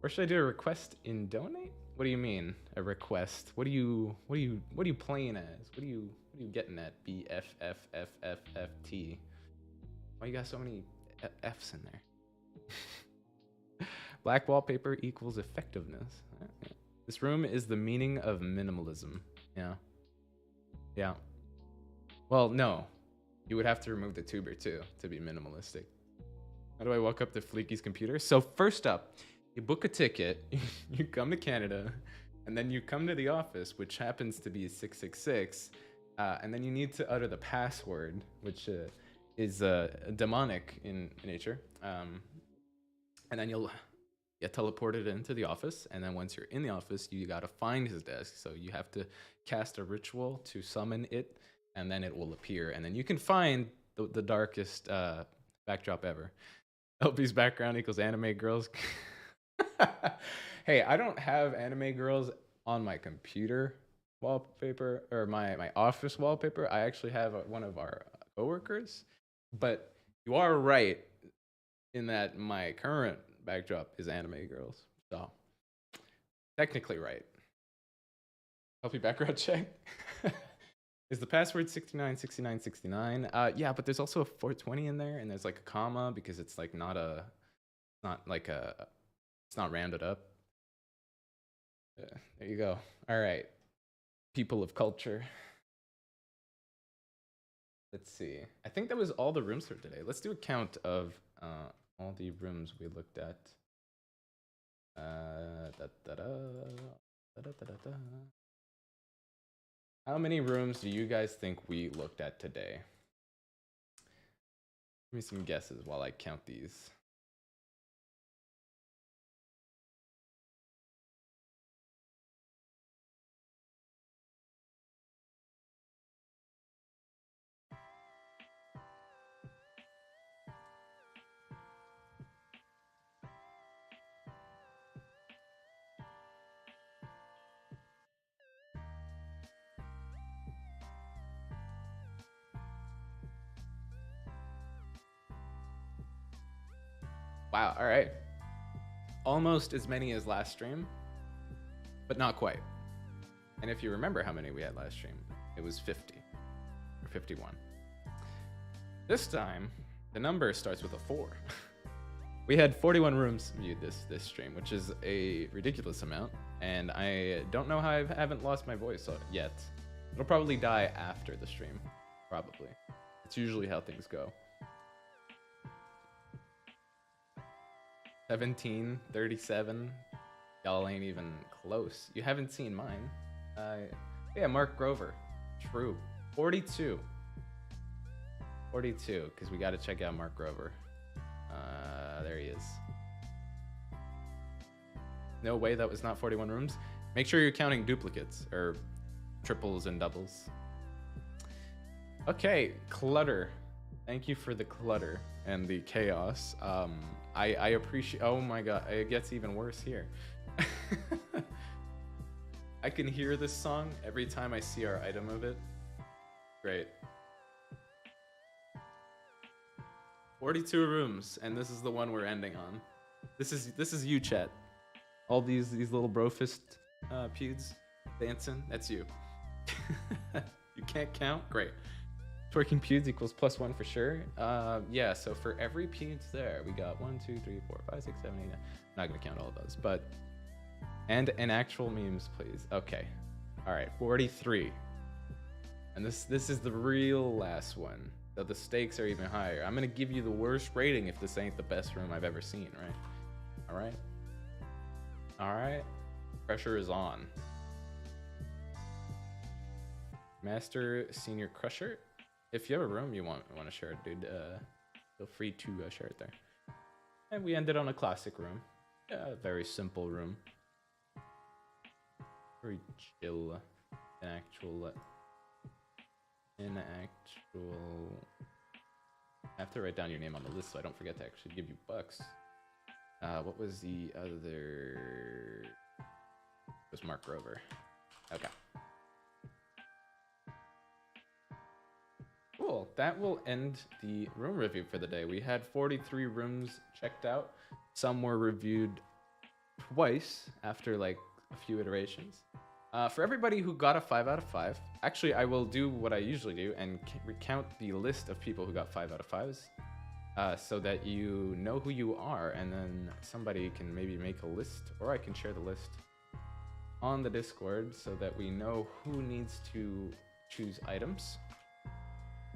Or should I do a request in donate? What do you mean, a request? What are you playing as? What are you getting at? BFFFFFT. Why you got so many F's in there? Black wallpaper equals effectiveness. This room is the meaning of minimalism. Yeah. Yeah. Well, no. You would have to remove the tuber too to be minimalistic. How do I walk up to Fleeky's computer? So first up, You book a ticket, you come to Canada, and then you come to the office, which happens to be 666, and then you need to utter the password, which is demonic in nature. And then you'll get teleported into the office, and then once you're in the office, you gotta find his desk. So you have to cast a ritual to summon it, and then it will appear, and then you can find the darkest backdrop ever. LP's background equals anime girls. Hey, I don't have anime girls on my computer wallpaper or my office wallpaper. I actually have one of our coworkers, but you are right in that my current backdrop is anime girls. So technically right. Help you background check. Is the password 696969? Yeah, but there's also a 420 in there, and there's like a comma because it's like not it's not rounded up. There you go. All right, people of culture. Let's see. I think that was all the rooms for today. Let's do a count of all the rooms we looked at. How many rooms do you guys think we looked at today? Give me some guesses while I count these. Wow, all right. Almost as many as last stream, but not quite. And if you remember how many we had last stream, it was 50 or 51. This time, the number starts with a 4. We had 41 rooms viewed this stream, which is a ridiculous amount, and I don't know how I haven't lost my voice yet. It'll probably die after the stream, probably. It's usually how things go. 17, 37. Y'all ain't even close. You haven't seen mine. Yeah, Mark Grover. True. 42. 42, because we got to check out Mark Grover. There he is. No way that was not 41 rooms. Make sure you're counting duplicates, or triples and doubles. Okay, clutter. Thank you for the clutter and the chaos. I appreciate. Oh my god, it gets even worse here. I can hear this song every time I see our item of it. Great. 42 rooms, and this is the one we're ending on. This is you, chat. All these little brofist pewds dancing. That's you. You can't count. Great. Twerking pewds equals +1 for sure. Yeah, so for every pewds there, we got 1, 2, 3, 4, 5, 6, 7, 8, 9. I'm not gonna count all of those, but and actual memes, please. Okay. All right, 43. And this is the real last one. So the stakes are even higher. I'm gonna give you the worst rating if this ain't the best room I've ever seen, right? All right. All right. Pressure is on. Master Senior Crusher. If you have a room you want to share it, dude, feel free to share it there. And we ended on a classic room. Yeah, a very simple room. Very chill. An actual. I have to write down your name on the list so I don't forget to actually give you bucks. What was the other? It was Mark Grover. Okay. Cool. That will end the room review for the day. We had 43 rooms checked out. Some were reviewed twice after like a few iterations. For everybody who got a 5 out of 5, actually I will do what I usually do and recount the list of people who got 5 out of 5s so that you know who you are, and then somebody can maybe make a list, or I can share the list on the Discord so that we know who needs to choose items.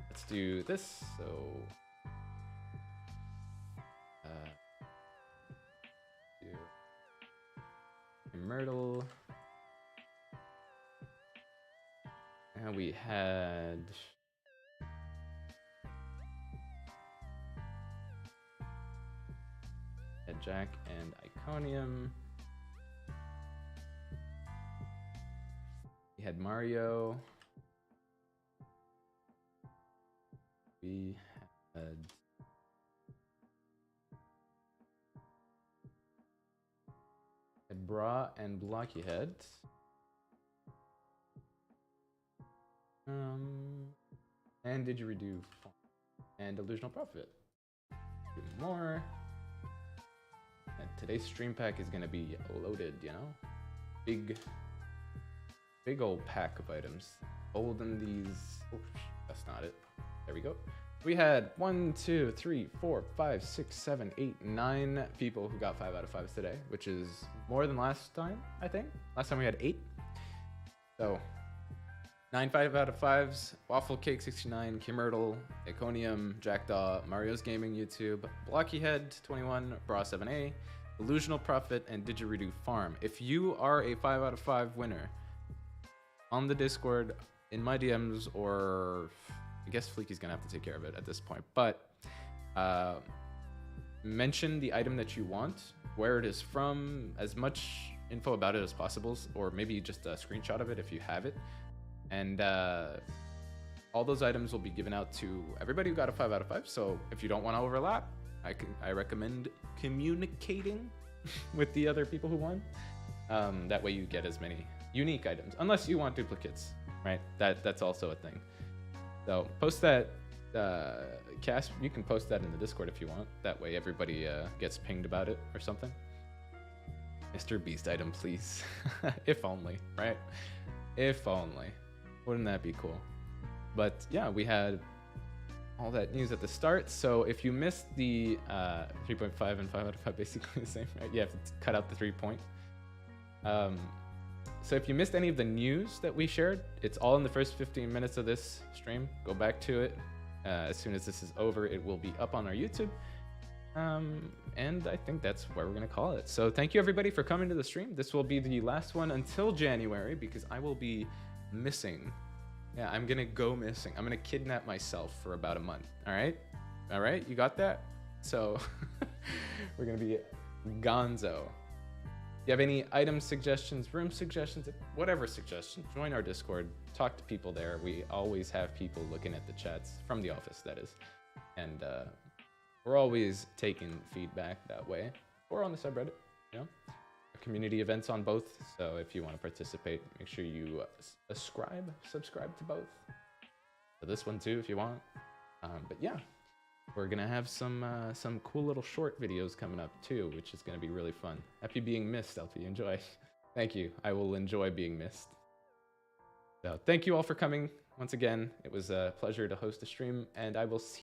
Let's do this. So Myrtle. And we had Jack and Iconium. We had Mario. We had Bra and Blockyhead. And Didgeridoo and Delusional Prophet. Two more. And today's stream pack is gonna be loaded, you know? Big old pack of items. Holding these. Oh, that's not it. There we go. We had 1, 2, 3, 4, 5, 6, 7, 8, 9 people who got 5 out of 5s today, which is more than last time, I think. Last time we had 8. So 9 5 out of 5s. Waffle Cake 69, Kimyrtle, Iconium, Jackdaw, Mario's Gaming YouTube, Blockyhead 21, Bra 7A, Delusional Prophet, and Didgeridoo Farm. If you are a 5 out of 5 winner on the Discord, in my DMs, or I guess Fleeky's gonna have to take care of it at this point, but mention the item that you want, where it is from, as much info about it as possible, or maybe just a screenshot of it if you have it. And all those items will be given out to everybody who got a 5 out of 5. So if you don't want to overlap, I recommend communicating with the other people who won. That way you get as many unique items, unless you want duplicates, right? That's also a thing. So post that, Cass, you can post that in the Discord if you want. That way everybody gets pinged about it or something. Mr. Beast item, please. If only, right? If only. Wouldn't that be cool? But yeah, we had all that news at the start. So if you missed the 3.5 and 5 out of 5, basically the same, right? You have to cut out the 3 point. So if you missed any of the news that we shared, it's all in the first 15 minutes of this stream. Go back to it. As soon as this is over, it will be up on our YouTube. And I think that's where we're gonna call it. So thank you everybody for coming to the stream. This will be the last one until January because I will be missing. Yeah, I'm gonna go missing. I'm gonna kidnap myself for about a month. All right, you got that? So we're gonna be gonzo. If you have any item suggestions, room suggestions, whatever suggestions, join our Discord, talk to people there. We always have people looking at the chats from the office, that is. And we're always taking feedback that way, or on the subreddit, you know? Community events on both, so if you want to participate, make sure you subscribe to both. To this one too, if you want. But yeah, we're gonna have some cool little short videos coming up too, which is gonna be really fun. Happy being missed, LP. Enjoy. Thank you. I will enjoy being missed. So thank you all for coming once again. It was a pleasure to host the stream, and I will see